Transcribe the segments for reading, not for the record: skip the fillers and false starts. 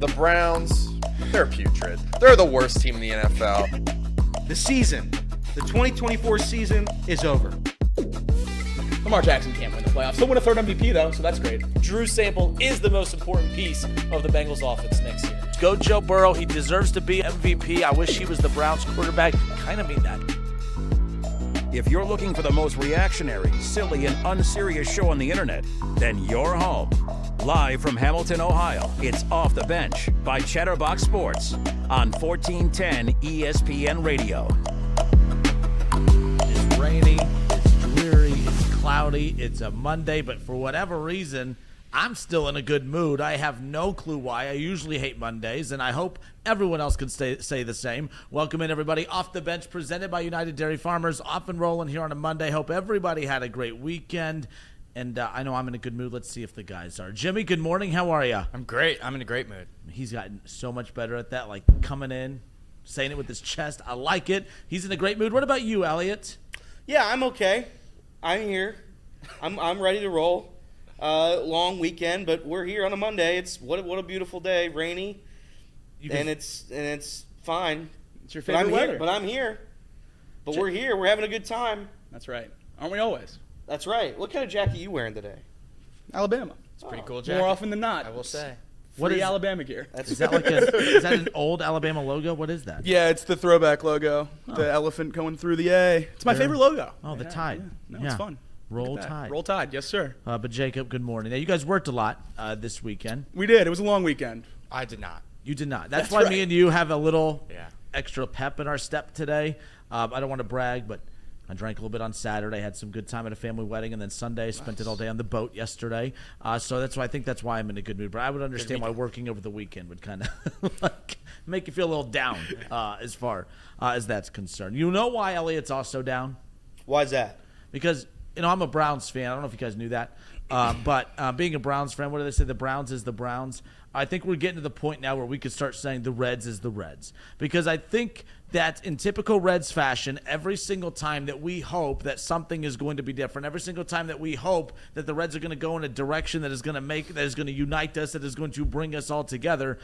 The Browns, they're putrid. They're the worst team in the NFL. The 2024 season is over. Lamar Jackson can't win the playoffs. He'll win a third MVP, though, so that's great. Drew Sample is the most important piece of the Bengals offense next year. Go Joe Burrow. He deserves to be MVP. I wish he was the Browns quarterback. Kind of mean that. If you're looking for the most reactionary, silly, and unserious show on the internet, then you're home. Live from Hamilton, Ohio, it's Off the Bench by Chatterbox Sports on 1410 ESPN Radio. It's rainy, it's dreary, it's cloudy, it's a Monday, but for whatever reason, I'm still in a good mood. I have no clue why. I usually hate Mondays, and I hope everyone else can say the same. Welcome in, everybody. Off the Bench, presented by United Dairy Farmers. Off and rolling here on a Monday. Hope everybody had a great weekend. And I know I'm in a good mood. Let's see if the guys are. Jimmy, good morning. How are you? I'm great. I'm in a great mood. He's gotten so much better at that, like coming in, saying it with his chest. I like it. He's in a great mood. What about you, Elliot? Yeah, I'm okay. I'm here. I'm ready to roll. Long weekend, but we're here on a Monday. It's what a beautiful day, rainy, and it's fine. It's your favorite weather. But I'm here. But we're here. We're having a good time. That's right. Aren't we always? That's right. What kind of jacket you wearing today? Alabama. It's a pretty cool jacket. More often than not. I will say. What is Alabama gear? Is that like is that an old Alabama logo? What is that? Yeah, it's the throwback logo. The elephant going through the A. It's my favorite logo. Oh, the Tide. Yeah. No, it's fun. Roll Tide. Roll Tide, yes, sir. But Jacob, good morning. Now, you guys worked a lot this weekend. We did. It was a long weekend. I did not. You did not. That's why me and you have a little Yeah. extra pep in our step today. I don't want to brag, but I drank a little bit on Saturday, had some good time at a family wedding, and then Sunday spent it all day on the boat yesterday. So I think that's why I'm in a good mood. But I would understand why working over the weekend would kind of like make you feel a little down as far as that's concerned. You know why Elliot's also down? Why is that? Because I'm a Browns fan. I don't know if you guys knew that. But being a Browns fan, what do they say? The Browns is the Browns. I think we're getting to the point now where we could start saying the Reds is the Reds. Because I think that in typical Reds fashion, every single time that we hope that something is going to be different, every single time that we hope that the Reds are going to go in a direction that is going to unite us, that is going to bring us all together,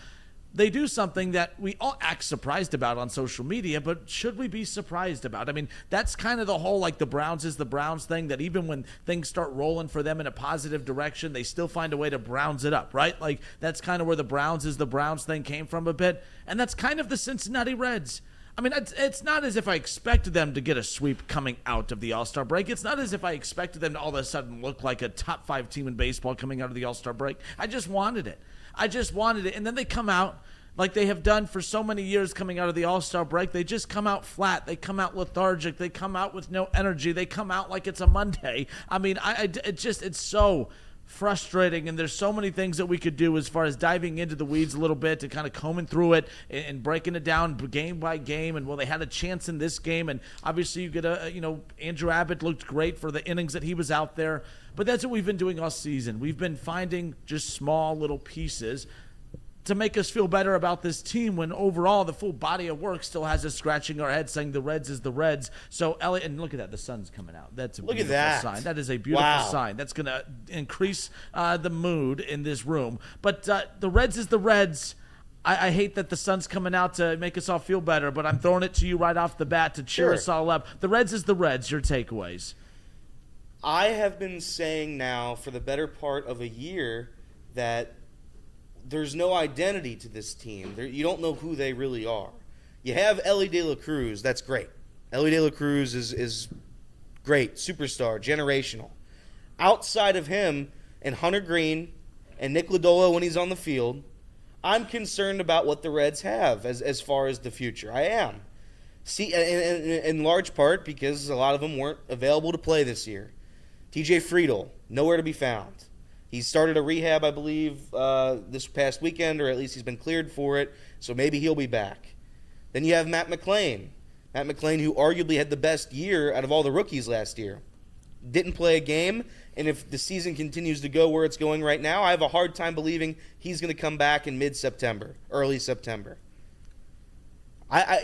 they do something that we all act surprised about on social media, but should we be surprised about? I mean, that's kind of the whole, like, the Browns is the Browns thing, that even when things start rolling for them in a positive direction, they still find a way to Browns it up, right? Like, that's kind of where the Browns is the Browns thing came from a bit, and that's kind of the Cincinnati Reds. I mean, it's not as if I expected them to get a sweep coming out of the All-Star break. It's not as if I expected them to all of a sudden look like a top 5 team in baseball coming out of the All-Star break. I just wanted it. And then they come out like they have done for so many years coming out of the All-Star break. They just come out flat. They come out lethargic. They come out with no energy. They come out like it's a Monday. I mean, it's so frustrating, and there's so many things that we could do as far as diving into the weeds a little bit, to kind of combing through it and breaking it down game by game. And, well, they had a chance in this game, and obviously you get Andrew Abbott looked great for the innings that he was out there. But that's what we've been doing all season. We've been finding just small little pieces to make us feel better about this team, when overall the full body of work still has us scratching our heads saying the Reds is the Reds. So, Elliot, and look at that, the sun's coming out. That's a beautiful sign. That is a beautiful sign. That's going to increase the mood in this room. But the Reds is the Reds. I hate that the sun's coming out to make us all feel better, but I'm throwing it to you right off the bat to cheer us all up. The Reds is the Reds. Your takeaways? I have been saying now for the better part of a year that there's no identity to this team. You don't know who they really are. You have Elly de la Cruz. That's great. Elly de la Cruz is great, superstar, generational. Outside of him and Hunter Greene and Nick Lodolo when he's on the field, I'm concerned about what the Reds have as far as the future. I am. See, in large part because a lot of them weren't available to play this year. TJ Friedel, nowhere to be found. He started a rehab, I believe, this past weekend, or at least he's been cleared for it, so maybe he'll be back. Then you have Matt McClain. Matt McClain, who arguably had the best year out of all the rookies last year. Didn't play a game, and if the season continues to go where it's going right now, I have a hard time believing he's going to come back in mid-September, early September.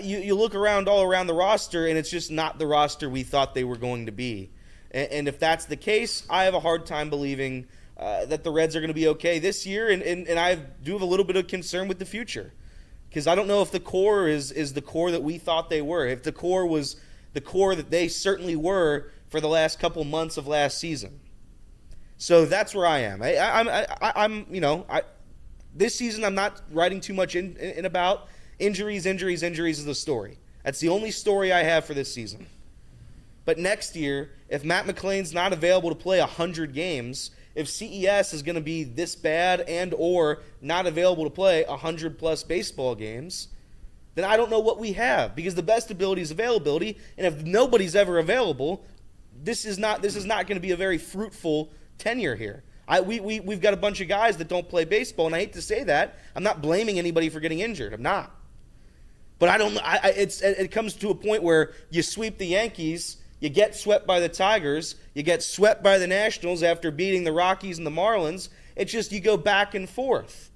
You look around all around the roster, and it's just not the roster we thought they were going to be. And if that's the case, I have a hard time believing that the Reds are going to be okay this year, and I do have a little bit of concern with the future. Because I don't know if the core is the core that we thought they were. If the core was the core that they certainly were for the last couple months of last season. So that's where I am. This season I'm not writing too much in about injuries is the story. That's the only story I have for this season. But next year, if Matt McClain's not available to play 100 games, if CES is going to be this bad and or not available to play 100-plus baseball games, then I don't know what we have, because the best ability is availability, and if nobody's ever available, this is not going to be a very fruitful tenure here. We've got a bunch of guys that don't play baseball, and I hate to say that. I'm not blaming anybody for getting injured. I'm not. But it comes to a point where you sweep the Yankees, you get swept by the Tigers, you get swept by the Nationals after beating the Rockies and the Marlins. It's just you go back and forth.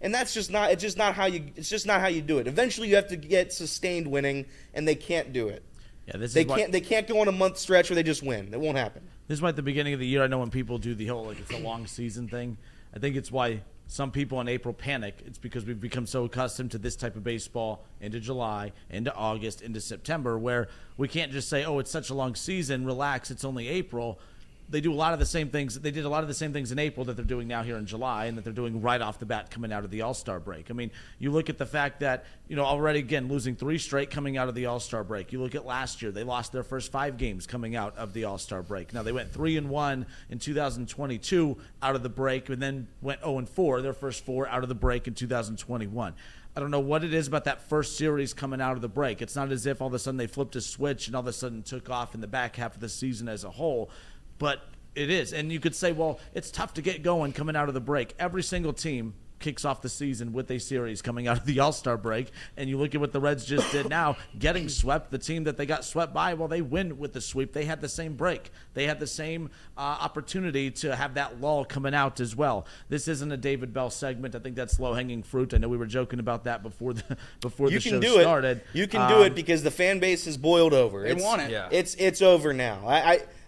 And that's just not how you do it. Eventually you have to get sustained winning, and they can't do it. Yeah, they can't go on a month stretch where they just win. It won't happen. This is why at the beginning of the year, I know when people do the whole it's a long season thing, I think it's why some people in April panic. It's because we've become so accustomed to this type of baseball into July, into August, into September, where we can't just say, oh, it's such a long season, relax, it's only April. They do a lot of the same things. They did a lot of the same things in April that they're doing now here in July, and that they're doing right off the bat coming out of the All-Star break. I mean, you look at the fact that, already, again, losing 3 straight coming out of the All-Star break. You look at last year. They lost their first 5 games coming out of the All-Star break. Now, they went 3-1 in 2022 out of the break, and then went 0-4, their first 4 out of the break in 2021. I don't know what it is about that first series coming out of the break. It's not as if all of a sudden they flipped a switch and all of a sudden took off in the back half of the season as a whole. But it is. And you could say, well, it's tough to get going coming out of the break. Every single team kicks off the season with a series coming out of the All-Star break. And you look at what the Reds just did now, getting swept. The team that they got swept by, well, they win with the sweep. They had the same break. They had the same opportunity to have that lull coming out as well. This isn't a David Bell segment. I think that's low-hanging fruit. I know we were joking about that before the show started. You can do it because the fan base has boiled over. They want it. Yeah. It's over now.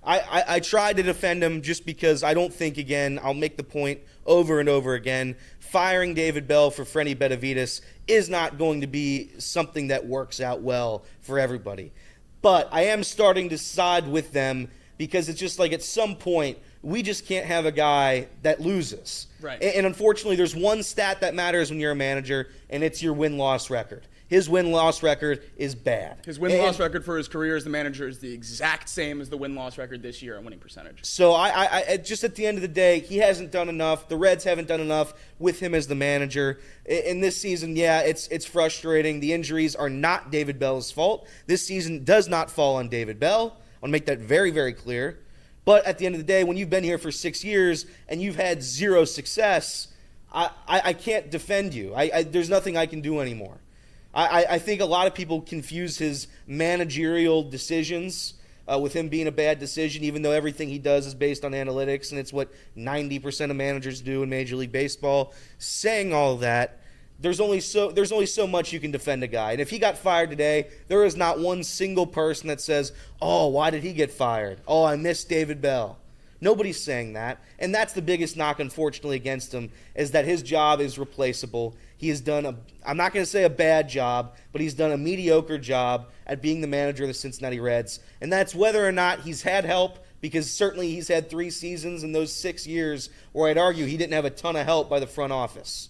I tried to defend him just because I don't think, again, I'll make the point over and over again, firing David Bell for Freddy Benavides is not going to be something that works out well for everybody. But I am starting to side with them because it's just like at some point we just can't have a guy that loses. Right. And unfortunately, there's one stat that matters when you're a manager, and it's your win-loss record. His win-loss record is bad. His win-loss record for his career as the manager is the exact same as the win-loss record this year on winning percentage. So I just at the end of the day, he hasn't done enough. The Reds haven't done enough with him as the manager. In this season, yeah, it's frustrating. The injuries are not David Bell's fault. This season does not fall on David Bell. I want to make that very, very clear. But at the end of the day, when you've been here for 6 years and you've had 0 success, I can't defend you. There's nothing I can do anymore. I think a lot of people confuse his managerial decisions with him being a bad decision, even though everything he does is based on analytics, and it's what 90% of managers do in Major League Baseball. Saying all of that, there's only so much you can defend a guy. And if he got fired today, there is not one single person that says, oh, why did he get fired? Oh, I miss David Bell. Nobody's saying that. And that's the biggest knock, unfortunately, against him, is that his job is replaceable. He has done I'm not going to say a bad job, but he's done a mediocre job at being the manager of the Cincinnati Reds. And that's whether or not he's had help, because certainly he's had 3 seasons in those 6 years where I'd argue he didn't have a ton of help by the front office.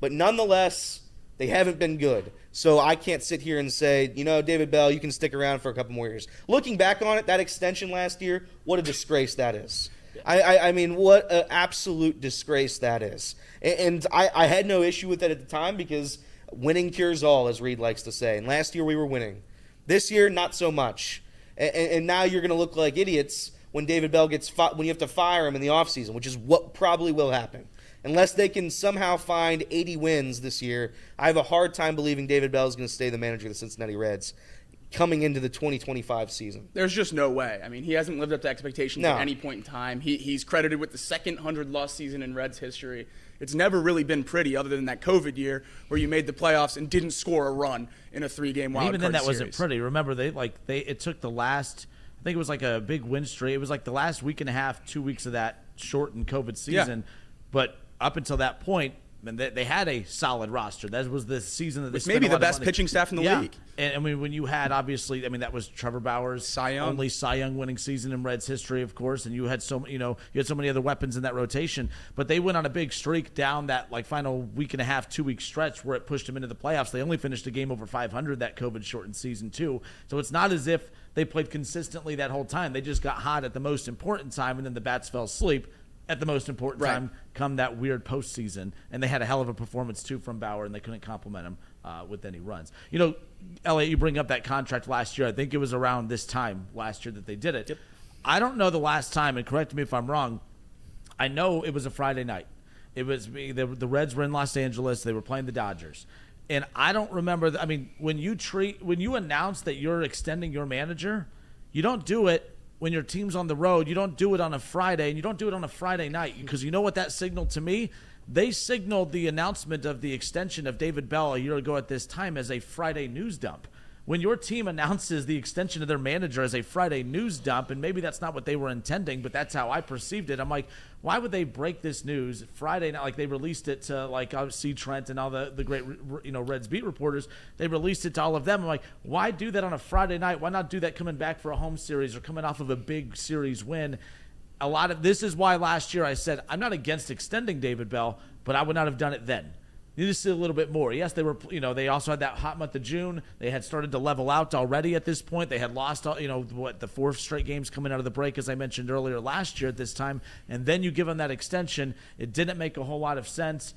But nonetheless, they haven't been good. So I can't sit here and say, David Bell, you can stick around for a couple more years. Looking back on it, that extension last year, what a disgrace that is. I mean, what an absolute disgrace that is. And I had no issue with it at the time because winning cures all, as Reed likes to say. And last year we were winning. This year, not so much. And now you're going to look like idiots when David Bell when you have to fire him in the offseason, which is what probably will happen. Unless they can somehow find 80 wins this year, I have a hard time believing David Bell is going to stay the manager of the Cincinnati Reds coming into the 2025 season. There's just no way. I mean, he hasn't lived up to expectations at any point in time. He's credited with the second 100-loss season in Reds history. It's never really been pretty other than that COVID year where you made the playoffs and didn't score a run in a 3-game wild card series. Even then that wasn't pretty. Remember, it took the last – think it was like a big win streak. It was like the last week and a half, 2 weeks of that shortened COVID season. But up until that point, and they had a solid roster. That was the season that they spent maybe a the lot of best money. pitching staff in the league. And I mean, when you had, obviously, I mean, that was Trevor Bauer's Cy Young. only Cy Young winning season in Reds history, of course, and you had so many other weapons in that rotation. But they went on a big streak down that like final week and a half, 2 week stretch where it pushed them into the playoffs. They only finished a game over 500 that COVID shortened season too. So it's not as if they played consistently that whole time. They just got hot at the most important time, and then the bats fell asleep at the most important time come that weird postseason. And they had a hell of a performance, too, from Bauer, and they couldn't compliment him with any runs. You know, Elliot, you bring up that contract last year. I think it was around this time last year that they did it. Yep. I don't know the last time, and correct me if I'm wrong, I know it was a Friday night. It was the Reds were in Los Angeles. They were playing the Dodgers. And I don't remember – I mean, when you announce that you're extending your manager, you don't do it when your team's on the road. You don't do it on a Friday, and you don't do it on a Friday night, because you know what that signaled to me? They signaled the announcement of the extension of David Bell a year ago at this time as a Friday news dump. When your team announces the extension of their manager as a Friday news dump, and maybe that's not what they were intending, but that's how I perceived it. I'm like, why would they break this news Friday night? Like, they released it to, like, C. Trent and all the great, Reds beat reporters. They released it to all of them. I'm like, why do that on a Friday night? Why not do that coming back for a home series or coming off of a big series win? This is why last year I said, I'm not against extending David Bell, but I would not have done it then. You just see a little bit more. Yes, they were, they also had that hot month of June. They had started to level out already at this point. They had lost, the 4 straight games coming out of the break, as I mentioned earlier last year at this time. And then you give them that extension. It didn't make a whole lot of sense.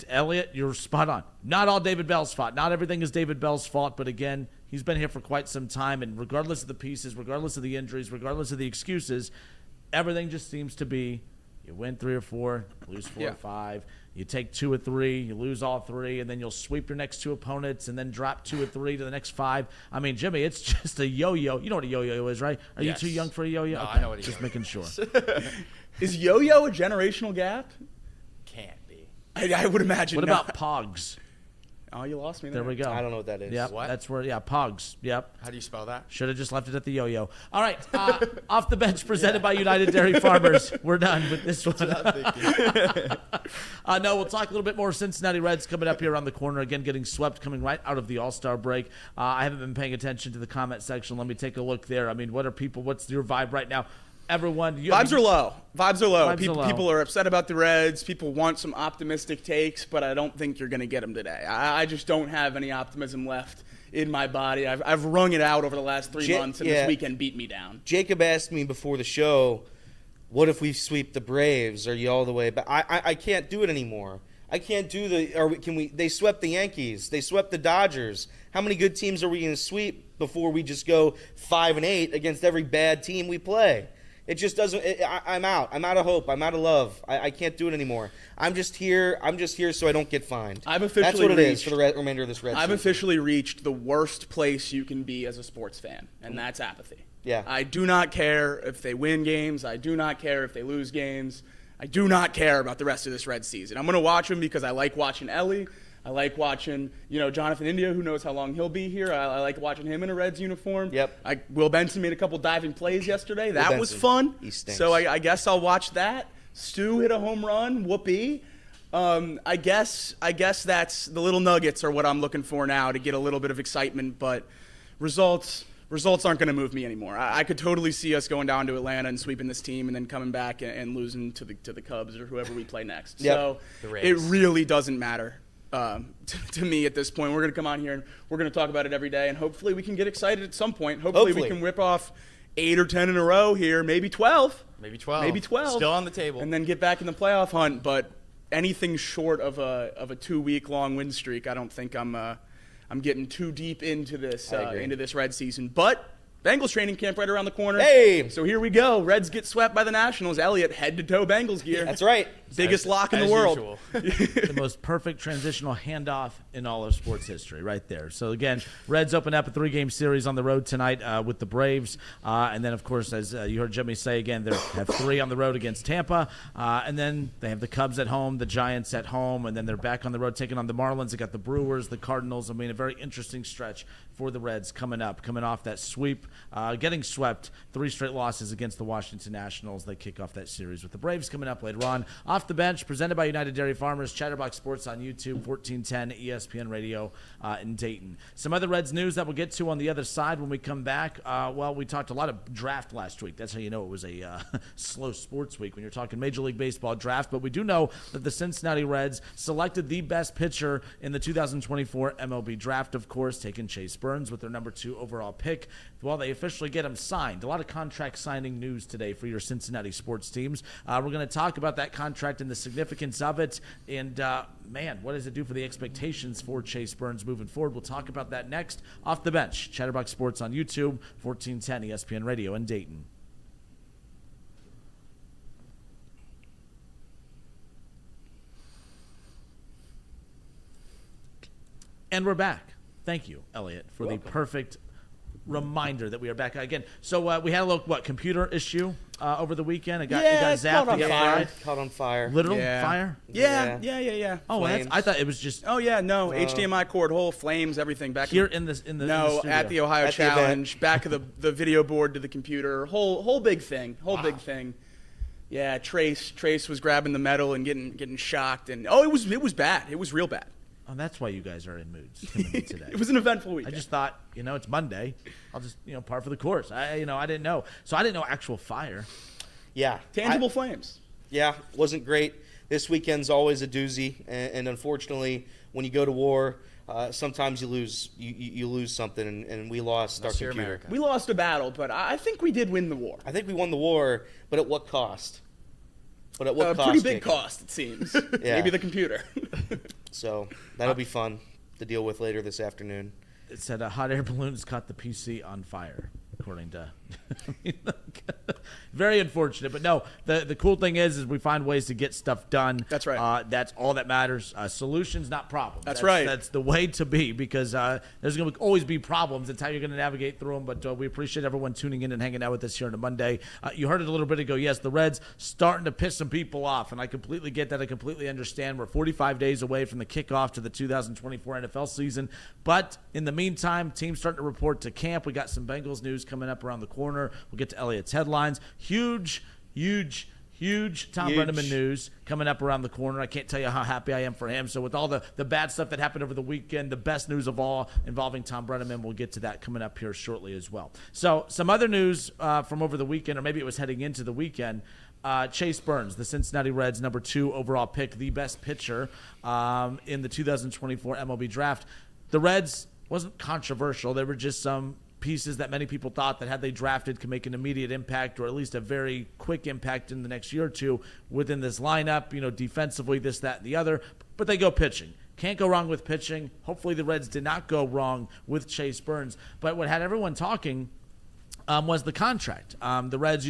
Elliot, you're spot on. Not all David Bell's fault. Not everything is David Bell's fault. But again, he's been here for quite some time. And regardless of the pieces, regardless of the injuries, regardless of the excuses, everything just seems to be you win 3 or 4, lose 4 or 5. You take 2 or 3, you lose all 3, and then you'll sweep your next 2 opponents and then drop 2 or 3 to the next 5. I mean, Jimmy, it's just a yo-yo. You know what a yo-yo is, right? Are you too young for a yo-yo? No, okay. I know what a Just yo-yo making sure. Is yo-yo a generational gap? Can't be. I would imagine What not. about pogs? Oh, you lost me There we go. I don't know what that is. Yep, What? that's where, pogs. Yep. How do you spell that? Should have just left it at the yo-yo. All right, off the bench presented by United Dairy Farmers. We're done with this one. No, we'll talk a little bit more Cincinnati Reds coming up here around the corner. Again, getting swept coming right out of the All-Star break. I haven't been paying attention to the comment section. Let me take a look there. I mean, what's your vibe right now? Everyone. Vibes are low. Vibes are low. Vibes are low. People are upset about the Reds. People want some optimistic takes, but I don't think you're going to get them today. I just don't have any optimism left in my body. I've wrung it out over the last 3 months, and this weekend beat me down. Jacob asked me before the show, what if we sweep the Braves? Are you all the way back? I can't do it anymore. I can't do they swept the Yankees. They swept the Dodgers. How many good teams are we going to sweep before we just go 5-8 against every bad team we play? It just doesn't. I'm out. I'm out of hope. I'm out of love. I can't do it anymore. I'm just here so I don't get fined. That's what it is for the remainder of this Red season. I've officially reached the worst place you can be as a sports fan, and that's apathy. Yeah. I do not care if they win games. I do not care if they lose games. I do not care about the rest of this Red season. I'm going to watch them because I like watching Elly. I like watching, Jonathan India, who knows how long he'll be here. I like watching him in a Reds uniform. Yep. Will Benson made a couple diving plays yesterday. That was Benson. fun. He stinks. So I guess I'll watch that. Stu hit a home run. Whoopee. I guess that's the little nuggets are what I'm looking for now to get a little bit of excitement. But results aren't going to move me anymore. I could totally see us going down to Atlanta and sweeping this team and then coming back and losing to the Cubs or whoever we play next. Yep. So The Rays. it really doesn't matter. To me at this point. We're going to come on here and we're going to talk about it every day, and hopefully we can get excited at some point. Hopefully we can whip off 8 or 10 in a row here, maybe 12. Maybe 12. Maybe 12. Still on the table. And then get back in the playoff hunt, but anything short of a 2-week-long win streak, I don't think I'm getting too deep into this Red season. But Bengals training camp right around the corner. Hey! So here we go. Reds get swept by the Nationals. Elliot, head-to-toe Bengals gear. That's right. Biggest lock in the As world. usual. The most perfect transitional handoff in all of sports history right there. So, again, Reds open up a 3-game series on the road tonight with the Braves. And then, of course, as you heard Jimmy say, again, they have 3 on the road against Tampa. And then they have the Cubs at home, the Giants at home, and then they're back on the road taking on the Marlins. They got the Brewers, the Cardinals. I mean, a very interesting stretch for the Reds coming off that sweep getting swept, 3 straight losses against the Washington Nationals. They kick off that series with the Braves coming up later on. Off the Bench, presented by United Dairy Farmers, Chatterbox Sports on YouTube, 1410 ESPN Radio in Dayton. Some other Reds news that we'll get to on the other side when we come back. We talked a lot of draft last week. That's how you know it was a slow sports week when you're talking Major League Baseball draft. But we do know that the Cincinnati Reds selected the best pitcher in the 2024 MLB draft, of course, taking Chase Burns with their number 2 overall pick. Well, they officially get him signed. A lot of contract signing news today for your Cincinnati sports teams. We're going to talk about that contract and the significance of it. And, what does it do for the expectations for Chase Burns moving forward? We'll talk about that next. Off the Bench, Chatterbox Sports on YouTube, 1410 ESPN Radio in Dayton. And we're back. Thank you, Elliot, for the perfect reminder that we are back again. So we had a little computer issue over the weekend. It got zapped. Caught on fire. Caught on fire. Literal fire. Yeah. Oh, I thought it was just HDMI cord, whole flames, everything back here in the studio. at the Ohio At the Challenge, back of the video board to the computer, whole big thing, big thing. Yeah, Trace was grabbing the metal and getting shocked, and it was bad. It was real bad. Oh, that's why you guys are in moods today. It was an eventful week. I just thought, it's Monday. I'll just, par for the course. I didn't know. So I didn't know actual fire. Yeah. Tangible flames. Yeah, wasn't great. This weekend's always a doozy, and unfortunately, when you go to war, sometimes you lose something, and we lost our computer. America. We lost a battle, but I think we did win the war. I think we won the war, but at what cost? But at what cost? Pretty big Jacob? cost, it seems. Yeah. Maybe the computer. So that'll be fun to deal with later this afternoon. It said hot air balloons caught the PC on fire, according to very unfortunate. But no, the cool thing is we find ways to get stuff done. That's right. That's all that matters. Solutions, not problems. That's right. That's the way to be, because there's going to always be problems. It's how you're going to navigate through them. But we appreciate everyone tuning in and hanging out with us here on a Monday. You heard it a little bit ago. Yes, the Reds starting to piss some people off, and I completely get that. I completely understand. We're 45 days away from the kickoff to the 2024 NFL season. But in the meantime, teams starting to report to camp. We got some Bengals news coming up around the corner. We'll get to Elliot's headlines. Huge Tom Brennaman news coming up around the corner. I can't tell you how happy I am for him. So with all the bad stuff that happened over the weekend, the best news of all involving Tom Brennaman, we'll get to that coming up here shortly as well. So some other news from over the weekend, or maybe it was heading into the weekend. Chase Burns, the Cincinnati Reds' number 2 overall pick, the best pitcher in the 2024 MLB draft. The Reds wasn't controversial. There were just some pieces that many people thought that had they drafted could make an immediate impact, or at least a very quick impact in the next year or two within this lineup, defensively, this, that, and the other. But they go pitching. Can't go wrong with pitching. Hopefully the Reds did not go wrong with Chase Burns. But what had everyone talking was the contract. The Reds,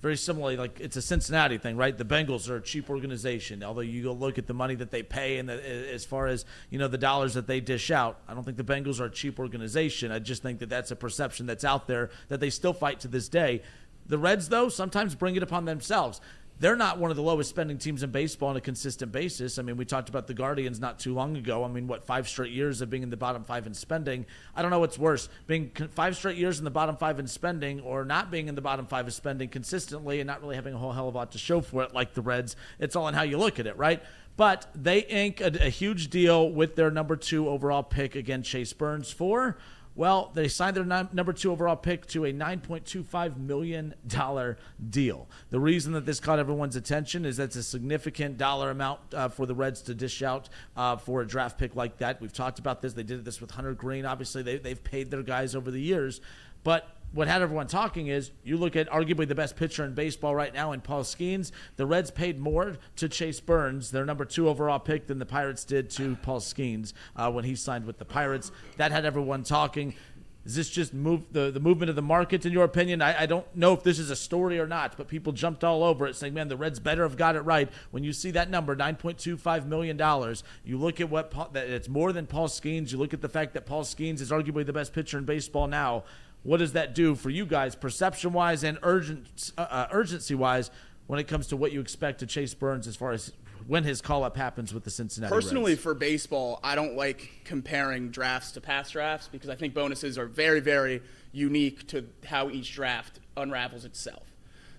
very similarly, like it's a Cincinnati thing, right? The Bengals are a cheap organization. Although you go look at the money that they pay and as far as, the dollars that they dish out, I don't think the Bengals are a cheap organization. I just think that that's a perception that's out there that they still fight to this day. The Reds, though, sometimes bring it upon themselves. They're not one of the lowest spending teams in baseball on a consistent basis. I mean, we talked about the Guardians not too long ago. 5 straight years of being in the bottom 5 in spending. I don't know what's worse, being 5 straight years in the bottom 5 in spending, or not being in the bottom 5 of spending consistently and not really having a whole hell of a lot to show for it like the Reds. It's all in how you look at it, right? But they ink a huge deal with their number 2 overall pick, again, Chase Burns, for... Well, they signed their number 2 overall pick to a $9.25 million deal. The reason that this caught everyone's attention is that's a significant dollar amount for the Reds to dish out for a draft pick like that. We've talked about this. They did this with Hunter Greene. Obviously, they've paid their guys over the years. But what had everyone talking is, you look at arguably the best pitcher in baseball right now in Paul Skeens. The Reds paid more to Chase Burns, their number 2 overall pick, than the Pirates did to Paul Skeens when he signed with the Pirates. That had everyone talking. Is this just the movement of the market, in your opinion? I don't know if this is a story or not, but people jumped all over it saying, man, the Reds better have got it right. When you see that number, $9.25 million, you look at that it's more than Paul Skeens. You look at the fact that Paul Skeens is arguably the best pitcher in baseball now. What does that do for you guys, perception-wise and urgency-wise, when it comes to what you expect to Chase Burns as far as when his call-up happens with the Cincinnati Personally, Reds. for baseball, I don't like comparing drafts to past drafts because I think bonuses are very, very unique to how each draft unravels itself.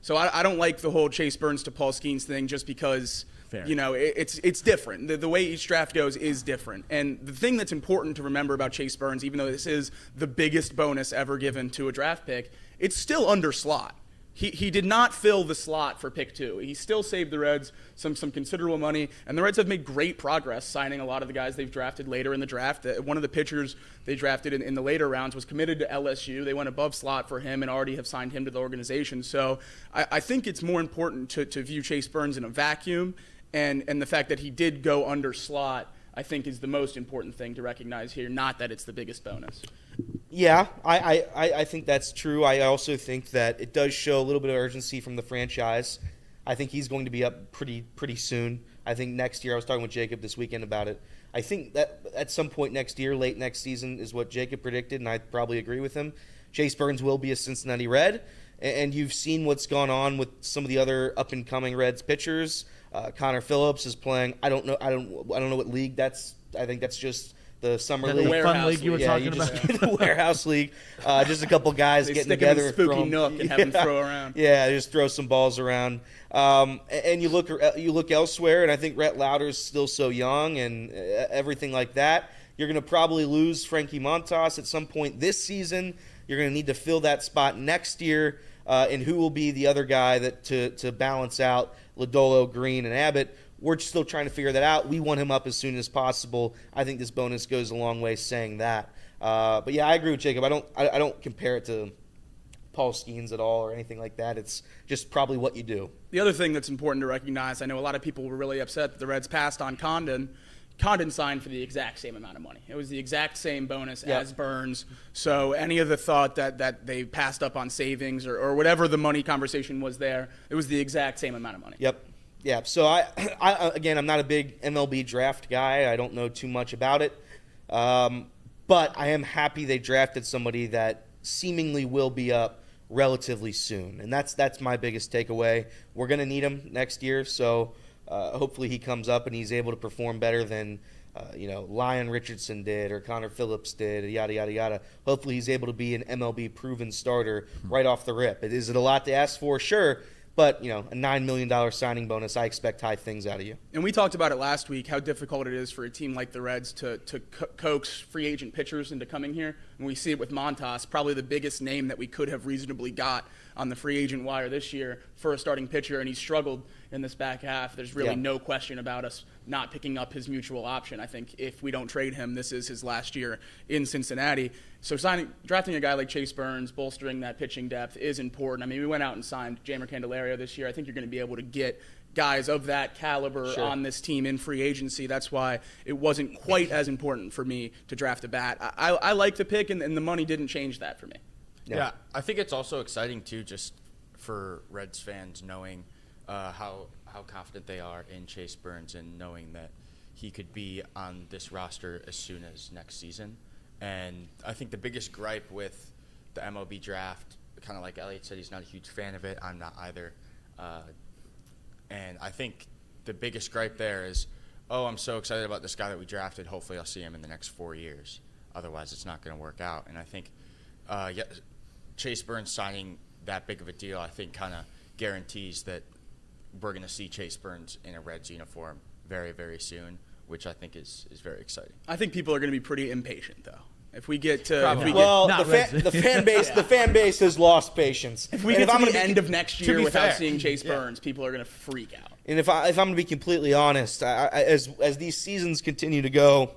So I don't like the whole Chase Burns to Paul Skeens thing just because, Fair. it's different. The way each draft goes is different. And the thing that's important to remember about Chase Burns, even though this is the biggest bonus ever given to a draft pick, it's still under slot. He did not fill the slot for pick 2. He still saved the Reds some considerable money, and the Reds have made great progress signing a lot of the guys they've drafted later in the draft. One of the pitchers they drafted in the later rounds was committed to LSU. They went above slot for him and already have signed him to the organization. So I think it's more important to view Chase Burns in a vacuum, and the fact that he did go under slot I think is the most important thing to recognize here, not that it's the biggest bonus. Yeah, I think that's true. I also think that it does show a little bit of urgency from the franchise. I think he's going to be up pretty soon. I think next year, I was talking with Jacob this weekend about it. I think that at some point next year, late next season, is what Jacob predicted, and I probably agree with him. Chase Burns will be a Cincinnati Red, and you've seen what's gone on with some of the other up-and-coming Reds pitchers. Connor Phillips is playing. I don't know what league that's. I think that's just the summer league. The fun league you were talking about. The warehouse league. Just a couple guys They getting stick him in together. a spooky nook and have him throw around. Yeah, just throw some balls around. And you look elsewhere, and I think Rhett Lauder's still so young and everything like that. You're going to probably lose Frankie Montas at some point this season. You're going to need to fill that spot next year. And who will be the other guy that to balance out Lodolo, Greene, and Abbott? We're still trying to figure that out. We want him up as soon as possible. I think this bonus goes a long way saying that. But yeah, I agree with Jacob. I don't compare it to Paul Skeens at all or anything like that. It's just probably what you do. The other thing that's important to recognize, I know a lot of people were really upset that the Reds passed on Condon. Condon signed for the exact same amount of money. It was the exact same bonus as Burns. So any of the thought that they passed up on savings or whatever the money conversation was there, it was the exact same amount of money. Yep. Yeah. So I again, I'm not a big MLB draft guy. I don't know too much about it. But I am happy they drafted somebody that seemingly will be up relatively soon. And that's my biggest takeaway. We're going to need him next year. So hopefully he comes up and he's able to perform better than Lyon Richardson did or Connor Phillips did, yada, yada, yada. Hopefully he's able to be an MLB proven starter right off the rip. Is it a lot to ask for? Sure. But, a $9 million signing bonus, I expect high things out of you. And we talked about it last week, how difficult it is for a team like the Reds to coax free agent pitchers into coming here. And we see it with Montas, probably the biggest name that we could have reasonably got on the free agent wire this year for a starting pitcher, and he struggled in this back half. There's really no question about us not picking up his mutual option. I think if we don't trade him, this is his last year in Cincinnati. So drafting a guy like Chase Burns, bolstering that pitching depth is important. I mean, we went out and signed Jeimer Candelario this year. I think you're going to be able to get guys of that caliber on this team in free agency. That's why it wasn't quite as important for me to draft a bat. I like the pick, and the money didn't change that for me. Yeah, I think it's also exciting, too, just for Reds fans knowing how confident they are in Chase Burns and knowing that he could be on this roster as soon as next season. And I think the biggest gripe with the MLB draft, kind of like Elliot said, he's not a huge fan of it. I'm not either. And I think the biggest gripe there is, I'm so excited about this guy that we drafted. Hopefully I'll see him in the next 4 years. Otherwise, it's not going to work out. And I think Chase Burns signing that big of a deal, I think, kind of guarantees that we're going to see Chase Burns in a Reds uniform very, very soon, which I think is very exciting. I think people are going to be pretty impatient, though. If we get to the fan base has lost patience. If we get to the end of next year without seeing Chase Burns, people are going to freak out. And if I'm going to be completely honest, as these seasons continue to go,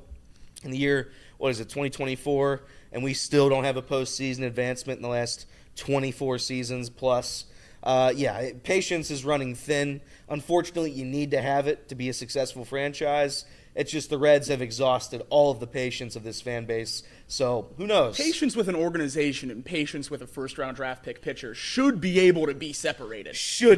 in the year 2024, and we still don't have a postseason advancement in the last 24 seasons plus. Patience is running thin. Unfortunately, you need to have it to be a successful franchise. It's just the Reds have exhausted all of the patience of this fan base. So who knows? Patience with an organization and patience with a first-round draft pick pitcher should be able to be separated.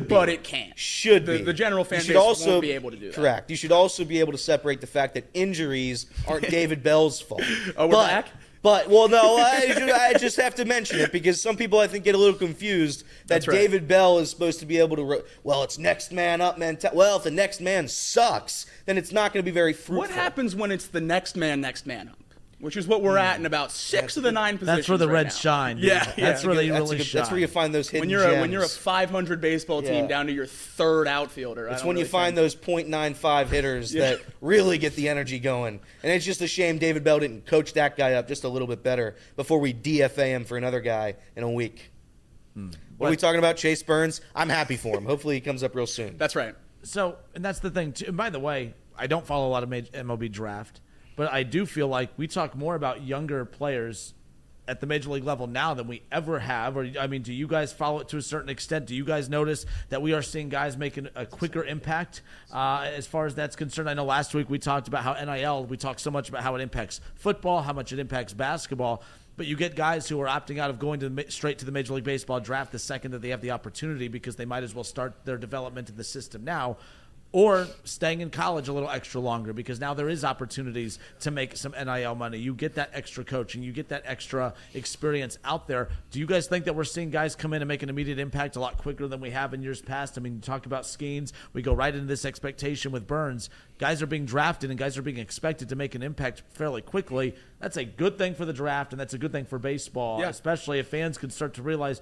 But it can't. The general fan base won't be able to do that. Correct. You should also be able to separate the fact that injuries aren't David Bell's fault. We're back? But, well, no, I just have to mention it because some people, I think, get a little confused that That's right. David Bell is supposed to be able to, it's next man up mentality. Well, if the next man sucks, then it's not going to be very fruitful. What happens when it's the next man up? Which is what we're at in about 6 of the 9 positions. That's where the right Reds now. shine. Yeah, That's where they really That's shine. That's where you find those hidden When you're a 500 baseball team Yeah. down to your third outfielder. It's when you find those .95 hitters that really get the energy going. And it's just a shame David Bell didn't coach that guy up just a little bit better before we DFA him for another guy in a week. What are we talking about? Chase Burns? I'm happy for him. Hopefully he comes up real soon. That's right. So, and that's the thing, too. And by the way, I don't follow a lot of MLB draft, but I do feel like we talk more about younger players at the major league level now than we ever have. Or, I mean, do you guys follow it to a certain extent? Do you guys notice that we are seeing guys making a quicker impact as far as that's concerned? I know last week we talked about how NIL, we talked so much about how it impacts football, how much it impacts basketball. But you get guys who are opting out of going straight to the Major League Baseball draft the second that they have the opportunity because they might as well start their development in the system now, or staying in college a little extra longer because now there is opportunities to make some NIL money. You get that extra coaching. You get that extra experience out there. Do you guys think that we're seeing guys come in and make an immediate impact a lot quicker than we have in years past? I mean, you talk about Skeens. We go right into this expectation with Burns. Guys are being drafted and guys are being expected to make an impact fairly quickly. That's a good thing for the draft, and that's a good thing for baseball, especially if fans can start to realize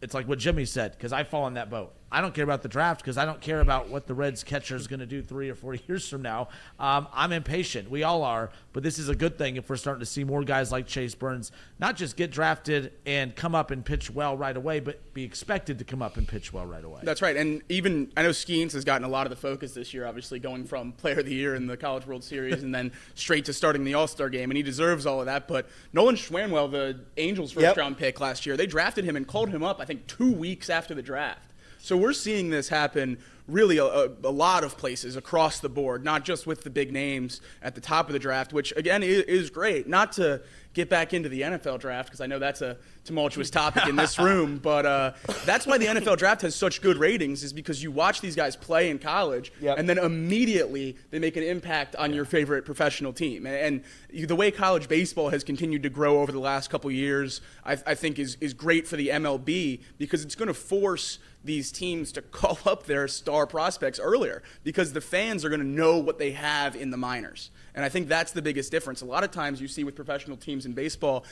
it's like what Jimmy said, because I fall in that boat. I don't care about the draft because I don't care about what the Reds catcher is going to do 3 or 4 years from now. I'm impatient. We all are. But this is a good thing if we're starting to see more guys like Chase Burns not just get drafted and come up and pitch well right away, but be expected to come up and pitch well right away. That's right. And even I know Skeens has gotten a lot of the focus this year, obviously going from Player of the Year in the College World Series and then straight to starting the All-Star game, and he deserves all of that. But Nolan Schwanwell, the Angels' first-round pick last year, they drafted him and called him up, I think, 2 weeks after the draft. So we're seeing this happen really a lot of places across the board, not just with the big names at the top of the draft, which, again, is great. Not to get back into the NFL draft, because I know that's a tumultuous topic in this room, but that's why the NFL draft has such good ratings, is because you watch these guys play in college, and then immediately they make an impact on your favorite professional team. And the way college baseball has continued to grow over the last couple years, I think is great for the MLB, because it's going to force these teams to call up their star prospects earlier, because the fans are going to know what they have in the minors. And I think that's the biggest difference. A lot of times you see with professional teams in baseball,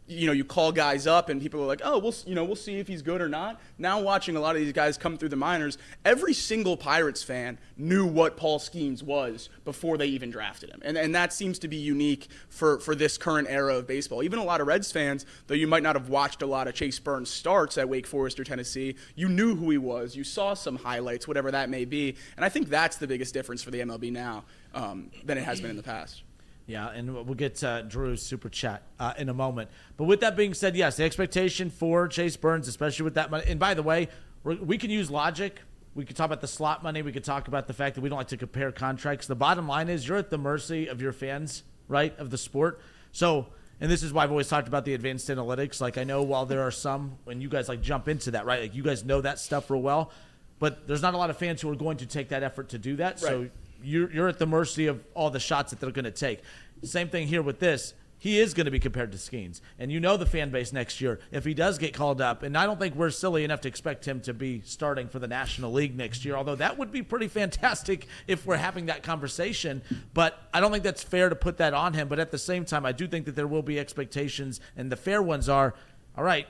you call guys up and people are like, oh, we'll see if he's good or not. Now watching a lot of these guys come through the minors, every single Pirates fan knew what Paul Skeens was before they even drafted him. And that seems to be unique for this current era of baseball. Even a lot of Reds fans, though you might not have watched a lot of Chase Burns starts at Wake Forest or Tennessee, you knew who he was. You saw some highlights, whatever that may be. And I think that's the biggest difference for the MLB now than it has been in the past. Yeah, and we'll get to Drew's super chat in a moment. But with that being said, yes, the expectation for Chase Burns, especially with that money. And by the way, we can use logic. We could talk about the slot money. We could talk about the fact that we don't like to compare contracts. The bottom line is you're at the mercy of your fans, right, of the sport. So, and this is why I've always talked about the advanced analytics. Like, I know while there are some, when you guys, like, jump into that, right, like, you guys know that stuff real well. But there's not a lot of fans who are going to take that effort to do that. Right. So you're at the mercy of all the shots that they're going to take. Same thing here with this. He is going to be compared to Skeens. And you know the fan base next year, if he does get called up, and I don't think we're silly enough to expect him to be starting for the National League next year, although that would be pretty fantastic if we're having that conversation. But I don't think that's fair to put that on him. But at the same time, I do think that there will be expectations, and the fair ones are, all right,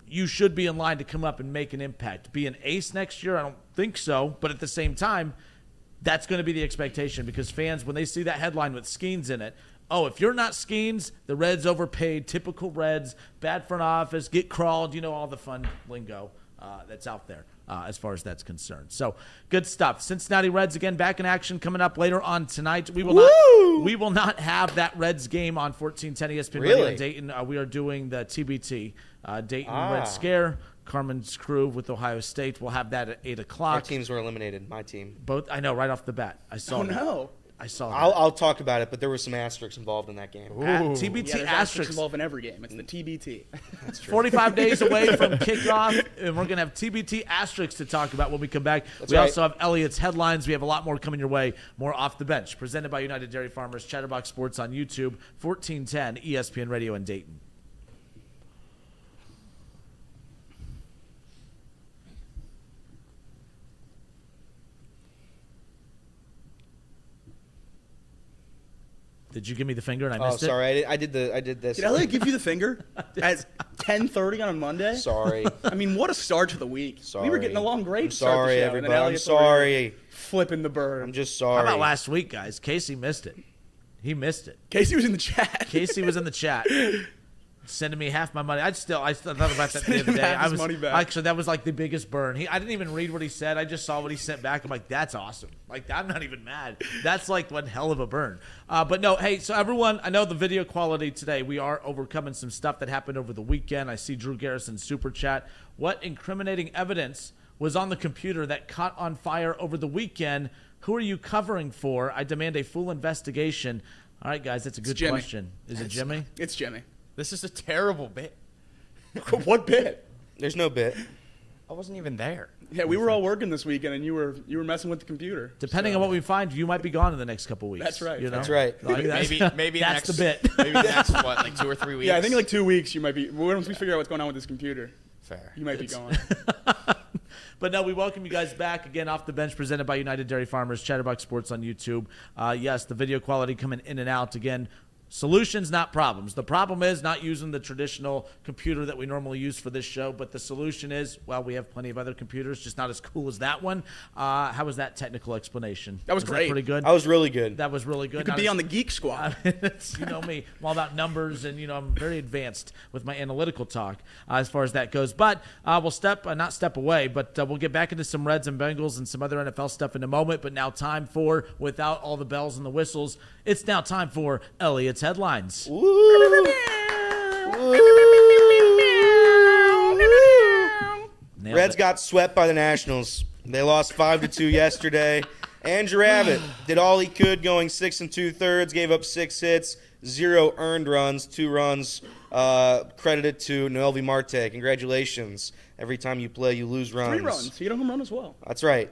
you should be in line to come up and make an impact. Be an ace next year? I don't think so. But at the same time, that's going to be the expectation, because fans, when they see that headline with Skeens in it, oh, if you're not Skeens, the Reds overpaid, typical Reds, bad front office, get crawled, all the fun lingo that's out there as far as that's concerned. So good stuff. Cincinnati Reds, again, back in action coming up later on tonight. We will not have that Reds game on 1410 ESPN Radio in Dayton. We are doing the TBT, Dayton Red Scare. Carmen's Crew with Ohio State. We'll have that at 8 o'clock. Our teams were eliminated. My team. Both, I know, right off the bat. I saw that. No. I saw that. I'll talk about it, but there were some asterisks involved in that game. TBT Yeah, there's asterisks. involved in every game. It's the TBT. 45 days away from kickoff, and we're going to have TBT asterisks to talk about when we come back. That's we right. also have Elliot's headlines. We have a lot more coming your way. More Off the Bench, presented by United Dairy Farmers, Chatterbox Sports on YouTube, 1410 ESPN Radio in Dayton. Did you give me the finger and I Oh, missed it? sorry. I did this. Did Elliot give you the finger at 10:30 on a Monday? Sorry. I mean, what a start to the week. Sorry. We were getting along great. I'm to start sorry, the show, everybody. And then I'm Elliot's over here sorry. flipping the bird. I'm just How sorry. about last week, guys? Casey missed it. He missed it. Casey was in the chat. Casey was in the chat. Sending me half my money. I thought about that the Sending other him day. half his money back. Actually, that was like the biggest burn. I didn't even read what he said. I just saw what he sent back. I'm like, that's awesome. Like, I'm not even mad. That's like one hell of a burn. But no, hey, so everyone, I know the video quality today. We are overcoming some stuff that happened over the weekend. I see Drew Garrison's super chat. What incriminating evidence was on the computer that caught on fire over the weekend? Who are you covering for? I demand a full investigation. All right, guys, that's a good Jimmy. question. Is it Jimmy? It's Jimmy. This is a terrible bit. What bit? There's no bit. I wasn't even there. Yeah, we were all working this weekend, and you were messing with the computer. Depending on what we find, you might be gone in the next couple weeks. That's right. You know? That's right. Like, Maybe that's next, the bit. Maybe the next what, like 2 or 3 weeks. Yeah, I think like 2 weeks you might be. Once we figure out what's going on with this computer, fair. you might be gone. But no, we welcome you guys back again. Off the Bench, presented by United Dairy Farmers, Chatterbox Sports on YouTube. Yes, the video quality coming in and out again. Solutions, not problems. The problem is not using the traditional computer that we normally use for this show, but the solution is, well, we have plenty of other computers, just not as cool as that one. How was that technical explanation? That was great. Pretty good? I was really good. That was really good. You could be on the Geek Squad. You know me. I'm all about numbers, and I'm very advanced with my analytical talk as far as that goes. But we'll not step away, but we'll get back into some Reds and Bengals and some other NFL stuff in a moment. But now time for, without all the bells and the whistles, it's now time for Elliot's headlines. Reds got swept by the Nationals. They lost 5-2 yesterday. Andrew Abbott did all he could, going 6 2/3, gave up 6 hits, 0 earned runs, 2 runs credited to Noelvi Marte. Congratulations. Every time you play, you lose runs. 3 runs. He hit a home run as well. That's right.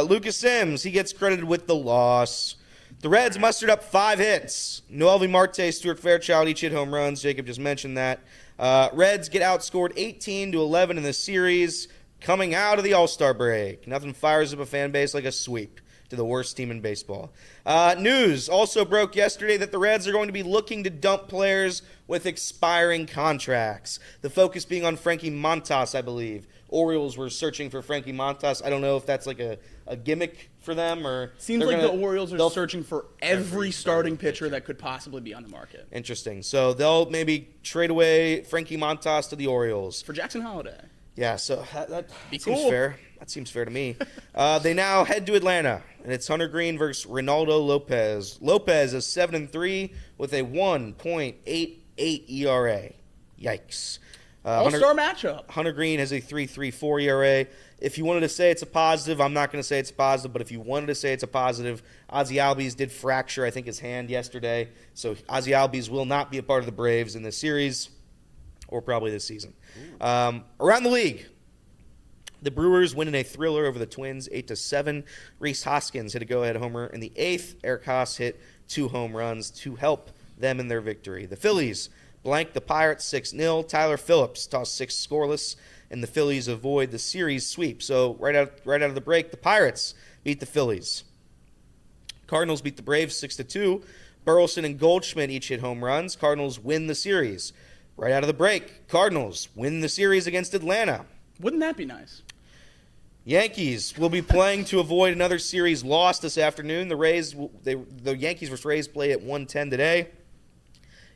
Lucas Sims, he gets credited with the loss. The Reds mustered up 5 hits. Noelvi Marte, Stuart Fairchild each hit home runs. Jacob just mentioned that. Reds get outscored 18-11 in the series coming out of the All-Star break. Nothing fires up a fan base like a sweep to the worst team in baseball. News also broke yesterday that the Reds are going to be looking to dump players with expiring contracts. The focus being on Frankie Montas, I believe. Orioles were searching for Frankie Montas. I don't know if that's like a gimmick for them or Seems like the Orioles are searching for every starting pitcher that could possibly be on the market. Interesting. So they'll maybe trade away Frankie Montas to the Orioles. For Jackson Holiday. Yeah, so that seems cool. fair. That seems fair to me. They now head to Atlanta, and it's Hunter Greene versus Reynaldo Lopez. Lopez is 7-3 with a 1.88 ERA. Yikes. All-star matchup. Hunter Greene has a 3.34 ERA. If you wanted to say it's a positive, I'm not going to say it's a positive, but if you wanted to say it's a positive, Ozzy Albies did fracture, I think, his hand yesterday. So Ozzy Albies will not be a part of the Braves in this series or probably this season. Around the league, the Brewers win in a thriller over the Twins 8-7. Rhys Hoskins hit a go-ahead homer in the 8th. Eric Haas hit 2 home runs to help them in their victory. The Phillies blanked the Pirates 6-0. Tyler Phillips tossed 6 scoreless, and the Phillies avoid the series sweep. So right out of the break, the Pirates beat the Phillies. Cardinals beat the Braves 6-2. Burleson and Goldschmidt each hit home runs. Cardinals win the series. Right out of the break, Cardinals win the series against Atlanta. Wouldn't that be nice? Yankees will be playing to avoid another series loss this afternoon. The Yankees vs. Rays play at 1:10 today.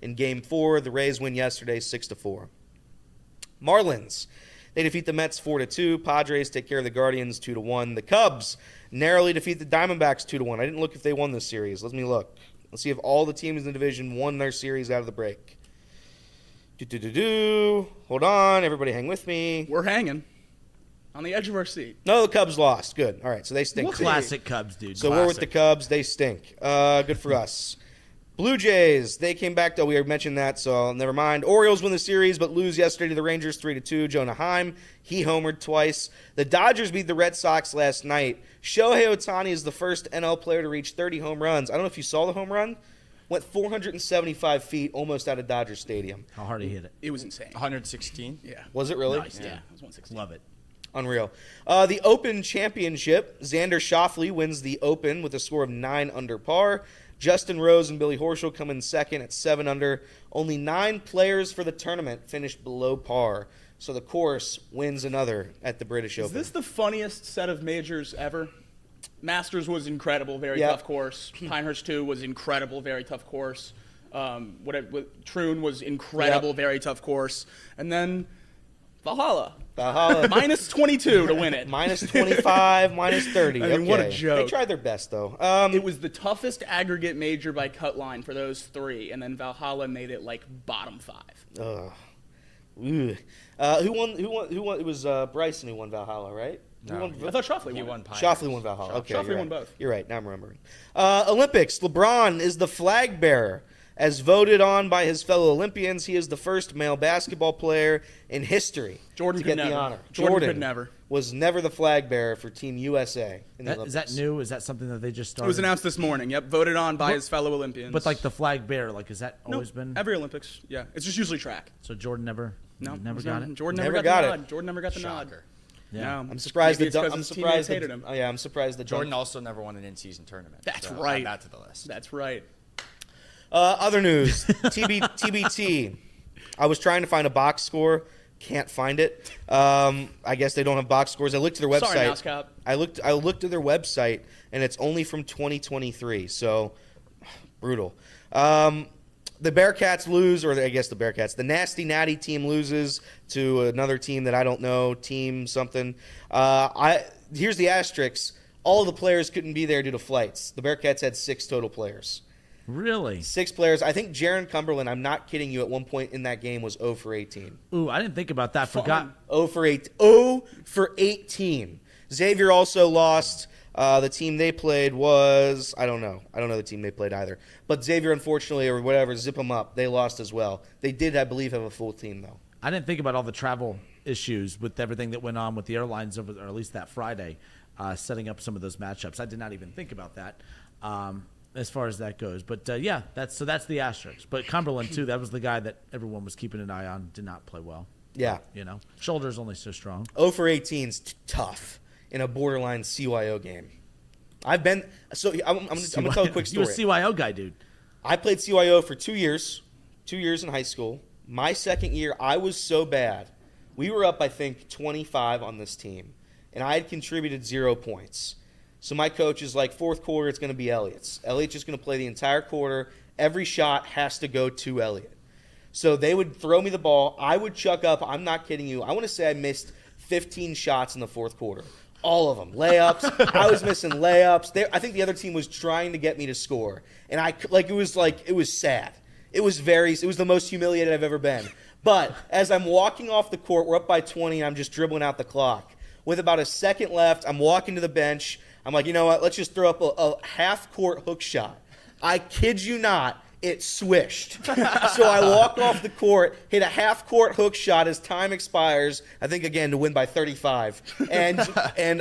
In Game 4, the Rays win yesterday 6-4. Marlins, they defeat the Mets 4-2. Padres take care of the Guardians 2-1. The Cubs narrowly defeat the Diamondbacks 2-1. I didn't look if they won this series. Let me look. Let's see if all the teams in the division won their series out of the break. Hold on, everybody hang with me. We're hanging. On the edge of our seat. No, the Cubs lost. Good. All right, so they stink. too. Classic Cubs, dude. So we're with the Cubs. They stink. Good for us. Blue Jays, they came back. We already mentioned that, so never mind. Orioles win the series, but lose yesterday to the Rangers 3-2. Jonah Heim, he homered twice. The Dodgers beat the Red Sox last night. Shohei Ohtani is the first NL player to reach 30 home runs. I don't know if you saw the home run. Went 475 feet, almost out of Dodger Stadium. How hard he hit it. It was insane. 116. Yeah. Was it really? Nice, Yeah. yeah. It was 116. Love it. Unreal. The Open Championship, Xander Schauffele wins the Open with a score of 9 under par. Justin Rose and Billy Horschel come in second at 7 under. Only 9 players for the tournament finished below par. So the course wins another at the British Is Open. this the funniest set of majors ever? Masters was incredible, very Yep. tough course. Pinehurst 2 was incredible, very tough course. Troon was incredible, Yep. very tough course. And then Valhalla. Valhalla. Minus 22 to win it. Minus 25, minus 30. I mean, what a Okay. joke. They tried their best, though. It was the toughest aggregate major by cut line for those 3, and then Valhalla made it like bottom 5. Ugh. Who won? It was Bryson who won Valhalla, right? Who won? I thought Schauffele He won. won Pine. Schauffele won Valhalla. Okay, Schauffele you're won right. both. You're right. Now I'm remembering. Olympics. LeBron is the flag bearer. As voted on by his fellow Olympians, he is the first male basketball player in history Jordan to could get the never. honor. Jordan could never. Was never the flag bearer for Team USA in the Is Olympics. that new? Is that something that they just It started? was announced this morning. Yep, voted on by his fellow Olympians. But like the flag bearer, like has that Nope, always been? every Olympics. Yeah, it's just usually track. So Jordan never No, got it. Jordan Never never got got it. the nod. Jordan never got the nod. Yeah. No, I'm surprised maybe that it's 'cause I'm his surprised teammates hated him. Oh yeah, I'm surprised that Jordan also never won an in-season tournament. That's so right. Add that to the list. That's right. Other news, TBT. I was trying to find a box score, can't find it. I guess they don't have box scores. I looked at their website. Sorry, Mouse Cop. I looked at their website, and it's only from 2023. So brutal. The Bearcats lose, or I guess the Nasty Natty team loses to another team that I don't know, team something. Here's the asterisk. All the players couldn't be there due to flights. The Bearcats had 6 total players. Really? 6 players. I think Jaron Cumberland, I'm not kidding you, at one point in that game was 0 for 18. Ooh, I didn't think about that. Forgot. 0 for 8. 0 for 18. Xavier also lost. The team they played was, I don't know the team they played either. But Xavier, unfortunately, or whatever, zip them up. They lost as well. They did, I believe, have a full team, though. I didn't think about all the travel issues with everything that went on with the airlines over, or at least that Friday, setting up some of those matchups. I did not even think about that. As far as that goes. But, yeah, that's the asterisk. But Cumberland, too, that was the guy that everyone was keeping an eye on, did not play well. Yeah. You know, shoulder's only so strong. 0 for 18 is tough in a borderline CYO game. I'm going to tell a quick story. You're a CYO guy, dude. I played CYO for 2 years in high school. My second year, I was so bad. We were up, I think, 25 on this team, and I had contributed 0 points. So my coach is like, fourth quarter, it's going to be Elliot's. Elliot's just going to play the entire quarter. Every shot has to go to Elliot. So they would throw me the ball. I would chuck up. I'm not kidding you. I want to say I missed 15 shots in the fourth quarter. All of them. Layups. I was missing layups. I think the other team was trying to get me to score. And it was sad. It was the most humiliated I've ever been. But as I'm walking off the court, we're up by 20, and I'm just dribbling out the clock. With about a second left, I'm walking to the bench. I'm like, you know what? Let's just throw up a half-court hook shot. I kid you not, it swished. So I walk off the court, hit a half-court hook shot as time expires, I think, again, to win by 35. And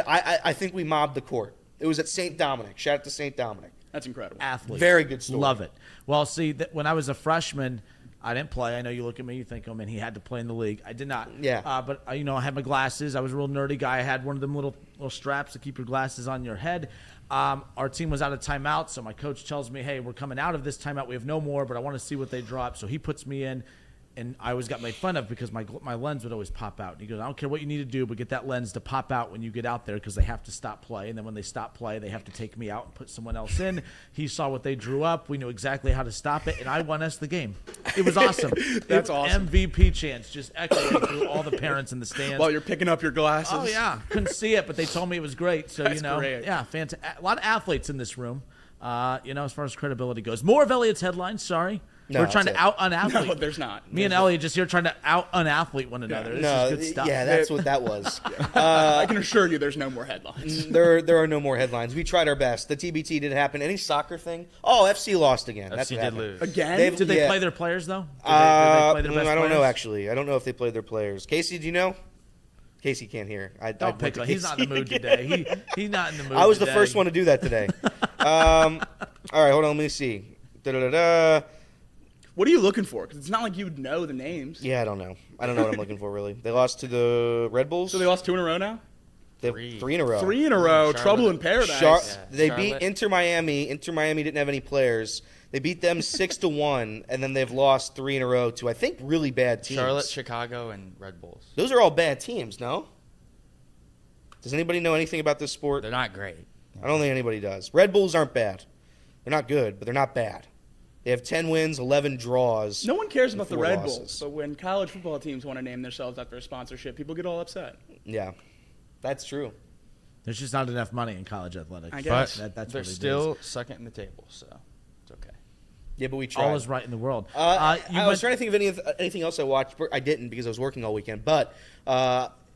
I think we mobbed the court. It was at St. Dominic. Shout out to St. Dominic. That's incredible. Athlete. Very good story. Love it. Well, see, when I was a freshman, I didn't play. I know you look at me, you think, oh, man, he had to play in the league. I did not. Yeah. But, I had my glasses. I was a real nerdy guy. I had one of them little straps to keep your glasses on your head. Our team was out of timeout, so my coach tells me, hey, we're coming out of this timeout. We have no more, but I want to see what they drop. So he puts me in, and I always got made fun of because my lens would always pop out. And he goes, I don't care what you need to do, but get that lens to pop out when you get out there because they have to stop play. And then when they stop play, they have to take me out and put someone else in. He saw what they drew up. We knew exactly how to stop it, and I won us the game. It was awesome. That's awesome. MVP chants just echoing through all the parents in the stands. While you're picking up your glasses. Oh, yeah. Couldn't see it, but they told me it was great. So, That's great. Yeah, fantastic. A lot of athletes in this room, as far as credibility goes. More of Elliot's headlines, sorry. No, We're trying that's to out-unathlete. No, there's not. Me and Elliot just here trying to out-unathlete one another. This is good stuff. Yeah, that's what that was. I can assure you there's no more headlines. There are no more headlines. We tried our best. The TBT did happen. Any soccer thing? Oh, FC lost again. That's FC what did happened. lose. Again? Did they play their players, though? Did they play their best I don't know, players? actually. I don't know if they played their players. Casey, do you know? Casey can't hear. Don't pick him. He's not in the mood today. He's not in the mood I was today. the first one to do that today. All right, hold on. Let me see. Da-da-da-da. What are you looking for? Because it's not like you would know the names. Yeah, I don't know. I don't know what I'm looking for, really. They lost to the Red Bulls. So they lost 2 in a row now? Three in a row. 3 in a row. Charlotte. Trouble in paradise. They Charlotte. beat Inter Miami. Inter Miami didn't have any players. They beat them 6-1, and then they've lost 3 in a row to, I think, really bad teams. Charlotte, Chicago, and Red Bulls. Those are all bad teams, no? Does anybody know anything about this sport? They're not great. I don't think anybody does. Red Bulls aren't bad. They're not good, but they're not bad. They have 10 wins, 11 draws. No one cares and about the 4 Red losses. Bulls, but when college football teams want to name themselves after a sponsorship, people get all upset. Yeah, that's true. There's just not enough money in college athletics. I guess. That's They're what it is. still second in the table, so it's okay. Yeah, but we tried. All is right in the world. I was trying to think of anything else I watched. I didn't because I was working all weekend. But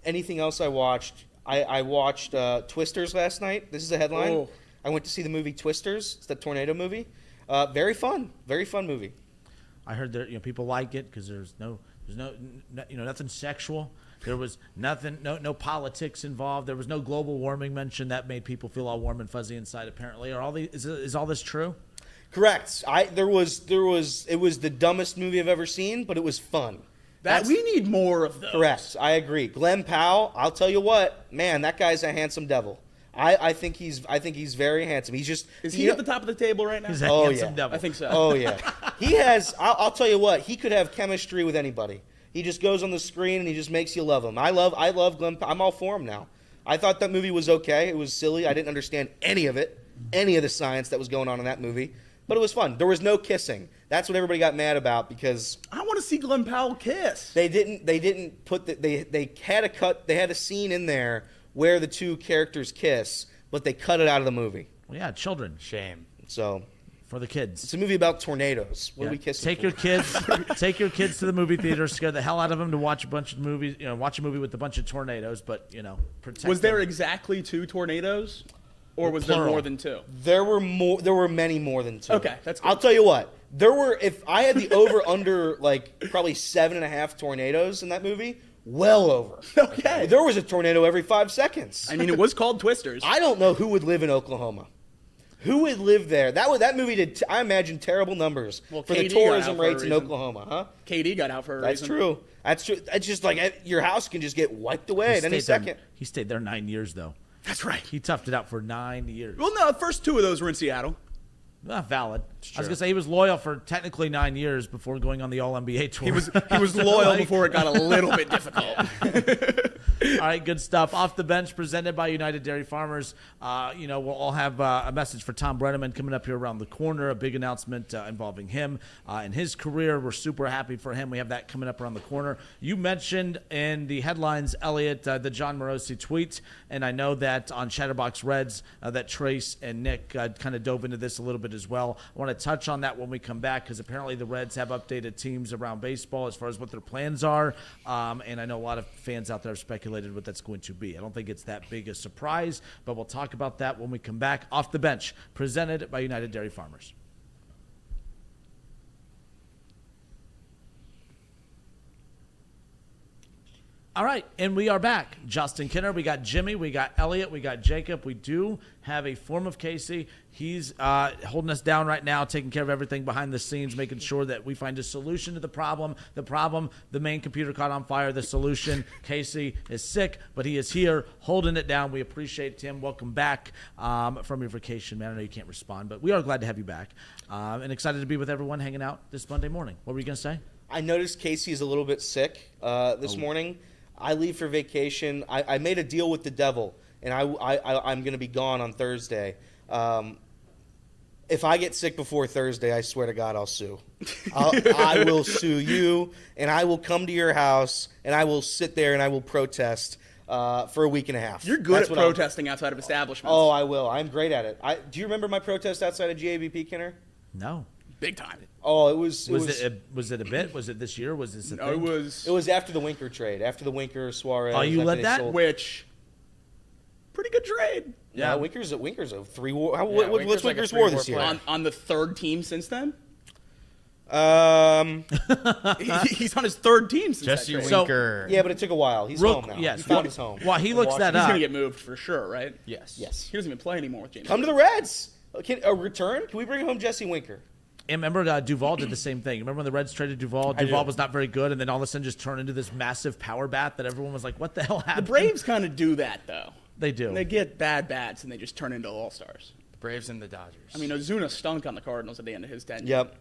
anything else I watched? I watched Twisters last night. This is a headline. Oh. I went to see the movie Twisters. It's the tornado movie. Very fun movie. I heard that people like it because there's no nothing sexual. There was nothing, no politics involved. There was no global warming mentioned. That made people feel all warm and fuzzy inside. Apparently, is all this true? Correct. It was the dumbest movie I've ever seen, but it was fun. We need more of those. Correct. I agree. Glenn Powell, I'll tell you what, man, that guy's a handsome devil. I think he's very handsome. He's just Is he at the top of the table right now? He's a Oh, handsome yeah. devil. I think so. Oh yeah, he has. I'll tell you what, he could have chemistry with anybody. He just goes on the screen and he just makes you love him. I love Glenn. I'm all for him now. I thought that movie was okay. It was silly. I didn't understand any of it, any of the science that was going on in that movie. But it was fun. There was no kissing. That's what everybody got mad about because I want to see Glenn Powell kiss. they didn't put they had a cut. They had a scene in there where the two characters kiss, but they cut it out of the movie. Well, yeah, children Shame. So for the kids. it's a movie about tornadoes. What are we kissing? Take for? your kids, take your kids to the movie theater, scare the hell out of them to watch a bunch of movies. Watch a movie with a bunch of tornadoes, but protect. Was there them. exactly 2 tornadoes, or was Plural. there more than 2? There were many more than 2. Okay, that's good. I'll tell you what. There were, if I had the over under probably 7.5 tornadoes in that movie, well over. Okay. There was a tornado every 5 seconds. I mean, it was called Twisters. I don't know who would live in Oklahoma. Who would live there? That movie did, I imagine, terrible numbers Well, for the KD got out tourism for a rates in reason. Oklahoma, huh? KD got out for a That's reason. true. That's true. It's just like your house can just get wiped away He at any stayed there- second. He stayed there 9 years though. That's right. He toughed it out for 9 years. Well, no, the first 2 of those were in Seattle. Not valid. I was gonna say he was loyal for technically 9 years before going on the All NBA tour. He was loyal before it got a little bit difficult. All right, good stuff. Off the Bench, presented by United Dairy Farmers. We'll all have a message for Tom Brennaman coming up here around the corner. A big announcement involving him and his career. We're super happy for him. We have that coming up around the corner. You mentioned in the headlines, Elliot, the John Morosi tweet, and I know that on Chatterbox Reds that Trace and Nick kind of dove into this a little bit as well. I want to touch on that when we come back because apparently the Reds have updated teams around baseball as far as what their plans are, and I know a lot of fans out there have speculated what that's going to be. I don't think it's that big a surprise, but we'll talk about that when we come back. Off the Bench, presented by United Dairy Farmers. All right, and we are back. Justin Kinner, we got Jimmy, we got Elliot, we got Jacob. We do have a form of Casey. He's holding us down right now, taking care of everything behind the scenes, making sure that we find a solution to the problem. The main computer caught on fire. The solution, Casey is sick, but he is here holding it down. We appreciate Tim. Welcome back from your vacation, man. I know you can't respond, but we are glad to have you back and excited to be with everyone hanging out this Monday morning. What were you going to say? I noticed Casey is a little bit sick this morning. I leave for vacation. I made a deal with the devil, and I'm going to be gone on Thursday. If I get sick before Thursday, I swear to God, I'll sue. I will sue you, and I will come to your house, and I will sit there, and I will protest for a week and a half. You're good That's at what I'll- protesting outside of establishments. Oh, I will. I'm great at it. Do you remember my protest outside of GABP, Kinner? No. big time. Oh, it was it a bit? Was it this year? Was this a No, thing? it was after the Winker trade, after the Winker Suarez. Oh, you after let they that? sold- Which, pretty good trade. Yeah, Winker's a 3 war. Winker's What's like a Winker's 3 war war this year? player. On the third team since then? He's on his third team since Jesse that trade. Winker. Yeah, but it took a while. He's home now. Yes. He found his home. While he looks that He's up, going to get moved for sure, right? Yes. Yes. He doesn't even play anymore with James. Come to the Reds. A return? Can we bring home Jesse Winker? and remember Duvall did the same thing. Remember when the Reds traded Duvall? Duvall was not very good, and then all of a sudden just turned into this massive power bat that everyone was like, what the hell The happened? Braves kind of do that, though. They do. They get bad bats, and they just turn into all-stars. The Braves and the Dodgers. I mean, Ozuna stunk on the Cardinals at the end of his tenure. Yep.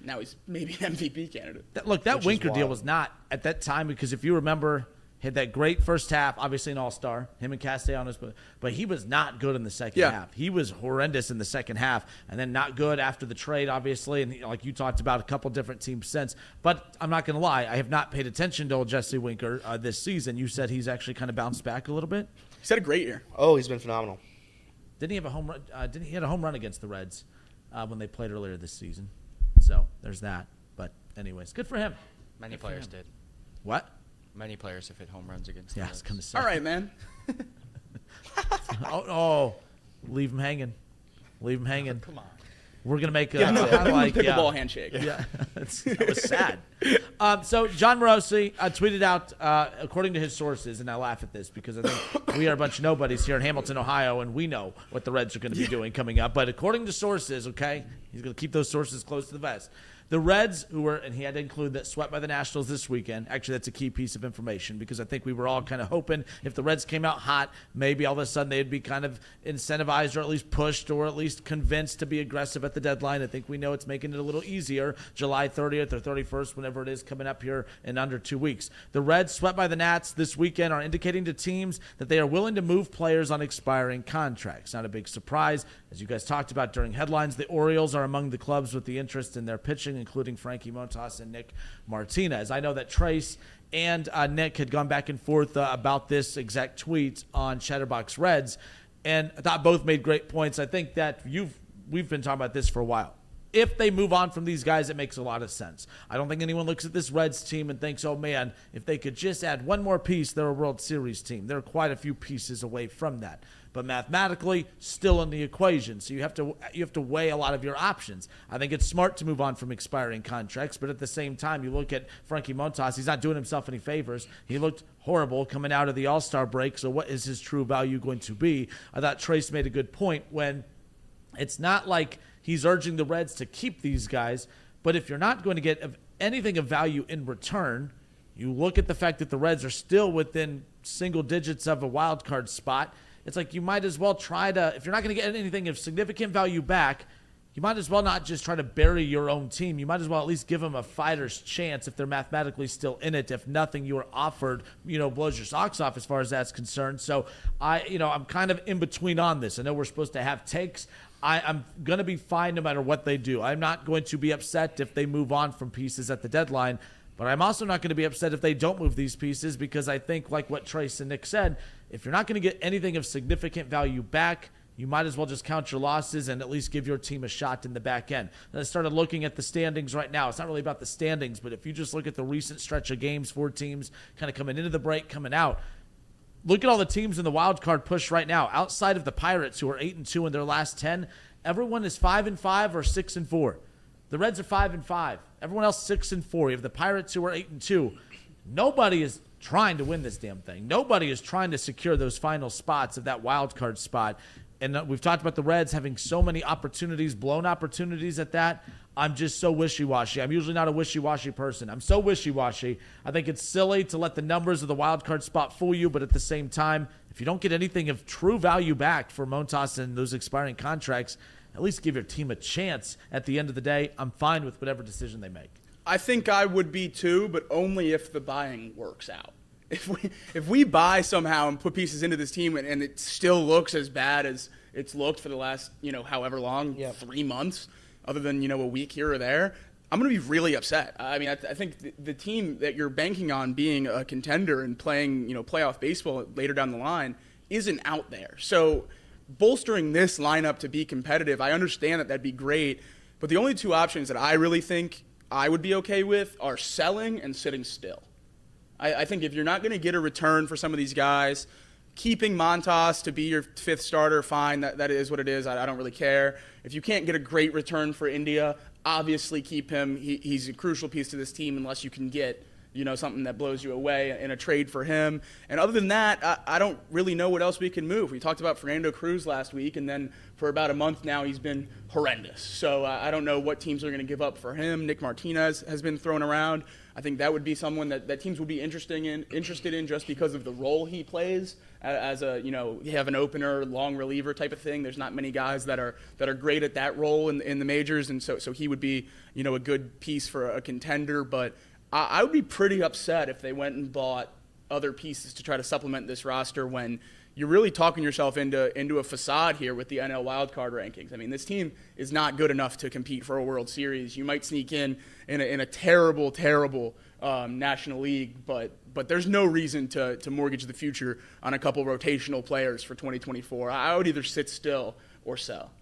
Now he's maybe an MVP candidate. That Winker deal wild. was not at that time, because if you remember, he had that great first half, obviously an all-star, him and Castellanos, but he was not good in the second half. He was horrendous in the second half, and then not good after the trade, obviously, and like you talked about, a couple different teams since. But I'm not going to lie, I have not paid attention to old Jesse Winker this season. You said he's actually kind of bounced back a little bit. He's had a great year. Oh, he's been phenomenal. Didn't he have a home run? He had a home run against the Reds when they played earlier this season. So there's that. But anyways, good for him. Many players did. What? Many players have hit home runs against Yeah, the I was Reds. going to say. All right, man. Leave him hanging. Leave him hanging. Come on. We're going to make a Give him the like pickleball handshake. Yeah, that was sad. So John Morosi tweeted out, according to his sources, and I laugh at this because I think we are a bunch of nobodies here in Hamilton, Ohio, and we know what the Reds are going to be doing coming up. But according to sources, okay, he's going to keep those sources close to the vest. The Reds, who were, and he had to include that, swept by the Nationals this weekend. Actually, that's a key piece of information because I think we were all kind of hoping if the Reds came out hot, maybe all of a sudden they'd be kind of incentivized or at least pushed or at least convinced to be aggressive at the deadline. I think we know it's making it a little easier July 30th or 31st, whenever it is coming up here in under 2 weeks. The Reds, swept by the Nats this weekend, are indicating to teams that they are willing to move players on expiring contracts. Not a big surprise. As you guys talked about during headlines, the Orioles are among the clubs with the interest in their pitching, including Frankie Montas and Nick Martinez. I know that Trace and Nick had gone back and forth about this exact tweet on Chatterbox Reds, and I thought both made great points. I think that we've been talking about this for a while. If they move on from these guys, it makes a lot of sense. I don't think anyone looks at this Reds team and thinks, oh man, if they could just add one more piece, they're a World Series team. They're quite a few pieces away from that. But mathematically, still in the equation. So you have to weigh a lot of your options. I think it's smart to move on from expiring contracts, but at the same time, you look at Frankie Montas, he's not doing himself any favors. He looked horrible coming out of the All-Star break, so what is his true value going to be? I thought Trace made a good point when it's not like he's urging the Reds to keep these guys, but if you're not going to get anything of value in return, you look at the fact that the Reds are still within single digits of a wild card spot. It's like you might as well try to, if you're not going to get anything of significant value back, you might as well not just try to bury your own team. You might as well at least give them a fighter's chance if they're mathematically still in it. If nothing you are offered, blows your socks off as far as that's concerned. So I'm kind of in between on this. I know we're supposed to have takes. I'm going to be fine no matter what they do. I'm not going to be upset if they move on from pieces at the deadline, but I'm also not going to be upset if they don't move these pieces because I think, like what Trace and Nick said, if you're not going to get anything of significant value back, you might as well just count your losses and at least give your team a shot in the back end. And I started looking at the standings right now. It's not really about the standings, but if you just look at the recent stretch of games for teams kind of coming into the break, coming out, look at all the teams in the wild card push right now. Outside of the Pirates, who are 8-2 in their last 10, everyone is 5-5 or 6-4. The Reds are 5-5. Everyone else 6-4. You have the Pirates, who are 8-2. Nobody is trying to win this damn thing. Nobody is trying to secure those final spots of that wild card spot. And we've talked about the Reds having so many opportunities, blown opportunities at that. I'm just so wishy-washy. I'm usually not a wishy-washy person. I'm so wishy-washy. I think it's silly to let the numbers of the wild card spot fool you, but at the same time, if you don't get anything of true value back for Montas and those expiring contracts, at least give your team a chance at the end of the day. I'm fine with whatever decision they make. I think I would be too, but only if the buying works out. If we buy somehow and put pieces into this team and it still looks as bad as it's looked for the last, however long, 3 months, other than, a week here or there, I'm going to be really upset. I mean, I think the team that you're banking on being a contender and playing, playoff baseball later down the line isn't out there. So bolstering this lineup to be competitive, I understand that that'd be great. But the only two options that I really think I would be okay with are selling and sitting still. I think if you're not going to get a return for some of these guys, keeping Montas to be your fifth starter, fine, that is what it is. I don't really care. If you can't get a great return for India, obviously keep him. He's a crucial piece to this team unless you can get something that blows you away in a trade for him. And other than that, I don't really know what else we can move. We talked about Fernando Cruz last week, and then for about a month now he's been horrendous. So I don't know what teams are going to give up for him. Nick Martinez has been thrown around. I think that would be someone that teams would be interested in just because of the role he plays as a, you have an opener, long reliever type of thing. There's not many guys that are great at that role in the majors, and so he would be, a good piece for a contender. But I would be pretty upset if they went and bought other pieces to try to supplement this roster when you're really talking yourself into a facade here with the NL wildcard rankings. I mean, this team is not good enough to compete for a World Series. You might sneak in a terrible National League, but there's no reason to mortgage the future on a couple rotational players for 2024. I would either sit still or sell.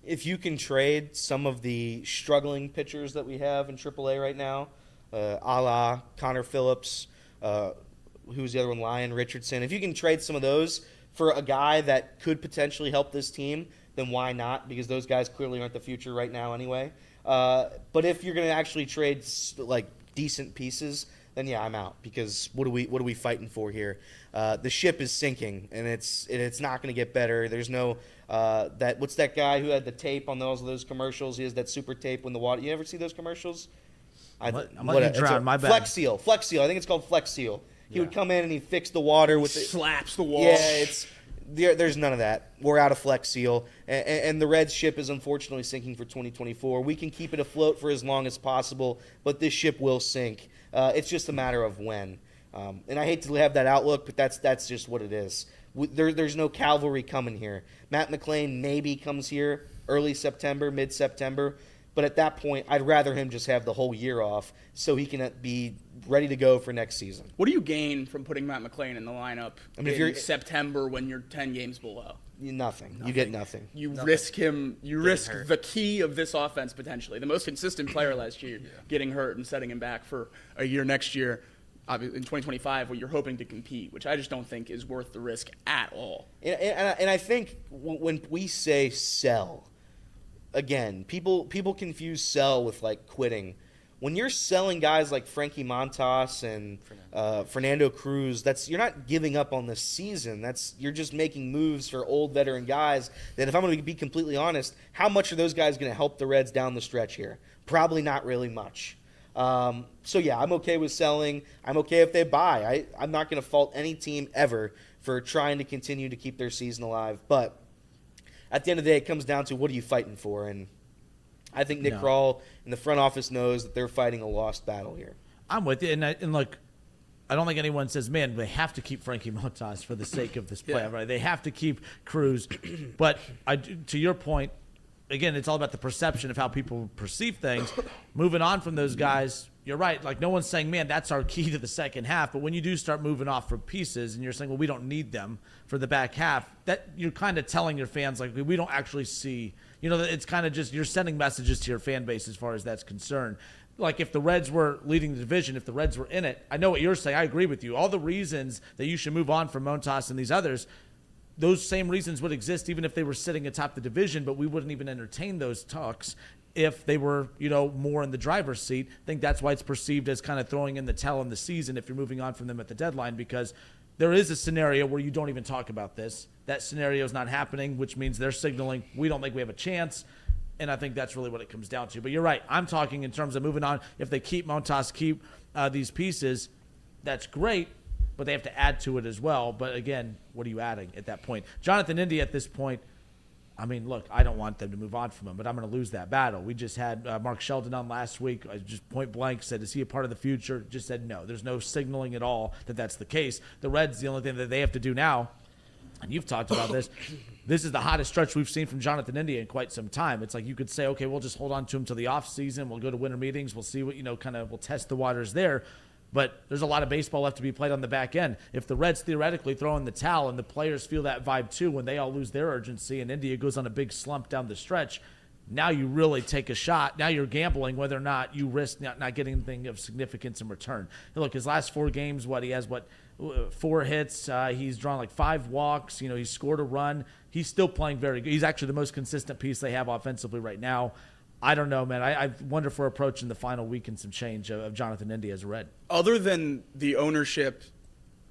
If you can trade some of the struggling pitchers that we have in AAA right now, a la Connor Phillips, who's the other one, Lyon Richardson. If you can trade some of those for a guy that could potentially help this team, then why not? Because those guys clearly aren't the future right now anyway. But if you're going to actually trade like decent pieces, then yeah, I'm out. Because what are we fighting for here? The ship is sinking, and it's not going to get better. There's no what's that guy who had the tape on those commercials? He has that super tape when the water. You ever see those commercials? I'm letting you drown. My bad. Flex Seal. I think it's called Flex Seal. He would come in and he fixed the water with slaps the wall. Yeah, there's none of that. We're out of Flex Seal, and the Reds ship is unfortunately sinking for 2024. We can keep it afloat for as long as possible, but this ship will sink. It's just a matter of when. And I hate to have that outlook, but that's just what it is. There's no cavalry coming here. Matt McClain maybe comes here early September, mid-September. But at that point, I'd rather him just have the whole year off so he can be ready to go for next season. What do you gain from putting Matt McClain in the lineup in September when you're 10 games below? Nothing. You get nothing. You risk him. You risk the key of this offense potentially. The most consistent player last year getting hurt and setting him back for a year next year. In 2025, where you're hoping to compete, which I just don't think is worth the risk at all. And I think when we say sell, again, people confuse sell with like quitting. When you're selling guys like Frankie Montas and Fernando Cruz, you're not giving up on the season. You're just making moves for old veteran guys that, if I'm going to be completely honest, how much are those guys going to help the Reds down the stretch here? Probably not really much. So yeah, I'm okay with selling. I'm okay if they buy. I'm not going to fault any team ever for trying to continue to keep their season alive. But at the end of the day, it comes down to what are you fighting for? And I think Nick Kroll in the front office knows that they're fighting a lost battle here. I'm with you. And look, I don't think anyone says, man, they have to keep Frankie Montas for the sake of this playoff. Right? They have to keep Cruz. But to your point, again, it's all about the perception of how people perceive things. Moving on from those guys, you're right. Like, no one's saying, man, that's our key to the second half. But when you do start moving off from pieces and you're saying, well, we don't need them for the back half, that you're kind of telling your fans, like, we don't actually see, it's kind of just you're sending messages to your fan base as far as that's concerned. Like, if the Reds were leading the division, if the Reds were in it, I know what you're saying. I agree with you. All the reasons that you should move on from Montas and these others, those same reasons would exist even if they were sitting atop the division, but we wouldn't even entertain those talks if they were, more in the driver's seat. I think that's why it's perceived as kind of throwing in the towel in the season if you're moving on from them at the deadline, because there is a scenario where you don't even talk about this. That scenario is not happening, which means they're signaling, we don't think we have a chance. And I think that's really what it comes down to. But you're right. I'm talking in terms of moving on. If they keep Montas, keep these pieces, that's great. But they have to add to it as well. But again, what are you adding at that point? Jonathan India at this point, I mean, look, I don't want them to move on from him, but I'm going to lose that battle. We just had Mark Sheldon on last week. I just point blank said, is he a part of the future? Just said no. There's no signaling at all that that's the case. The Reds, the only thing that they have to do now, and you've talked about this, this is the hottest stretch we've seen from Jonathan India in quite some time. It's like you could say, okay, we'll just hold on to him till the offseason. We'll go to winter meetings. We'll see what, we'll test the waters there. But there's a lot of baseball left to be played on the back end. If the Reds theoretically throw in the towel and the players feel that vibe too when they all lose their urgency and India goes on a big slump down the stretch, now you really take a shot. Now you're gambling whether or not you risk not getting anything of significance in return. Look, his last 4 games, he has 4 hits. He's drawn like 5 walks. He's scored a run. He's still playing very good. He's actually the most consistent piece they have offensively right now. I don't know, man. I wonder if we're approaching the final week and some change of Jonathan India as a Red. Other than the ownership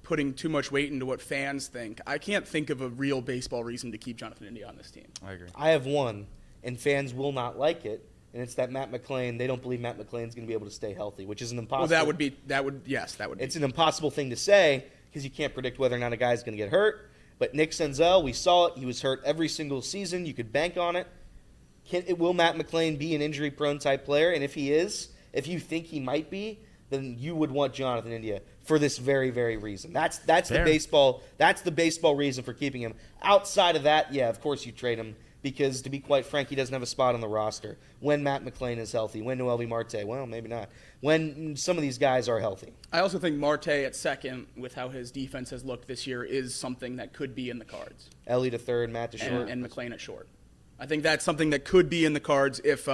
putting too much weight into what fans think, I can't think of a real baseball reason to keep Jonathan India on this team. I agree. I have one, and fans will not like it, and it's that Matt McClain, they don't believe Matt McClain's going to be able to stay healthy, which is an impossible. Well, that would be. It's an impossible thing to say because you can't predict whether or not a guy's going to get hurt. But Nick Senzel, we saw it. He was hurt every single season. You could bank on it. Will Matt McClain be an injury-prone type player? And if he is, if you think he might be, then you would want Jonathan India for this very, very reason. That's the baseball. That's the baseball reason for keeping him. Outside of that, yeah, of course you trade him because, to be quite frank, he doesn't have a spot on the roster. When Matt McClain is healthy, when Noelvi Marte, well, maybe not. When some of these guys are healthy. I also think Marte at second, with how his defense has looked this year, is something that could be in the cards. Elly to third, Matt to short, and McClain at short. I think that's something that could be in the cards if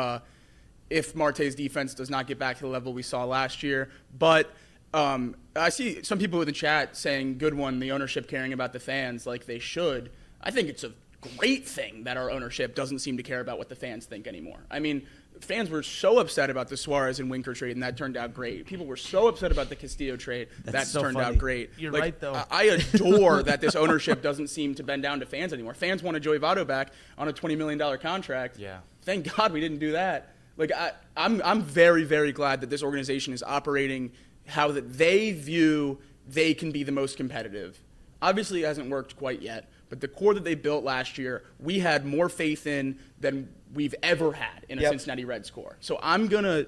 Marte's defense does not get back to the level we saw last year. But I see some people in the chat saying, good one, the ownership caring about the fans like they should. I think it's a great thing that our ownership doesn't seem to care about what the fans think anymore. I mean, fans were so upset about the Suarez and Winker trade, and that turned out great. People were so upset about the Castillo trade. That's turned out great. You're right, though. I adore that this ownership doesn't seem to bend down to fans anymore. Fans want Joey Votto back on a $20 million contract. Yeah. Thank God we didn't do that. Like, I'm very, very glad that this organization is operating how that they view they can be the most competitive. Obviously, it hasn't worked quite yet, but the core that they built last year, we had more faith in than we've ever had in a Cincinnati Reds core. So I'm gonna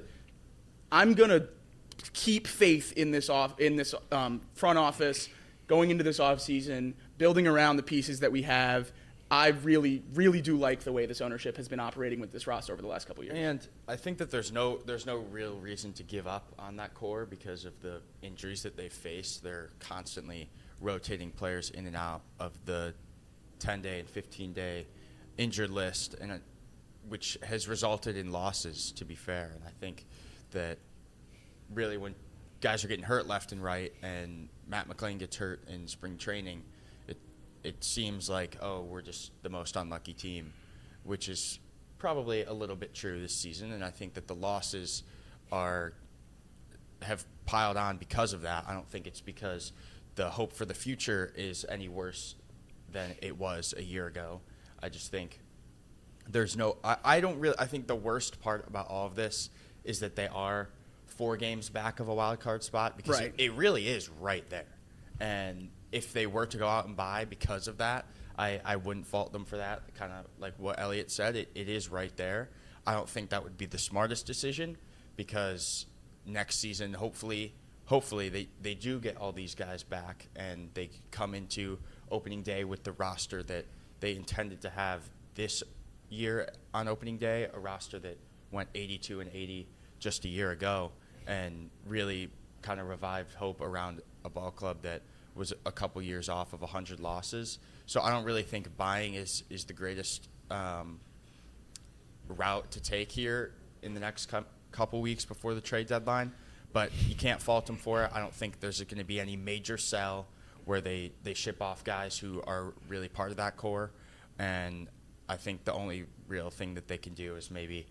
keep faith in this front office going into this offseason, building around the pieces that we have. I really, really do like the way this ownership has been operating with this roster over the last couple of years. And I think that there's no real reason to give up on that core because of the injuries that they face. They're constantly rotating players in and out of the 10-day and 15-day injured list, and which has resulted in losses, to be fair. And I think that really when guys are getting hurt left and right and Matt McClain gets hurt in spring training, it seems like, oh, we're just the most unlucky team, which is probably a little bit true this season. And I think that the losses have piled on because of that. I don't think it's because the hope for the future is any worse than it was a year ago. I just think there's no – I think the worst part about all of this is that they are 4 games back of a wild card spot because it really is right there. And if they were to go out and buy because of that, I wouldn't fault them for that. Kind of like what Elliot said, it is right there. I don't think that would be the smartest decision because next season, hopefully they do get all these guys back and they come into opening day with the roster that they intended to have this year on opening day, a roster that went 82-80 just a year ago, and really kind of revived hope around a ball club that was a couple years off of 100 losses. So I don't really think buying is the greatest route to take here in the next couple weeks before the trade deadline. But you can't fault them for it. I don't think there's going to be any major sell where they ship off guys who are really part of that core. And I think the only real thing that they can do is maybe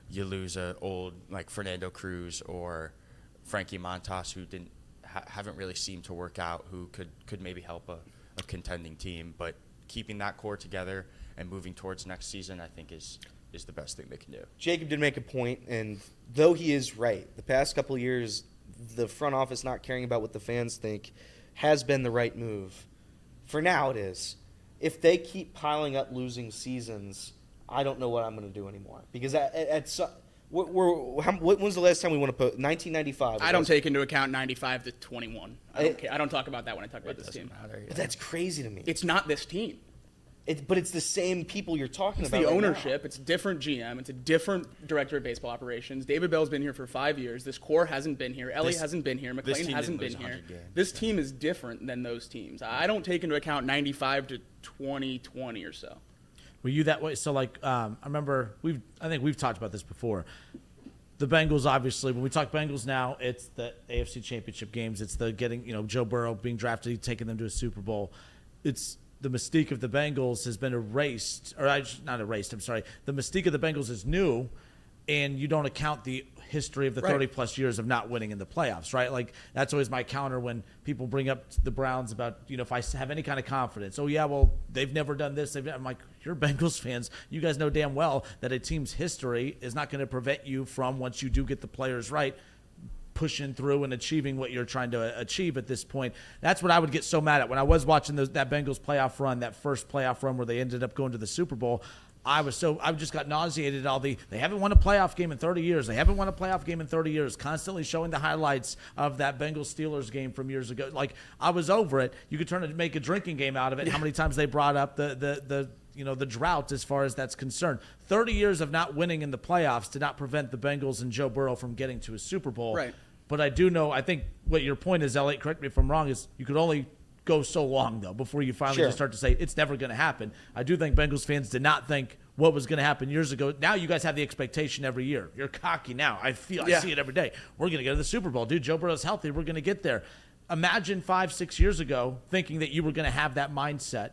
you lose a old like Fernando Cruz or Frankie Montas who haven't really seemed to work out, who could maybe help a contending team. But keeping that core together and moving towards next season, I think is the best thing they can do. Jacob did make a point, and though he is right, the past couple of years, the front office not caring about what the fans think has been the right move. For now, it is. If they keep piling up losing seasons, I don't know what I'm going to do anymore. Because when was the last time we won a 1995? I don't take into account 95 to 21. I don't talk about that when I talk about this team. But that's crazy to me. It's not this team. But it's the same people you're talking about. It's the ownership. It's a different GM. It's a different director of baseball operations. David Bell's been here for 5 years. This core hasn't been here. Elly hasn't been here. McClain hasn't been here. This team is different than those teams. I don't take into account 95 to 2020 or so. Were you that way? So, like, I remember I think we've talked about this before. The Bengals, obviously, when we talk Bengals now, it's the AFC Championship games. It's the getting, Joe Burrow being drafted, taking them to a Super Bowl. It's the mystique of the Bengals has been erased, or not erased, I'm sorry. The mystique of the Bengals is new, and you don't account the history of the 30-plus years of not winning in the playoffs, right? Like, that's always my counter when people bring up the Browns about, if I have any kind of confidence. Oh, yeah, well, they've never done this. I'm like, you're Bengals fans. You guys know damn well that a team's history is not going to prevent you from, once you do get the players right, pushing through and achieving what you're trying to achieve at this point. That's what I would get so mad at. When I was watching that Bengals playoff run, that first playoff run where they ended up going to the Super Bowl, I just got nauseated at they haven't won a playoff game in 30 years. They haven't won a playoff game in 30 years, constantly showing the highlights of that Bengals-Steelers game from years ago. Like, I was over it. You could make a drinking game out of it, how many times they brought up the drought as far as that's concerned. 30 years of not winning in the playoffs did not prevent the Bengals and Joe Burrow from getting to a Super Bowl. Right. But I think what your point is, Elliot, correct me if I'm wrong, is you could only go so long, though, before you finally just start to say it's never going to happen. I do think Bengals fans did not think what was going to happen years ago. Now you guys have the expectation every year. You're cocky now. I see it every day. We're going to go to the Super Bowl. Dude, Joe Burrow's healthy. We're going to get there. Imagine 5-6 years ago thinking that you were going to have that mindset,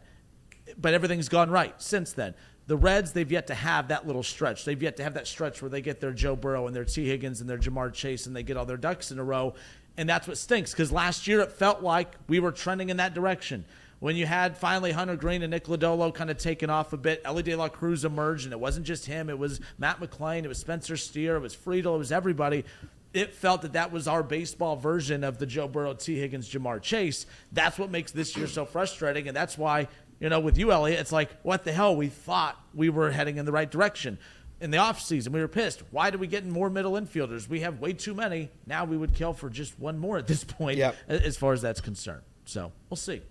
but everything's gone right since then. The Reds, they've yet to have that little stretch. They've yet to have that stretch where they get their Joe Burrow and their T. Higgins and their Jamar Chase and they get all their ducks in a row. And that's what stinks, because last year it felt like we were trending in that direction. When you had finally Hunter Greene and Nick Lodolo kind of taken off a bit, Elly De La Cruz emerged, and it wasn't just him. It was Matt McClain. It was Spencer Steer. It was Friedel. It was everybody. It felt that was our baseball version of the Joe Burrow, T. Higgins, Jamar Chase. That's what makes this year so frustrating, and that's why, with you, Elliot, it's like, what the hell? We thought we were heading in the right direction. In the offseason, we were pissed. Why did we get more middle infielders? We have way too many. Now we would kill for just one more at this point, as far as that's concerned. So we'll see.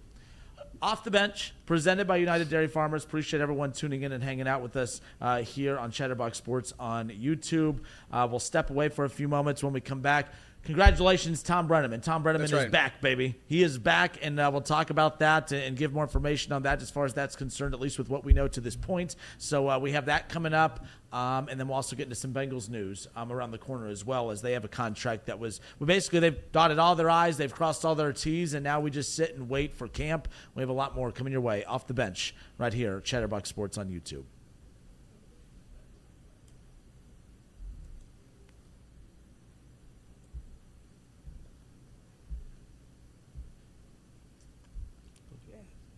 Off the Bench, presented by United Dairy Farmers. Appreciate everyone tuning in and hanging out with us here on Chatterbox Sports on YouTube. We'll step away for a few moments. When we come back, congratulations, Tom Brennaman. Tom Brennaman is back, baby. He is back, and we'll talk about that and give more information on that as far as that's concerned, at least with what we know to this point. So we have that coming up, and then we'll also get into some Bengals news around the corner as well, as they have a contract that they've dotted all their I's, they've crossed all their T's, and now we just sit and wait for camp. We have a lot more coming your way off the bench right here, Chatterbox Sports on YouTube.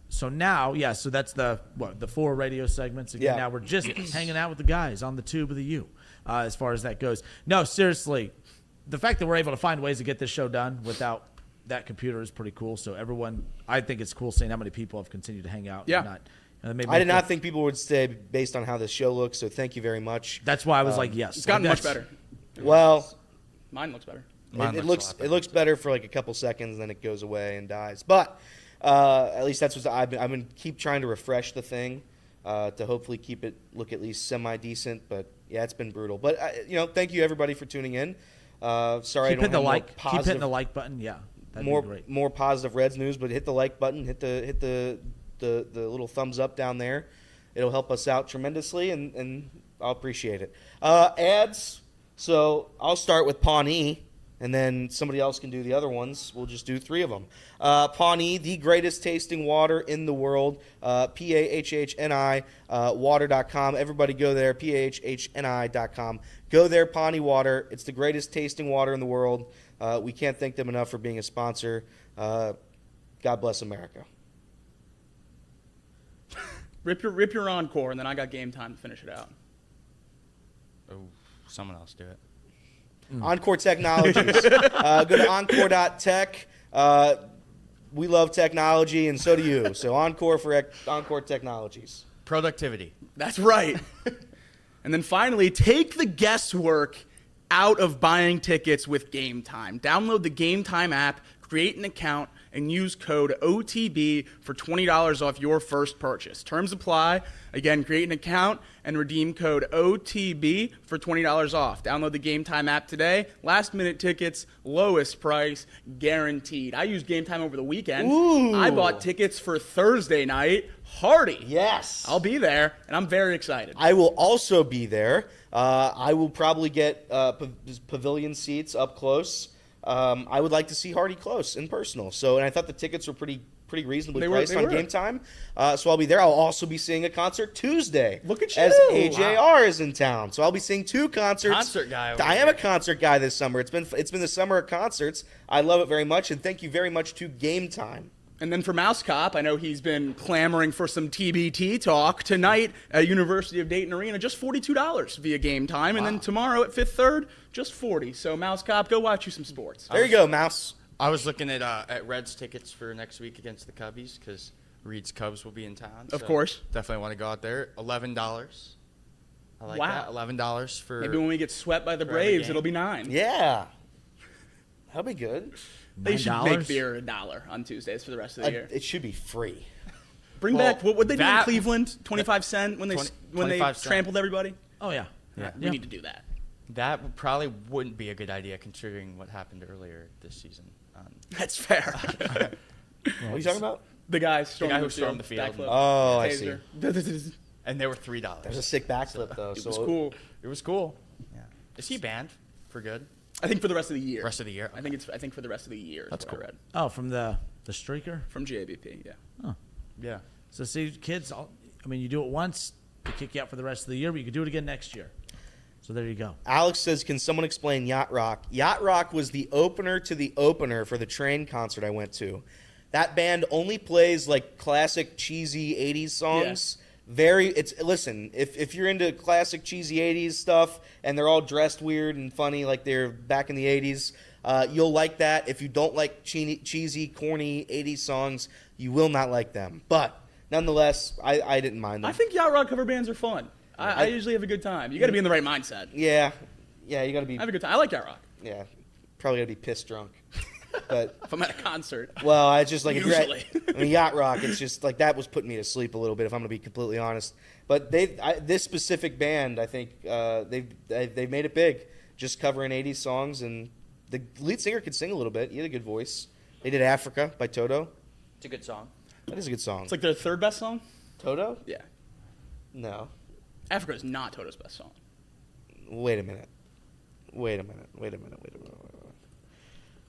So now, so that's the 4 radio segments. Again, now we're just hanging out with the guys on the tube of the U, as far as that goes. No, seriously, the fact that we're able to find ways to get this show done without that computer is pretty cool. So everyone, I think it's cool seeing how many people have continued to hang out. Yeah. I did not think people would stay based on how this show looks, so thank you very much. That's why I was like, yes. It's gotten much better. Well, mine looks better. It looks better for like a couple seconds, then it goes away and dies. But at least that's what I've been keep trying to refresh the thing to hopefully keep it look at least semi-decent. But yeah, it's been brutal. But thank you everybody for tuning in. Sorry, keep hitting the like. Keep hitting the like button. Yeah, that'd be great. More positive Reds news, but hit the like button. Hit the little thumbs up down there. It'll help us out tremendously, and I'll appreciate it. Ads. So I'll start with Pawnee. And then somebody else can do the other ones. We'll just do 3 of them. Pawnee, the greatest tasting water in the world. PAHHNI, water.com. Everybody go there, PAHHNI.com. Go there, Pawnee Water. It's the greatest tasting water in the world. We can't thank them enough for being a sponsor. God bless America. Rip your encore, and then I got game time to finish it out. Oh, someone else do it. Encore Technologies. Go to encore.tech. We love technology, and so do you. So Encore for Encore Technologies. Productivity. That's right. And then finally, take the guesswork out of buying tickets with Game Time. Download the Game Time app, Create an account and use code OTB for $20 off your first purchase. Terms apply. Again, create an account and redeem code OTB for $20 off. Download the Game Time app today. Last minute tickets, lowest price, guaranteed. I used Game Time over the weekend. Ooh. I bought tickets for Thursday night. Hardy. Yes. I'll be there, and I'm very excited. I will also be there. I will probably get pavilion seats up close. I would like to see Hardy close and personal. And I thought the tickets were pretty reasonably priced on Game Time. So I'll be there. I'll also be seeing a concert Tuesday. Look at you. As AJR is in town. So I'll be seeing 2 concerts. Concert guy. I am a concert guy this summer. It's been the summer of concerts. I love it very much, and thank you very much to Game Time. And then for Mouse Cop, I know he's been clamoring for some TBT talk. Tonight at University of Dayton Arena, just $42 via Game Time. And then tomorrow at Fifth Third, just $40. So Mouse Cop, go watch you some sports. There you go, Mouse. I was looking at Reds tickets for next week against the Cubbies because Reed's Cubs will be in town. Of course. Definitely want to go out there. $11. I like Wow. that. $11 for. Maybe when we get swept by the for every Braves, game. it'll be $9. Yeah. That'll be good. They should $9? make beer $1 on Tuesdays for the rest of the year. It should be free. Bring Well, back what would they do in that- Cleveland? 25 cent when they 25 cent. trampled everybody. Oh yeah. We need to do that. That probably wouldn't be a good idea considering what happened earlier this season. That's fair. What are you talking about? The guy who stormed the field. backflip, Oh, I see. taser. And they were $3. There's a sick backflip, though. It was cool. It was cool. Yeah. Is he banned for good? I think for the rest of the year. Rest of the year? I think for the rest of the year. That's is what cool. I read. Oh, from the streaker. From GABP, yeah. Yeah. So see, kids. You do it once, they kick you out for the rest of the year, but you can do it again next year. So there you go. Alex says, can someone explain Yacht Rock? Yacht Rock was the opener to the opener for the Train concert I went to. That band only plays like classic cheesy 80s songs. Listen, if you're into classic cheesy 80s stuff and they're all dressed weird and funny like they're back in the 80s, you'll like that. If you don't like cheesy, corny 80s songs, you will not like them. But nonetheless, I didn't mind them. I think yacht rock cover bands are fun. I usually have a good time. You got to be in the right mindset. Yeah, you got to be. I have a good time. I like yacht rock. Yeah, probably got to be pissed drunk. But If I'm at a concert. well, I just like Usually. Yacht Rock. It's just like that was putting me to sleep a little bit. If I'm going to be completely honest, but this specific band, I think they made it big, just covering 80s songs, and the lead singer could sing a little bit. He had a good voice. They did Africa by Toto. It's a good song. That is a good song. It's like their third best song? Toto? Yeah. No. Africa is not Toto's best song. Wait a minute.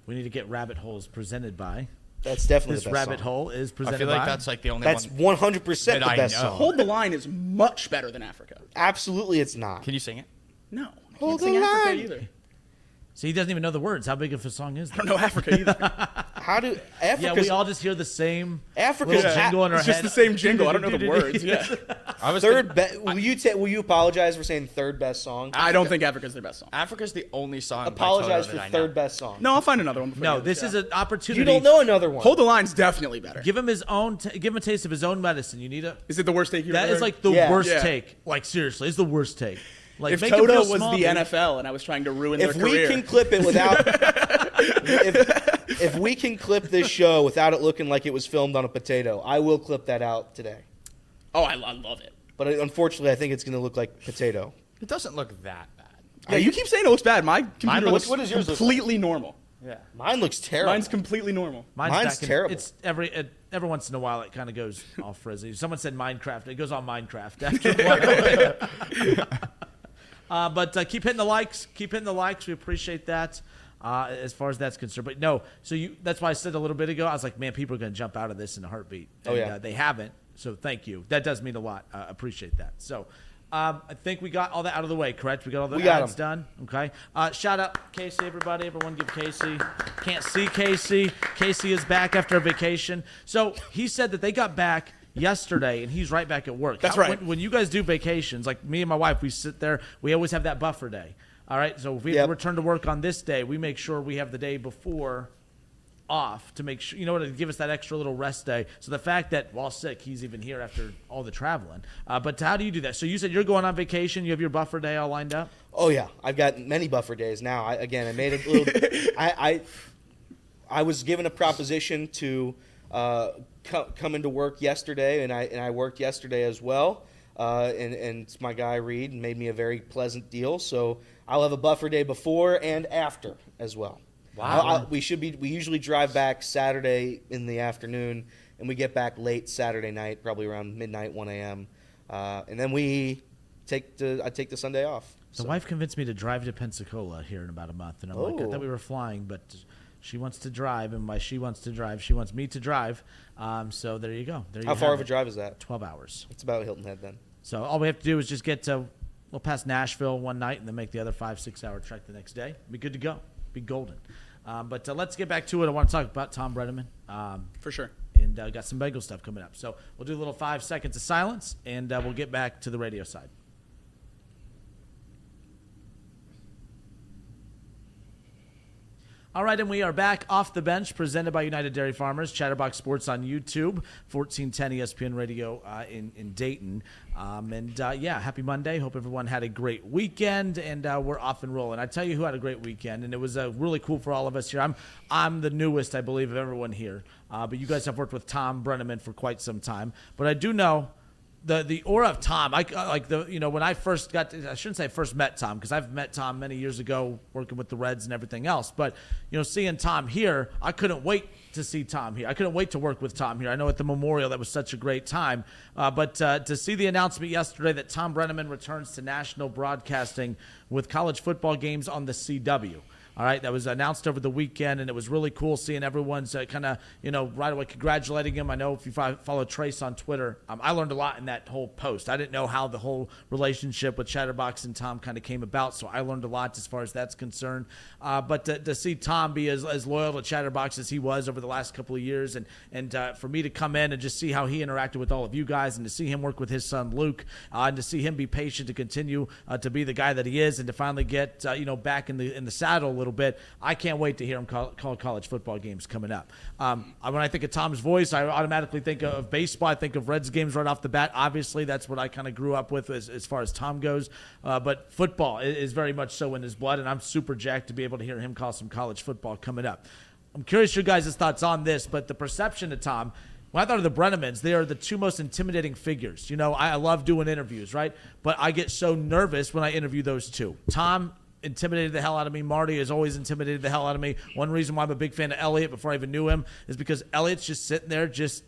We need to get Rabbit Holes presented by. That's definitely This the best rabbit song. hole is presented I feel by. like that's like the only That's one. 100% that the I best know. song. Hold the Line is much better than Africa. Absolutely, it's not. Can you sing it? No. I Hold can't sing the Africa line. either. See, he doesn't even know the words. How big of a song is I that? don't know Africa either. How do Yeah, Africa's we all just hear the same Africa's little jingle in our It's head. just the same jingle. I don't know the words. Yeah. I was third best? Will you apologize for saying third best song? I don't think Africa's their best song. Africa's the only song. Apologize by for Toto that I third know. best song. No, I'll find another one. Before No, the this show. is an opportunity. You don't know another one. Hold the Line's definitely better. Give him his own. Give him a taste of his own medicine. You need a. Is it the worst take you've That ever is heard? like the Yeah. worst Yeah. take. Like seriously, it's the worst take. Like If make him Toto feel was small, the dude. NFL and I was trying to ruin their If career. we can clip it without, if we can clip this show without it looking like it was filmed on a potato, I will clip that out today. Oh, I love it. But unfortunately, I think it's going to look like potato. It doesn't look that bad. Yeah, you keep saying it looks bad. My computer looks- looks what does yours look completely normal. Yeah. Mine looks terrible. Mine's completely normal. Mine's terrible. It's every once in a while it kind of goes all frizzy. Someone said Minecraft. It goes on Minecraft after a while. But keep hitting the likes. Keep hitting the likes. We appreciate that. As far as that's concerned, but no. So that's why I said a little bit ago. I was like, man, people are going to jump out of this in a heartbeat. Oh, And, yeah. they haven't. So thank you. That does mean a lot. Appreciate that. So. I think we got all that out of the way, correct? We got all the ads done? Okay. Shout out Casey, everybody. Everyone give Casey. Can't see Casey. Casey is back after a vacation. So he said that they got back yesterday, and he's right back at work. That's right. When you guys do vacations, like me and my wife, we sit there. We always have that buffer day. All right? So if we return to work on this day, we make sure we have the day before off to make sure, to give us that extra little rest day. So the fact that while sick, he's even here after all the traveling. But how do you do that? So you said you're going on vacation. You have your buffer day all lined up? Oh yeah, I've got many buffer days now. I made a little. I was given a proposition to come into work yesterday, and I worked yesterday as well. And my guy Reed made me a very pleasant deal, so I'll have a buffer day before and after as well. Wow. We usually drive back Saturday in the afternoon, and we get back late Saturday night, probably around midnight, 1 a.m. And then I take the Sunday off. The wife convinced me to drive to Pensacola here in about a month, and I'm like, I thought we were flying, but she wants to drive, and by she wants to drive, she wants me to drive. So there you go. How far of a drive is that? 12 hours. It's about Hilton Head then. So all we have to do is just get to past Nashville one night and then make the other 5-6 hour trek the next day. Be good to go. Be golden. But let's get back to it. I want to talk about Tom Brennaman. For sure. And got some Bengals stuff coming up. So we'll do a little 5 seconds of silence, and we'll get back to the radio side. All right, and we are back off the bench, presented by United Dairy Farmers, Chatterbox Sports on YouTube, 1410 ESPN Radio in Dayton. Happy Monday. Hope everyone had a great weekend, and we're off and rolling. I tell you who had a great weekend, and it was really cool for all of us here. I'm the newest, I believe, of everyone here, but you guys have worked with Tom Brennaman for quite some time. But I do know the aura of Tom. When I first I shouldn't say I first met Tom, because I've met Tom many years ago working with the Reds and everything else. But seeing Tom here, I couldn't wait to see Tom here. I couldn't wait to work with Tom here. I know at the Memorial that was such a great time. But to see the announcement yesterday that Tom Brennaman returns to national broadcasting with college football games on the CW. All right, that was announced over the weekend, and it was really cool seeing everyone's kind of, right away congratulating him. I know if you follow Trace on Twitter, I learned a lot in that whole post. I didn't know how the whole relationship with Chatterbox and Tom kind of came about, so I learned a lot as far as that's concerned. But to see Tom be as loyal to Chatterbox as he was over the last couple of years, and for me to come in and just see how he interacted with all of you guys, and to see him work with his son Luke, and to see him be patient to continue to be the guy that he is, and to finally get back in the saddle a little bit. I can't wait to hear him call college football games coming up. When I think of Tom's voice, I automatically think of baseball. I think of Reds games right off the bat. Obviously, that's what I kind of grew up with as far as Tom goes. But football is very much so in his blood, and I'm super jacked to be able to hear him call some college football coming up. I'm curious your guys' thoughts on this, but the perception of Tom, when I thought of the Brennamans, they are the two most intimidating figures. I love doing interviews, right? But I get so nervous when I interview those two. Tom intimidated the hell out of me. Marty has always intimidated the hell out of me. One reason why I'm a big fan of Elliot before I even knew him is because Elliot's just sitting there just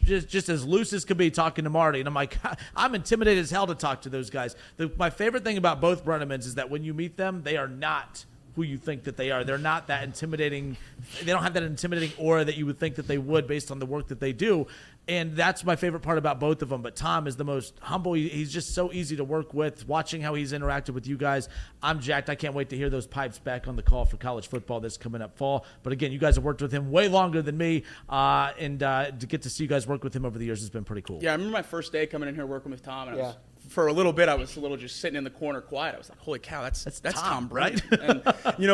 as loose as could be talking to Marty. And I'm like, I'm intimidated as hell to talk to those guys. My favorite thing about both Brennamans is that when you meet them, they are not who you think that they are. They're not that intimidating. They don't have that intimidating aura that you would think that they would based on the work that they do. And that's my favorite part about both of them. But Tom is the most humble. He's just so easy to work with. Watching how he's interacted with you guys, I'm jacked. I can't wait to hear those pipes back on the call for college football this coming up fall. But again, you guys have worked with him way longer than me. And to get to see you guys work with him over the years has been pretty cool. Yeah, I remember my first day coming in here working with Tom, and for a little bit, I was just sitting in the corner quiet. I was like, holy cow, that's Tom, right? And,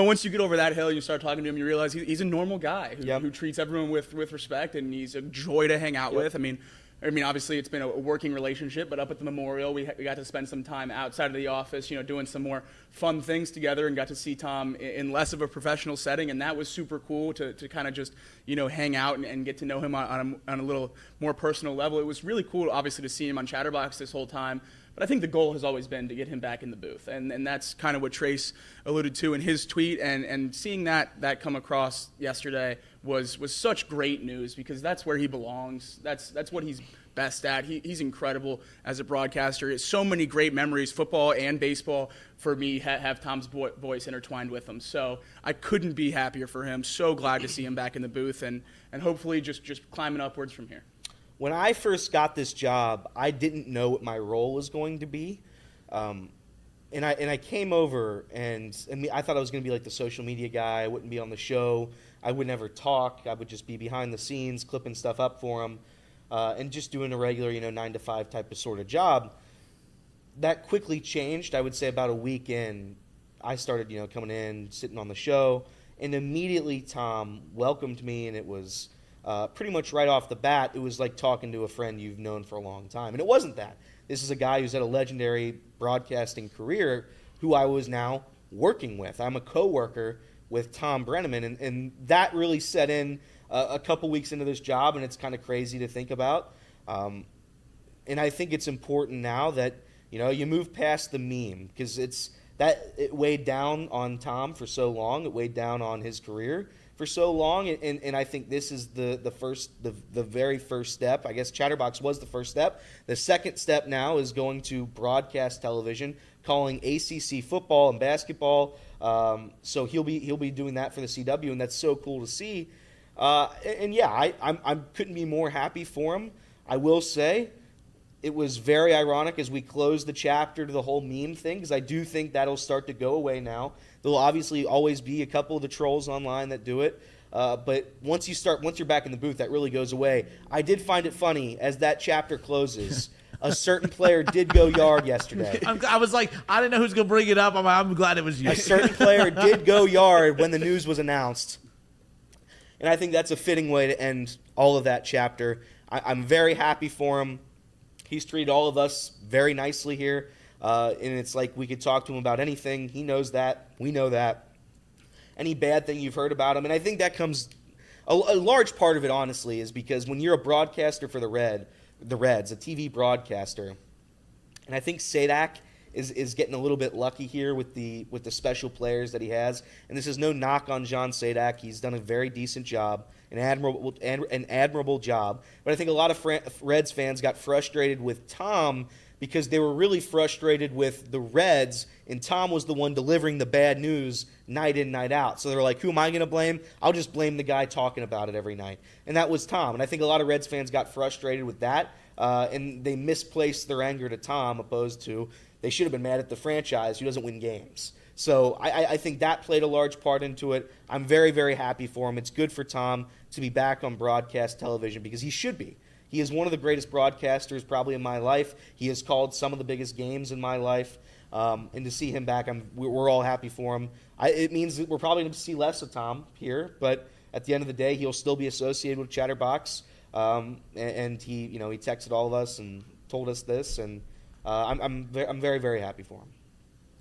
once you get over that hill, you start talking to him, you realize he's a normal guy who treats everyone with respect, and he's a joy to hang out with. I mean, obviously it's been a working relationship, but up at the Memorial, we got to spend some time outside of the office, doing some more fun things together, and got to see Tom in less of a professional setting, and that was super cool to kind of just, hang out and get to know him on a little more personal level. It was really cool, obviously, to see him on Chatterbox this whole time. But I think the goal has always been to get him back in the booth. And that's kind of what Trace alluded to in his tweet. And seeing that come across yesterday was such great news, because that's where he belongs. That's what he's best at. He's incredible as a broadcaster. It's so many great memories, football and baseball, for me, have Tom's voice intertwined with them. So I couldn't be happier for him. So glad to see him back in the booth, and hopefully just climbing upwards from here. When I first got this job, I didn't know what my role was going to be, and I came over, and I thought I was going to be like the social media guy. I wouldn't be on the show. I would never talk. I would just be behind the scenes, clipping stuff up for them, and just doing a regular 9-to-5 type of sort of job. That quickly changed. I would say about a week in, I started coming in, sitting on the show, and immediately Tom welcomed me, and it was pretty much right off the bat, it was like talking to a friend you've known for a long time. And it wasn't that. This is a guy who's had a legendary broadcasting career who I was now working with. I'm a coworker with Tom Brennaman, and that really set in a couple weeks into this job, and it's kind of crazy to think about. And I think it's important now that you move past the meme, because it weighed down on Tom for so long. It weighed down on his career for so long, and I think this is the very first step. I guess Chatterbox was the first step. The second step now is going to broadcast television, calling ACC football and basketball. So he'll be doing that for the CW, and that's so cool to see. And yeah, I couldn't be more happy for him. I will say, it was very ironic as we close the chapter to the whole meme thing, because I do think that'll start to go away now. There'll obviously always be a couple of the trolls online that do it, but once you're back in the booth, that really goes away. I did find it funny as that chapter closes. A certain player did go yard yesterday. I was like, I didn't know who's going to bring it up. I'm glad it was you. A certain player did go yard when the news was announced, and I think that's a fitting way to end all of that chapter. I'm very happy for him. He's treated all of us very nicely here, and it's like we could talk to him about anything. He knows that. We know that. Any bad thing you've heard about him, and I think that comes a large part of it, honestly, is because when you're a broadcaster for the Reds, a TV broadcaster, and I think Sadak is getting a little bit lucky here with the special players that he has. And this is no knock on John Sadak. He's done a very decent job, an admirable job. But I think a lot of Reds fans got frustrated with Tom because they were really frustrated with the Reds, and Tom was the one delivering the bad news night in, night out. So they were like, who am I going to blame? I'll just blame the guy talking about it every night. And that was Tom. And I think a lot of Reds fans got frustrated with that, and they misplaced their anger to Tom, opposed to they should have been mad at the franchise who doesn't win games. So I think that played a large part into it. I'm very, very happy for him. It's good for Tom to be back on broadcast television, because he should be. He is one of the greatest broadcasters probably in my life. He has called some of the biggest games in my life. And to see him back, we're all happy for him. It means that we're probably going to see less of Tom here, but at the end of the day, he'll still be associated with Chatterbox. And he texted all of us and told us this, and I'm very, very happy for him.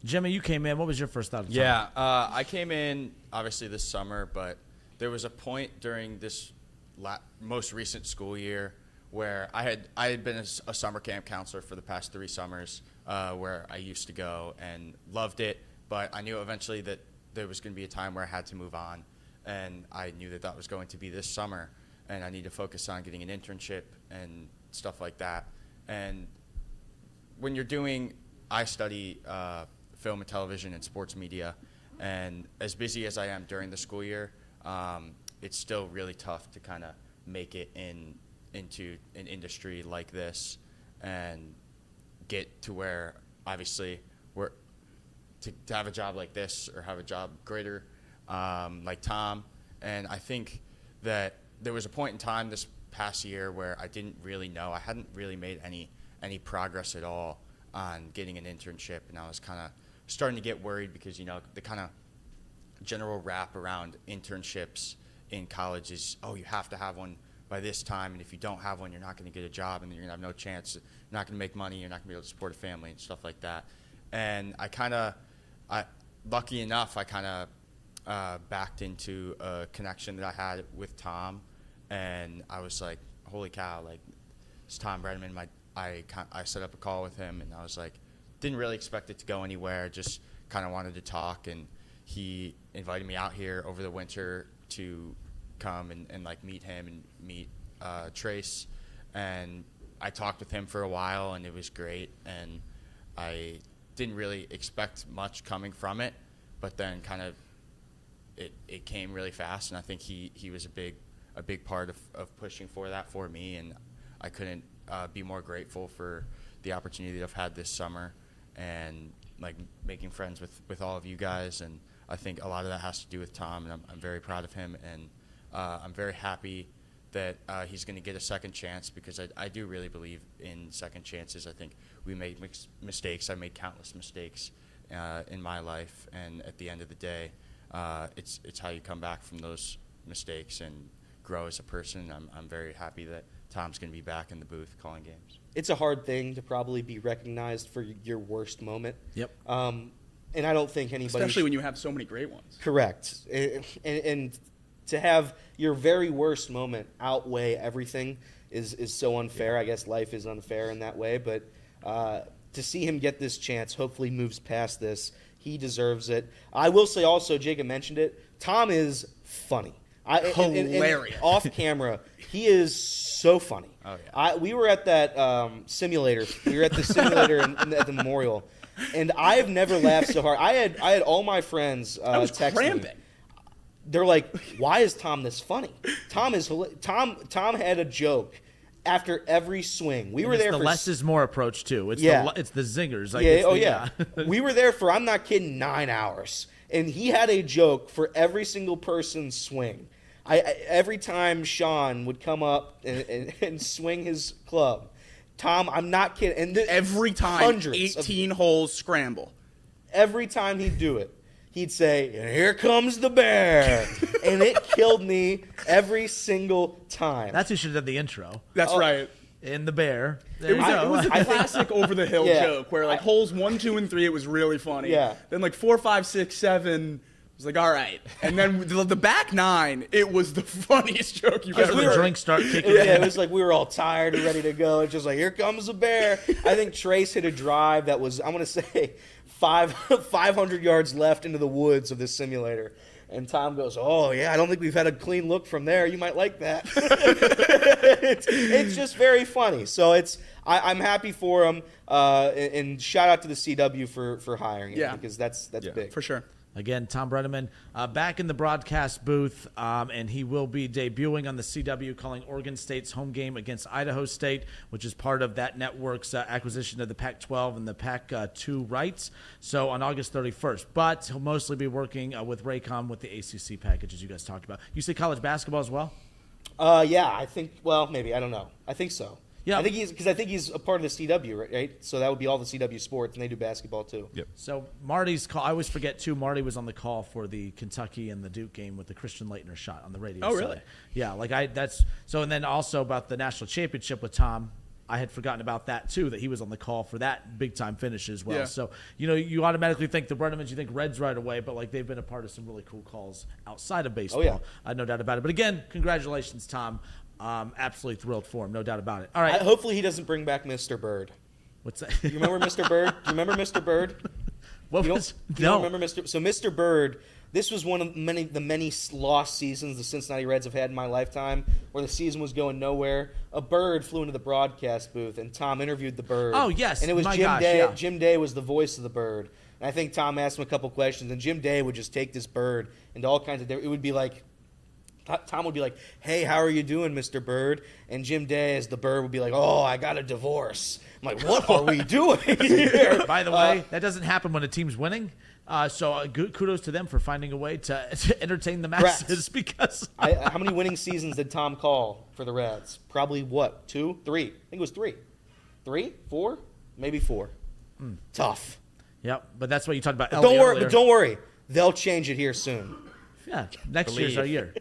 Jimmy, you came in. What was your first thought? Yeah, I came in obviously this summer, but there was a point during this most recent school year where I had been a summer camp counselor for the past 3 summers, where I used to go and loved it, but I knew eventually that there was going to be a time where I had to move on, and I knew that was going to be this summer, and I need to focus on getting an internship and stuff like that. And when you're doing, I study film and television and sports media, and as busy as I am during the school year, it's still really tough to kind of make it into an industry like this and get to where obviously we're to have a job like this or have a job greater like Tom. And I think that there was a point in time this past year where I didn't really know. I hadn't really made any progress at all on getting an internship, and I was kind of starting to get worried because the kind of general wrap around internships in college is, you have to have one by this time, and if you don't have one, you're not going to get a job, and you're going to have no chance. You're not going to make money. You're not going to be able to support a family and stuff like that. And lucky enough, I kind of backed into a connection that I had with Tom, and I was like, holy cow, like, it's Tom Brennaman. I set up a call with him, and I was like, didn't really expect it to go anywhere, just kind of wanted to talk, and he invited me out here over the winter to come and like meet him and meet Trace, and I talked with him for a while, and it was great, and I didn't really expect much coming from it, but then kind of it came really fast, and I think he was a big part of pushing for that for me, and I couldn't be more grateful for the opportunity that I've had this summer and like making friends with all of you guys, and I think a lot of that has to do with Tom, and I'm very proud of him, and I'm very happy that he's going to get a second chance, because I do really believe in second chances. I think we make mistakes. I made countless mistakes in my life, and at the end of the day, it's how you come back from those mistakes and grow as a person. I'm very happy that Tom's going to be back in the booth calling games. It's a hard thing to probably be recognized for your worst moment. Yep. and I don't think anybody. Especially when you have so many great ones. Correct. And to have your very worst moment outweigh everything is so unfair. I guess life is unfair in that way. But to see him get this chance, hopefully moves past this. He deserves it. I will say also, Jacob mentioned it, Tom is funny. Hilarious. And off camera, he is so funny. Oh, yeah. We were at that simulator. We were at the simulator at the Memorial. And I've never laughed so hard. I had all my friends I was text cramping. me. They're like, "Why is Tom this funny?" Tom had a joke after every swing. We were there the for less is more approach too. It's Yeah. it's the zingers. Like, yeah, it's oh the, yeah. We were there for, I'm not kidding, 9 hours, and he had a joke for every single person's swing. Every time Sean would come up and swing his club, Tom, I'm not kidding. And Every time, hundreds 18 holes scramble. every time he'd do it, he'd say, "And here comes the bear," and it killed me every single time. That's who should have done the intro. That's right. In the bear. There It was, you go. it was a classic over the hill Yeah. joke where like holes 1, 2, and 3 it was really funny. Yeah. Then like 4, 5, 6, 7 it was like all right, and then the back 9 it was the funniest joke you've As ever the heard. drinks start kicking Yeah, in. it was like we were all tired and ready to go. It's just like, here comes the bear. I think Trace hit a drive that was, I'm going to say, 500 yards left into the woods of this simulator. And Tom goes, "Oh, yeah, I don't think we've had a clean look from there. You might like that." it's just very funny. So I'm happy for him. And shout out to the CW for hiring him, Yeah. because that's big. For sure. Again, Tom Brennaman back in the broadcast booth, and he will be debuting on the CW, calling Oregon State's home game against Idaho State, which is part of that network's acquisition of the Pac-12 and the Pac-2 rights, so on August 31st. But he'll mostly be working with Raycom with the ACC package, as you guys talked about. You say college basketball as well? Yeah, I think, well, maybe. I don't know. I think so. Yeah. I think he's a part of the CW, right? So that would be all the CW sports, and they do basketball too. Yep. So Marty's call, I always forget too, Marty was on the call for the Kentucky and the Duke game with the Christian Leitner shot on the radio. Oh, really? side. Yeah, and then also about the national championship with Tom, I had forgotten about that too, that he was on the call for that big time finish as well. Yeah. So, you automatically think the Brennamans, you think Reds right away, but like they've been a part of some really cool calls outside of baseball. Oh, yeah. No doubt about it. But again, congratulations, Tom. Absolutely thrilled for him, no doubt about it. All right. Hopefully he doesn't bring back Mr. Bird. What's that? You remember Mr. Bird? Do you remember Mr. Bird? What You was? don't, you don't remember Mr. So Mr. Bird, this was one of the many lost seasons the Cincinnati Reds have had in my lifetime, where the season was going nowhere. A bird flew into the broadcast booth, and Tom interviewed the bird. Oh, yes. And it was My Jim gosh, Day. yeah. Jim Day was the voice of the bird. And I think Tom asked him a couple questions, and Jim Day would just take this bird into all kinds of different. It would be like, Tom would be like, "Hey, how are you doing, Mr. Bird?" And Jim Day, as the bird, would be like, "Oh, I got a divorce." I'm like, "What are we doing here?" By the way, that doesn't happen when a team's winning. So kudos to them for finding a way to entertain the masses. Because how many winning seasons did Tom call for the Reds? Probably what? 2, 3? I think it was 3. 3, 4, maybe 4. Tough. Yep, but that's what you talked about. Don't Elliot worry. earlier. But don't worry. They'll change it here soon. Yeah, next year's Believe. our year.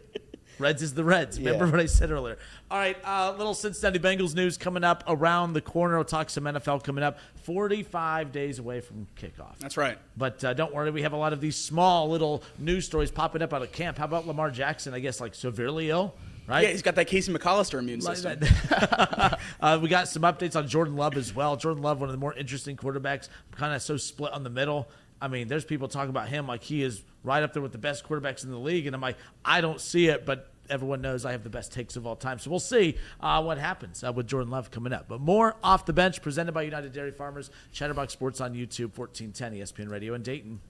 Reds is the Reds. Remember Yeah. what I said earlier. All right, little Cincinnati Bengals news coming up around the corner. We'll talk some NFL coming up. 45 days away from kickoff. That's right. But don't worry, we have a lot of these small little news stories popping up out of camp. How about Lamar Jackson, I guess, like severely ill, right? Yeah, he's got that Casey McAllister immune Like system. that. We got some updates on Jordan Love as well. Jordan Love, one of the more interesting quarterbacks, kind of so split on the middle. I mean, there's people talking about him like he is right up there with the best quarterbacks in the league. And I'm like, I don't see it, but everyone knows I have the best takes of all time. So we'll see what happens with Jordan Love coming up. But more Off the Bench, presented by United Dairy Farmers. Chatterbox Sports on YouTube, 1410 ESPN Radio in Dayton.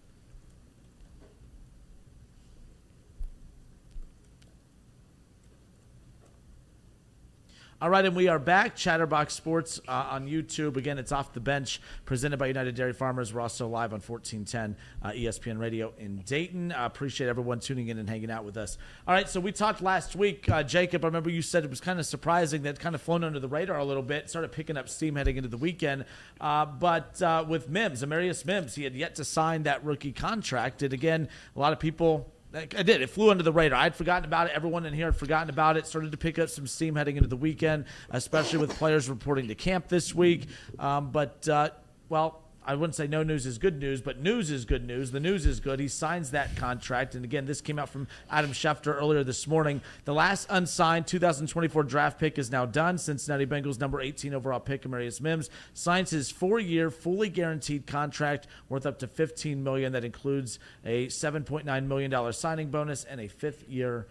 All right, and we are back. Chatterbox Sports on YouTube. Again, it's Off the Bench, presented by United Dairy Farmers. We're also live on 1410 ESPN Radio in Dayton. Appreciate everyone tuning in and hanging out with us. All right, so we talked last week. Jacob, I remember you said it was kind of surprising that it kind of flown under the radar a little bit, started picking up steam heading into the weekend. But with Mims, Amarius Mims, he had yet to sign that rookie contract. And again, a lot of people... I did. It flew under the radar. I'd forgotten about it. Everyone in here had forgotten about it. Started to pick up some steam heading into the weekend, especially with players reporting to camp this week. Well, I wouldn't say no news is good news, but news is good news. The news is good. He signs that contract. And again, this came out from Adam Schefter earlier this morning. The last unsigned 2024 draft pick is now done. Cincinnati Bengals number 18 overall pick, Amarius Mims, signs his 4-year, fully guaranteed contract worth up to $15 million. That includes a $7.9 million signing bonus and a 5th-year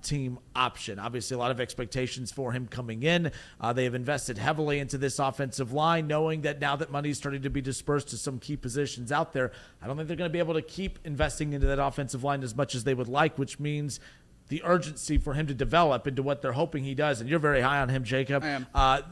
team option. Obviously, a lot of expectations for him coming in. They have invested heavily into this offensive line, knowing that now that money is starting to be dispersed to some key positions out there, I don't think they're going to be able to keep investing into that offensive line as much as they would like, which means the urgency for him to develop into what they're hoping he does. And you're very high on him, Jacob. I am.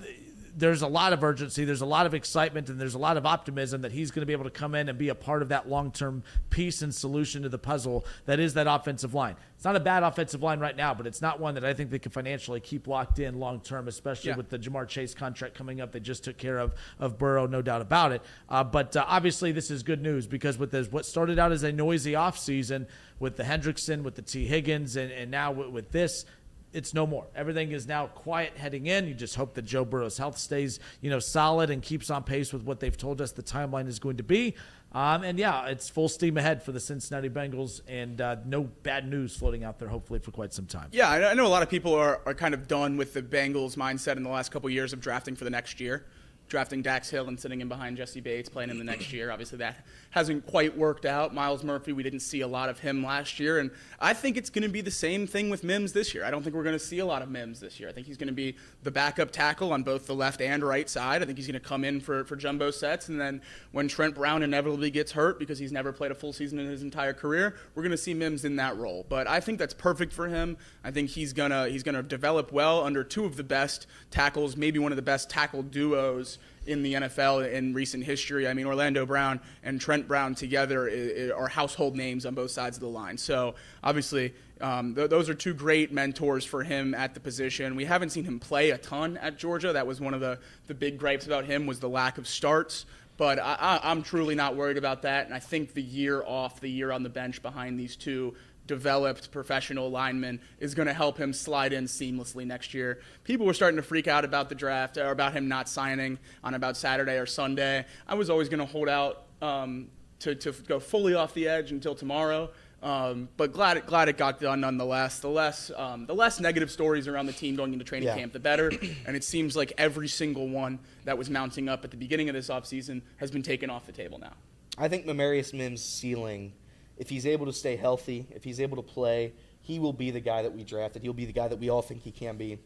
There's a lot of urgency, there's a lot of excitement, and there's a lot of optimism that he's going to be able to come in and be a part of that long-term piece and solution to the puzzle that is that offensive line. It's not a bad offensive line right now, but it's not one that I think they can financially keep locked in long-term, especially with the Jamar Chase contract coming up. They just took care of Burrow, no doubt about it. But obviously this is good news because with what started out as a noisy offseason with the Hendrickson, with the T. Higgins, and now with this, it's no more. Everything is now quiet heading in. You just hope that Joe Burrow's health stays, solid and keeps on pace with what they've told us the timeline is going to be. And yeah, it's full steam ahead for the Cincinnati Bengals, and no bad news floating out there, hopefully, for quite some time. Yeah, I know a lot of people are kind of done with the Bengals mindset in the last couple of years of drafting for the next year. Drafting Dax Hill and sitting in behind Jesse Bates, playing in the next year. Obviously, that hasn't quite worked out. Miles Murphy, we didn't see a lot of him last year, and I think it's going to be the same thing with Mims this year. I don't think we're going to see a lot of Mims this year. I think he's going to be the backup tackle on both the left and right side. I think he's going to come in for jumbo sets, and then when Trent Brown inevitably gets hurt because he's never played a full season in his entire career, we're going to see Mims in that role. But I think that's perfect for him. I think he's gonna develop well under two of the best tackles, maybe one of the best tackle duos in the NFL in recent history. I mean, Orlando Brown and Trent Brown together are household names on both sides of the line. So obviously, those are two great mentors for him at the position. We haven't seen him play a ton at Georgia. That was one of the big gripes about him, was the lack of starts. But I'm truly not worried about that. And I think the year off, the year on the bench behind these two developed professional lineman is going to help him slide in seamlessly next year. People were starting to freak out about the draft or about him not signing on about Saturday or Sunday. I was always going to hold out to go fully off the edge until tomorrow. But glad it got done nonetheless. The less negative stories around the team going into training camp, the better. And it seems like every single one that was mounting up at the beginning of this offseason has been taken off the table now. I think Amarius Mims' ceiling, if he's able to stay healthy, if he's able to play, he will be the guy that we drafted. He'll be the guy that we all think he can be.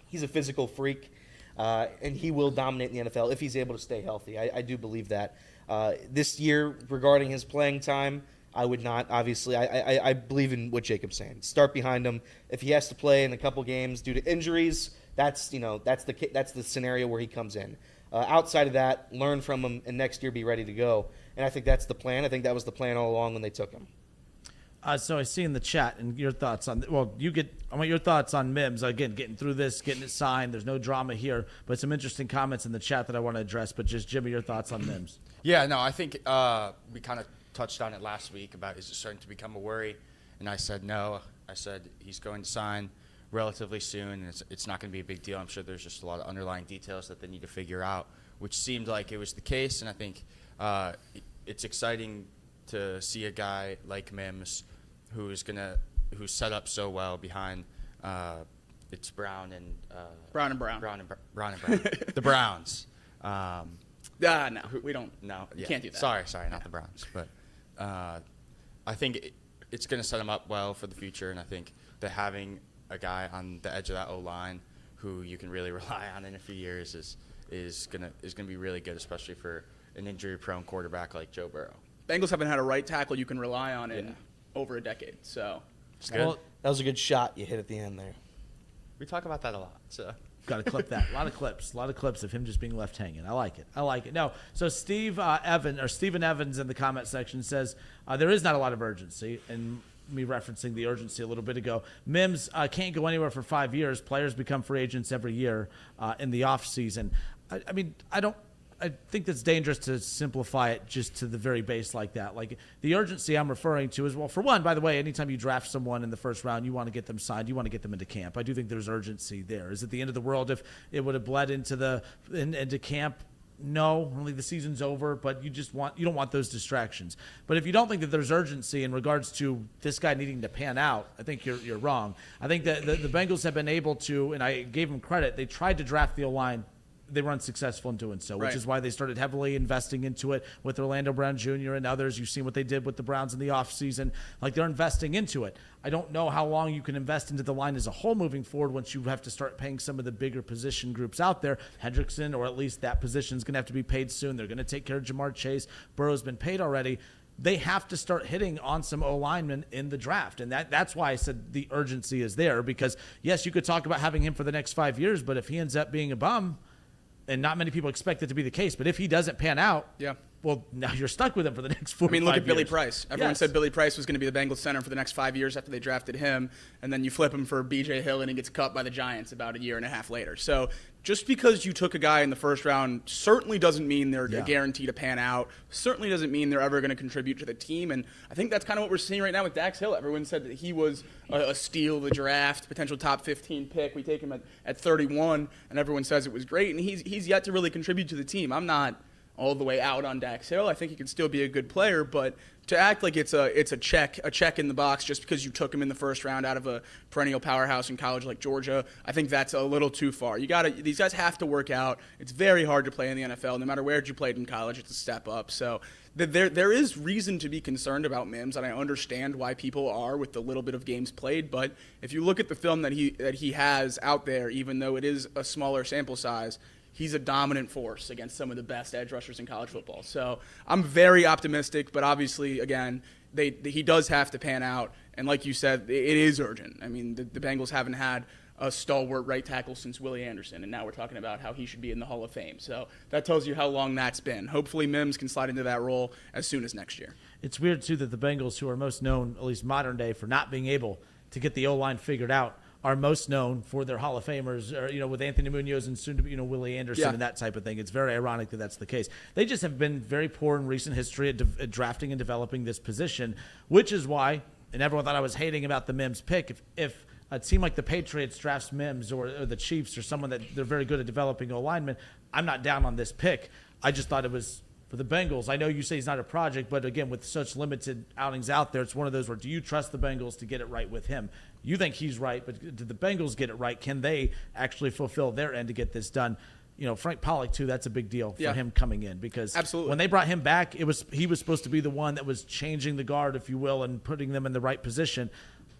He's a physical freak, and he will dominate in the NFL if he's able to stay healthy. I do believe that. This year, regarding his playing time, I would not, obviously. I believe in what Jacob's saying. Start behind him. If he has to play in a couple games due to injuries, that's the scenario where he comes in. Outside of that, learn from him, and next year be ready to go. And I think that's the plan. I think that was the plan all along when they took him. So I see in the chat, and your thoughts on I want your thoughts on Mims. Again, getting through this, getting it signed. There's no drama here, but some interesting comments in the chat that I want to address. But just Jimmy, your thoughts on Mims? Yeah, no, I think we kind of touched on it last week about is it starting to become a worry, and I said no. I said he's going to sign relatively soon, and it's not going to be a big deal. I'm sure there's just a lot of underlying details that they need to figure out, which seemed like it was the case, and I think it's exciting to see a guy like Mims who's set up so well behind it's Brown and Brown. the Browns. No, we don't. No, you can't do that. Sorry, not the Browns. But I think it's going to set him up well for the future, and I think that having a guy on the edge of that O-line who you can really rely on in a few years is gonna be really good, especially for an injury-prone quarterback like Joe Burrow. Bengals haven't had a right tackle you can rely on in over a decade, so it's good. Well, that was a good shot you hit at the end there. We talk about that a lot, so. Got to clip that. A lot of clips of him just being left hanging. I like it. No, so Stephen Evans in the comment section says there is not a lot of urgency, and me referencing the urgency a little bit ago. Mims can't go anywhere for 5 years. Players become free agents every year in the off season. I think that's dangerous to simplify it just to the very base like that. Like the urgency I'm referring to is, well, for one, by the way, anytime you draft someone in the first round, you want to get them signed, you want to get them into camp. I do think there's urgency there. Is it the end of the world if it would have bled into camp? No, I don't think the season's over, but you don't want those distractions. But if you don't think that there's urgency in regards to this guy needing to pan out, I think you're wrong. I think that the Bengals have been able to, and I gave them credit, they tried to draft the O-line. They were unsuccessful in doing so, which is why they started heavily investing into it with Orlando Brown Jr. and others. You've seen what they did with the Browns in the offseason. Like, they're investing into it. I don't know how long you can invest into the line as a whole moving forward once you have to start paying some of the bigger position groups out there. Hendrickson, or at least that position, is going to have to be paid soon. They're going to take care of Jamar Chase. Burrow's been paid already. They have to start hitting on some O-linemen in the draft. And that's why I said the urgency is there, because, yes, you could talk about having him for the next 5 years, but if he ends up being a bum, and not many people expect it to be the case, but if he doesn't pan out, well, now you're stuck with him for the next 4 I mean, look at years. Billy Price. Everyone said Billy Price was going to be the Bengals center for the next 5 years after they drafted him, and then you flip him for B.J. Hill, and he gets cut by the Giants about a year and a half later. So just because you took a guy in the first round certainly doesn't mean they're a guarantee to pan out, certainly doesn't mean they're ever going to contribute to the team, and I think that's kind of what we're seeing right now with Dax Hill. Everyone said that he was a steal of the draft, potential top 15 pick. We take him at 31, and everyone says it was great, and he's yet to really contribute to the team. I'm not all the way out on Dax Hill. I think he can still be a good player, but to act like it's a check in the box just because you took him in the first round out of a perennial powerhouse in college like Georgia, I think that's a little too far. These guys have to work out. It's very hard to play in the NFL. No matter where you played in college, it's a step up. So there is reason to be concerned about Mims, and I understand why people are with the little bit of games played. But if you look at the film that he has out there, even though it is a smaller sample size, he's a dominant force against some of the best edge rushers in college football. So I'm very optimistic, but obviously, again, he does have to pan out. And like you said, it is urgent. I mean, the Bengals haven't had a stalwart right tackle since Willie Anderson, and now we're talking about how he should be in the Hall of Fame. So that tells you how long that's been. Hopefully Mims can slide into that role as soon as next year. It's weird, too, that the Bengals, who are most known, at least modern day, for not being able to get the O-line figured out, are most known for their Hall of Famers, or, with Anthony Munoz and soon to be, Willie Anderson and that type of thing. It's very ironic that that's the case. They just have been very poor in recent history at drafting and developing this position, which is why, and everyone thought I was hating about the Mims pick. If a team like the Patriots drafts Mims or the Chiefs or someone that they're very good at developing O-linemen, I'm not down on this pick. I just thought it was for the Bengals. I know you say he's not a project, but again, with such limited outings out there, it's one of those where, do you trust the Bengals to get it right with him? You think he's right, but did the Bengals get it right? Can they actually fulfill their end to get this done? Frank Pollock, too, that's a big deal for him coming in, because when they brought him back, he was supposed to be the one that was changing the guard, if you will, and putting them in the right position.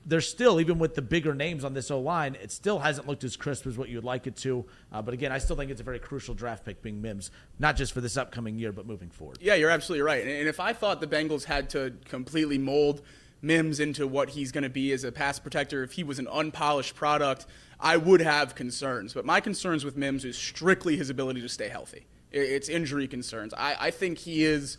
There's still, even with the bigger names on this O-line, it still hasn't looked as crisp as what you'd like it to. But again, I still think it's a very crucial draft pick being Mims, not just for this upcoming year, but moving forward. Yeah, you're absolutely right. And if I thought the Bengals had to completely mold Mims into what he's going to be as a pass protector, if he was an unpolished product, I would have concerns. But my concerns with Mims is strictly his ability to stay healthy. It's injury concerns. I think he is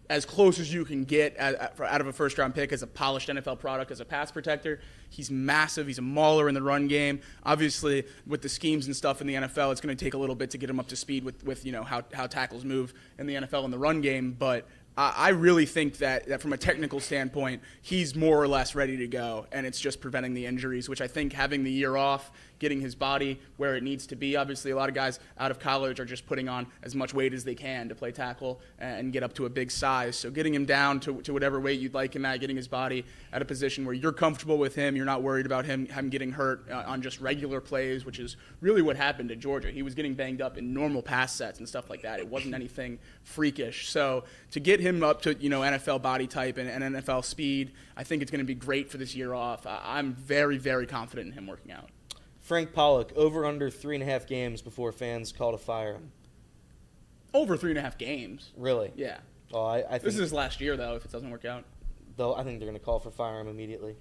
as close as you can get out of a first-round pick as a polished NFL product, as a pass protector. He's massive. He's a mauler in the run game. Obviously, with the schemes and stuff in the NFL, it's going to take a little bit to get him up to speed with how tackles move in the NFL in the run game. But I really think that from a technical standpoint, he's more or less ready to go, and it's just preventing the injuries, which I think having the year off, getting his body where it needs to be. Obviously, a lot of guys out of college are just putting on as much weight as they can to play tackle and get up to a big size. So getting him down to whatever weight you'd like him at, getting his body at a position where you're comfortable with him, you're not worried about him getting hurt on just regular plays, which is really what happened at Georgia. He was getting banged up in normal pass sets and stuff like that. It wasn't anything freakish. So to get him up to NFL body type and NFL speed, I think it's going to be great for this year off. I'm very, very confident in him working out. Frank Pollock, over under 3.5 games before fans call to fire him. Over 3.5 games? Really? Yeah. Well, I think this is his last year, though, if it doesn't work out. I think they're going to call for fire him immediately.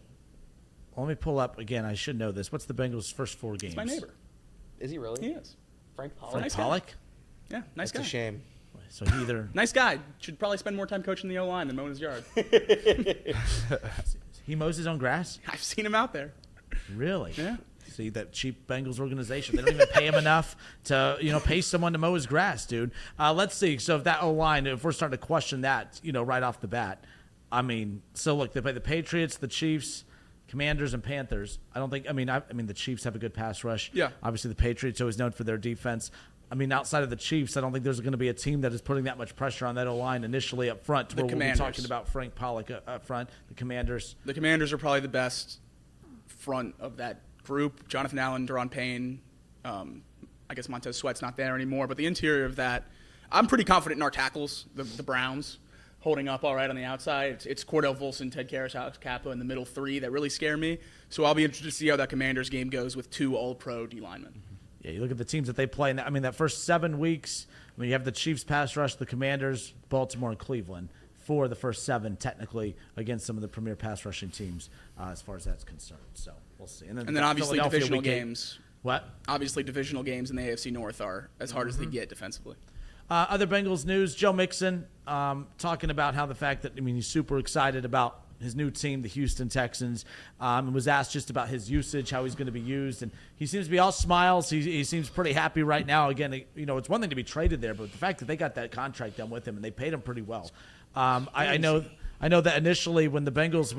Well, let me pull up again. I should know this. What's the Bengals' first 4 games? He's my neighbor. Is he really? He is. Frank Pollock? Frank Pollock? Yeah, nice guy. That's a shame. So he either nice guy. Should probably spend more time coaching the O-line than mowing his yard. he mows his own grass? I've seen him out there. Really? Yeah. See, that cheap Bengals organization. They don't even pay him enough to, pay someone to mow his grass, dude. Let's see. So if that O-line, if we're starting to question that, right off the bat, so look, they play the Patriots, the Chiefs, Commanders, and Panthers. I don't think, the Chiefs have a good pass rush. Yeah. Obviously, the Patriots always known for their defense. I mean, outside of the Chiefs, I don't think there's going to be a team that is putting that much pressure on that O-line initially up front. The We'll be Commanders. talking about Frank Pollock up front, the Commanders. The Commanders are probably the best front of that group. Jonathan Allen, Daron Payne. I guess Montez Sweat's not there anymore. But the interior of that, I'm pretty confident in our tackles, the Browns, holding up all right on the outside. It's Cordell Volson, Ted Karras, Alex Kappa in the middle three that really scare me. So I'll be interested to see how that Commanders game goes with 2 all-pro D linemen. Yeah, you look at the teams that they play. I mean, that first 7 weeks, I mean, you have the Chiefs pass rush, the Commanders, Baltimore, and Cleveland for the first 7, technically, against some of the premier pass rushing teams as far as that's concerned. So we'll see. And then obviously Philadelphia divisional week 8. games. What? Obviously divisional games in the AFC North are as hard as they get defensively. Other Bengals news, Joe Mixon talking about how the fact that, I mean, he's super excited about his new team, the Houston Texans, and was asked just about his usage, how he's going to be used. And he seems to be all smiles. He seems pretty happy right now. Again, you know, it's one thing to be traded there, but the fact that they got that contract done with him and they paid him pretty well. I know that initially when the Bengals,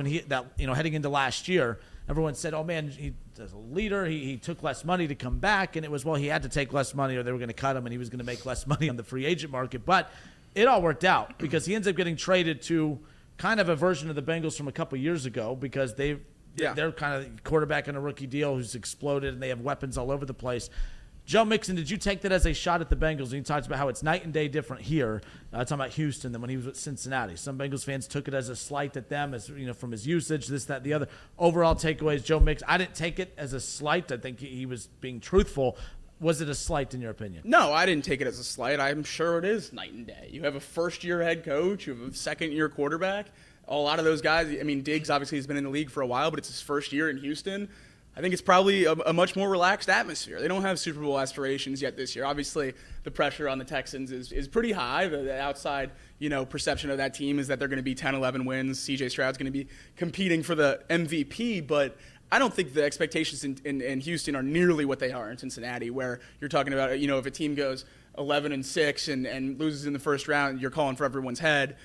heading into last year, everyone said, oh, man, he's a leader. He took less money to come back. And it was, well, he had to take less money or they were going to cut him and he was going to make less money on the free agent market. But it all worked out because he ends up getting traded to kind of a version of the Bengals from a couple years ago because they're kind of quarterback in a rookie deal who's exploded and they have weapons all over the place. Joe Mixon, did you take that as a shot at the Bengals? And he talks about how it's night and day different here, talking about Houston than when he was with Cincinnati. Some Bengals fans took it as a slight at them, as from his usage, this, that, the other. Overall takeaways, Joe Mixon. I didn't take it as a slight. I think he was being truthful. Was it a slight in your opinion? No, I didn't take it as a slight. I'm sure it is night and day. You have a first-year head coach. You have a second-year quarterback. A lot of those guys, I mean, Diggs obviously has been in the league for a while, but it's his first year in Houston. I think it's probably a much more relaxed atmosphere. They don't have Super Bowl aspirations yet this year. Obviously, the pressure on the Texans is pretty high. The outside, perception of that team is that they're going to be 10, 11 wins. C.J. Stroud's going to be competing for the MVP, but I don't think the expectations in Houston are nearly what they are in Cincinnati, where you're talking about, if a team goes 11-6 and loses in the first round, you're calling for everyone's head.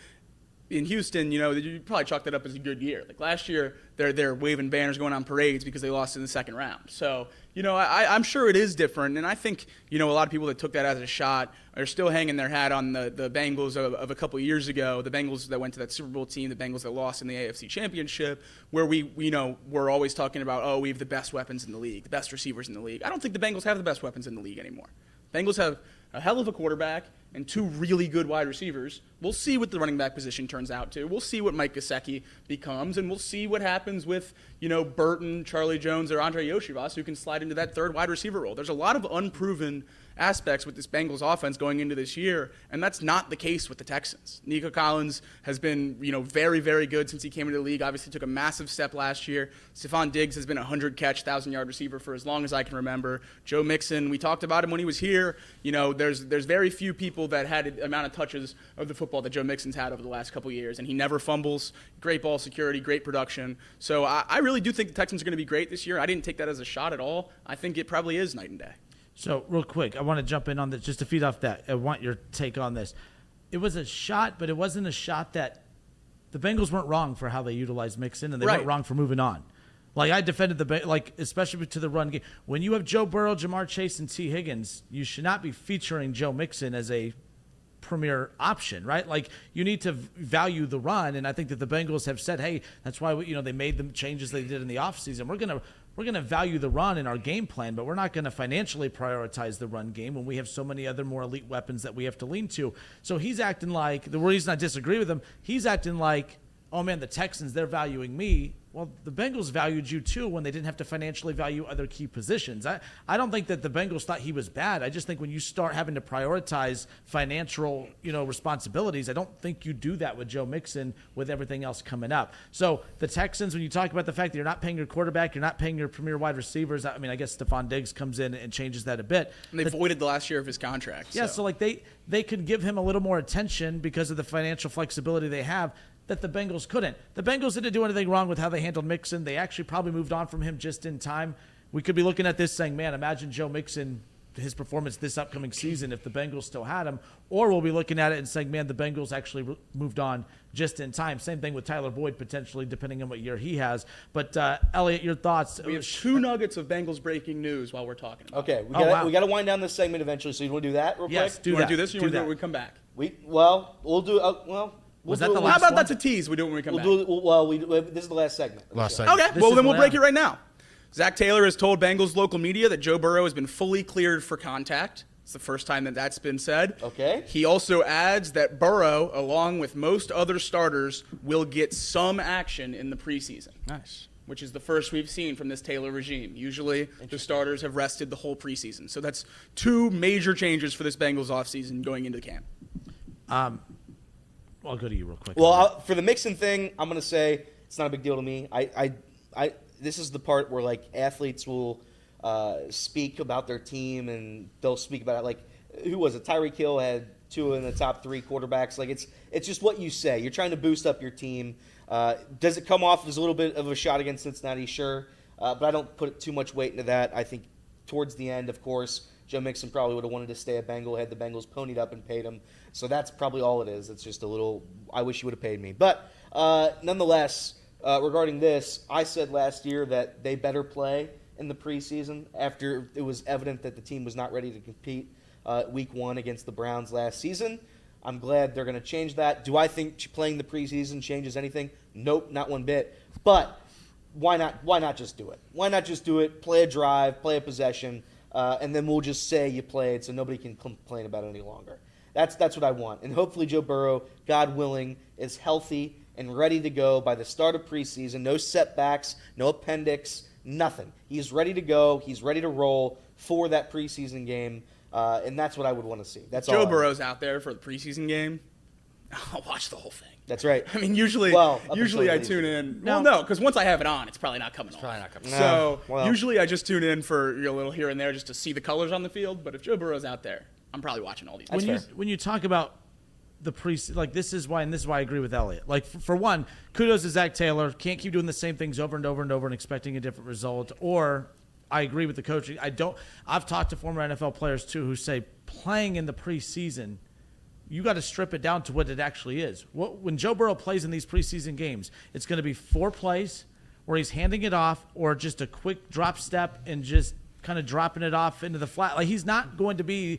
In Houston, you probably chalk that up as a good year. Like last year, they're waving banners, going on parades because they lost in the second round. So, I'm sure it is different, and I think, a lot of people that took that as a shot are still hanging their hat on the Bengals of a couple of years ago, the Bengals that went to that Super Bowl team, the Bengals that lost in the AFC Championship, where we're always talking about, we have the best weapons in the league, the best receivers in the league. I don't think the Bengals have the best weapons in the league anymore. Bengals have a hell of a quarterback and 2 really good wide receivers. We'll see what the running back position turns out to. We'll see what Mike Gesicki becomes, and we'll see what happens with, Burton, Charlie Jones, or Andre Yoshivas, who can slide into that third wide receiver role. There's a lot of unproven aspects with this Bengals offense going into this year, and that's not the case with the Texans. Nico Collins has been, very, very good since he came into the league. Obviously took a massive step last year. Stephon Diggs has been a 100-catch, 1,000-yard receiver for as long as I can remember. Joe Mixon, we talked about him when he was here. There's very few people that had the amount of touches of the football that Joe Mixon's had over the last couple of years, and he never fumbles. Great ball security, great production. So I really do think the Texans are going to be great this year. I didn't take that as a shot at all. I think it probably is night and day. So real quick, I want to jump in on this just to feed off that. I want your take on this. It was a shot, but it wasn't a shot that the Bengals weren't wrong for how they utilized Mixon, and they weren't wrong for moving on. Like I defended especially to the run game. When you have Joe Burrow, Jamar Chase, and T. Higgins, you should not be featuring Joe Mixon as a premier option, right? Like you need to value the run, and I think that the Bengals have said, hey, that's why they made the changes they did in the offseason. We're gonna value the run in our game plan, but we're not gonna financially prioritize the run game when we have so many other more elite weapons that we have to lean to. So he's acting like, the reason I disagree with him, he's acting like, oh man, the Texans, they're valuing me. Well, the Bengals valued you too when they didn't have to financially value other key positions. I don't think that the Bengals thought he was bad. I just think when you start having to prioritize financial, responsibilities, I don't think you do that with Joe Mixon with everything else coming up. So the Texans, when you talk about the fact that you're not paying your quarterback, you're not paying your premier wide receivers, I mean, I guess Stephon Diggs comes in and changes that a bit. And they voided the last year of his contract. Yeah, so they could give him a little more attention because of the financial flexibility they have that the Bengals couldn't. The Bengals didn't do anything wrong with how they handled Mixon. They actually probably moved on from him just in time. We could be looking at this saying, man, imagine Joe Mixon his performance this upcoming season if the Bengals still had him, or we'll be looking at it and saying, man, the Bengals actually moved on just in time. Same thing with Tyler Boyd, potentially, depending on what year he has. But, Elliot, your thoughts? We have 2 nuggets of Bengals breaking news while we're talking about Okay, we got to wind down this segment eventually, so you want to do that real Yes, quick? do you want that. to do this? Or you want to do it when we come back? We'll do Was that do the it- last How about one? that's a tease? We do it when we come back. this is the last segment. Last segment. segment. Okay, This well is then we'll what break it happened. right now. Zach Taylor has told Bengals local media that Joe Burrow has been fully cleared for contact. It's the first time that that's been said. Okay. He also adds that Burrow, along with most other starters, will get some action in the preseason. Nice. Which is the first we've seen from this Taylor regime. Usually, the starters have rested the whole preseason. So that's 2 major changes for this Bengals offseason going into camp. I'll go to you real quick. Well, for the Mixon thing, I'm going to say it's not a big deal to me. This is the part where like athletes will speak about their team and they'll speak about it. Like, who was it? Tyreek Hill had 2 in the top 3 quarterbacks. Like, it's just what you say. You're trying to boost up your team. Does it come off as a little bit of a shot against Cincinnati? Sure, but I don't put too much weight into that. I think towards the end, of course, Joe Mixon probably would have wanted to stay a Bengal, had the Bengals ponied up and paid him. So that's probably all it is. It's just a little, I wish you would have paid me. But nonetheless, regarding this, I said last year that they better play in the preseason after it was evident that the team was not ready to compete week 1 against the Browns last season. I'm glad they're going to change that. Do I think playing the preseason changes anything? Nope, not one bit. But why not just do it? Why not just do it, play a drive, play a possession, and then we'll just say you played so nobody can complain about it any longer. That's what I want. And hopefully Joe Burrow, God willing, is healthy and ready to go by the start of preseason. No setbacks, no appendix, nothing. He's ready to go. He's ready to roll for that preseason game, and that's what I would want to see. That's all. Joe Burrow's out there for the preseason game. I'll watch the whole thing. That's right. I mean, usually Well, I tune in. Well, no, because once I have it on, it's probably not coming on. Probably not coming. So well. usually I just tune in for a little here and there just to see the colors on the field. But if Joe Burrow's out there, I'm probably watching all these. when you talk about the this is why I agree with Elliot. Like, for one, kudos to Zach Taylor. Can't keep doing the same things over and over and over and expecting a different result. Or I agree with the coaching. I've talked to former NFL players too who say playing in the preseason, you got to strip it down to what it actually is. When Joe Burrow plays in these preseason games, it's going to be 4 plays where he's handing it off or just a quick drop step and just kind of dropping it off into the flat. Like, he's not going to be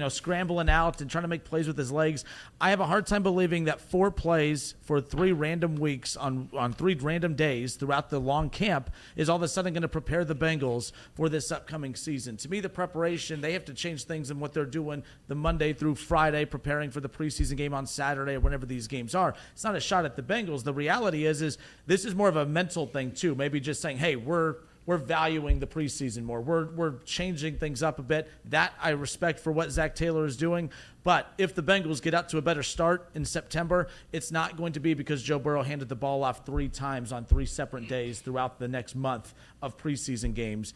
scrambling out and trying to make plays with his legs. I have a hard time believing that 4 plays for 3 random weeks on 3 random days throughout the long camp is all of a sudden going to prepare the Bengals for this upcoming season. To me, the preparation, they have to change things in what they're doing the Monday through Friday, preparing for the preseason game on Saturday or whenever these games are. It's not a shot at the Bengals. The reality is this is more of a mental thing too. Maybe just saying, hey, we're valuing the preseason more. We're changing things up a bit. That I respect for what Zach Taylor is doing. But if the Bengals get out to a better start in September, it's not going to be because Joe Burrow handed the ball off 3 times on 3 separate days throughout the next month of preseason games.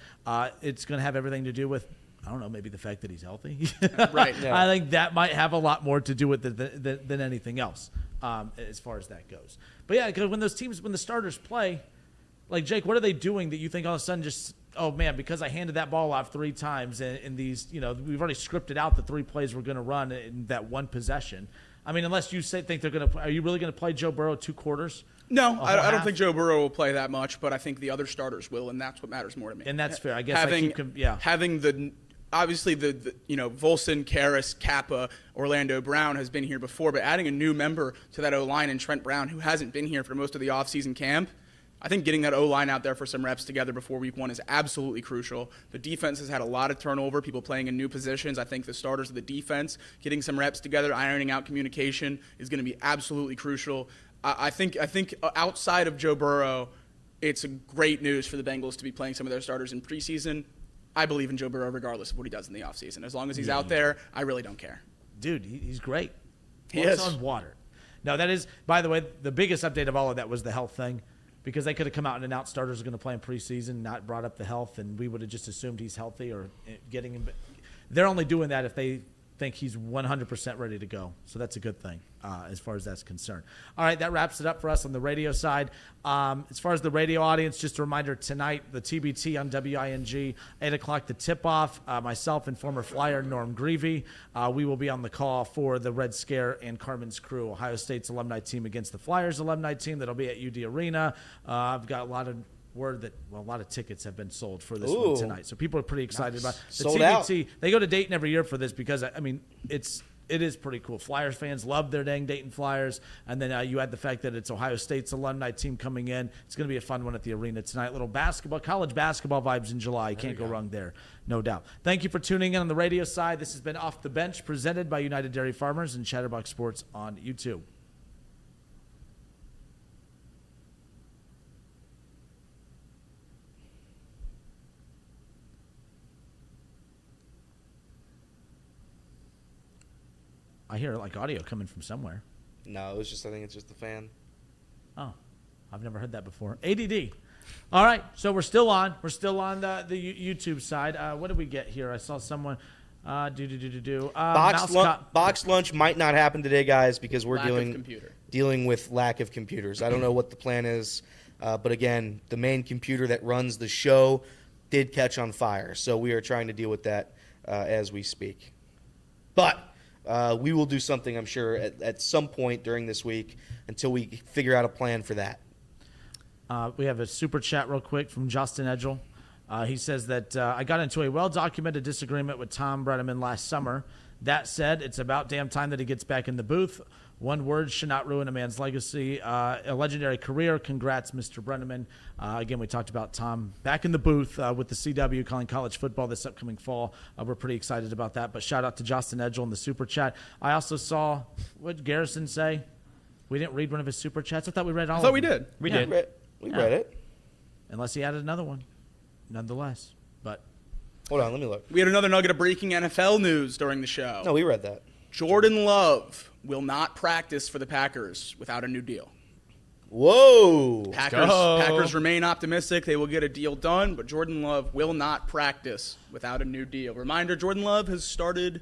It's going to have everything to do with, I don't know, maybe the fact that he's healthy. Right. Yeah. I think that might have a lot more to do with it than anything else as far as that goes. But yeah, because when the starters play, like, Jake, what are they doing that you think all of a sudden just, oh, man, because I handed that ball off 3 times in these, we've already scripted out the 3 plays we're going to run in that one possession. I mean, unless you think they're going to – are you really going to play Joe Burrow 2 quarters? No, I don't half? think Joe Burrow will play that much, but I think the other starters will, and that's what matters more to me. And that's fair. I guess having the obviously the Volson, Karras, Kappa, Orlando Brown has been here before, but adding a new member to that O-line and Trent Brown, who hasn't been here for most of the offseason camp, I think getting that O-line out there for some reps together before week 1 is absolutely crucial. The defense has had a lot of turnover, people playing in new positions. I think the starters of the defense, getting some reps together, ironing out communication is going to be absolutely crucial. I think outside of Joe Burrow, it's great news for the Bengals to be playing some of their starters in preseason. I believe in Joe Burrow regardless of what he does in the offseason. As long as he's out there, I really don't care. Dude, he's great. He Walks is. on water. No, that is, by the way, the biggest update of all of that was the health thing. Because they could have come out and announced starters are going to play in preseason, not brought up the health, and we would have just assumed he's healthy or getting him. They're only doing that if they think he's 100% ready to go. So that's a good thing as far as that's concerned. All right, that wraps it up for us on the radio side. As far as the radio audience, just a reminder tonight, the TBT on WING, 8 o'clock, the tip-off. Myself and former Flyer Norm Greavy, we will be on the call for the Red Scare and Carmen's Crew, Ohio State's alumni team against the Flyers alumni team. That'll be at UD Arena. I've got a lot of word that a lot of tickets have been sold for this one tonight, so people are pretty excited about the Sold TBT. out. They go to Dayton every year for this because it is pretty cool. Flyers fans love their dang Dayton Flyers, and then you add the fact that it's Ohio State's alumni team coming in. It's going to be a fun one at the arena tonight. Little basketball, college basketball vibes in July. Can't go wrong there, no doubt. Thank you for tuning in on the radio side. This has been Off the Bench, presented by United Dairy Farmers and Chatterbox Sports on YouTube. I hear like audio coming from somewhere. No, I think it's just the fan. Oh, I've never heard that before. ADD. All right, so we're still on. We're still on the YouTube side. What did we get here? I saw someone Box lunch might not happen today, guys, because we're dealing with lack of computers. I don't know what the plan is, but again, the main computer that runs the show did catch on fire, so we are trying to deal with that as we speak. But we will do something, I'm sure, at some point during this week until we figure out a plan for that. We have a super chat real quick from Justin Edgel. He says that I got into a well-documented disagreement with Tom Brennaman last summer. That said, it's about damn time that he gets back in the booth. One word should not ruin a man's legacy. A legendary career. Congrats, Mr. Brennaman. Again, we talked about Tom back in the booth with the CW calling college football this upcoming fall. We're pretty excited about that. But shout out to Justin Edgel in the super chat. I also saw, what did Garrison say? We didn't read one of his super chats. I thought we read all of them. we did. We did. We read it. Unless he added another one, nonetheless. But Hold on, let me look. We had another nugget of breaking NFL news during the show. No, we read that. Jordan Love will not practice for the Packers without a new deal. Whoa. Packers remain optimistic they will get a deal done, but Jordan Love will not practice without a new deal. Reminder, Jordan Love has started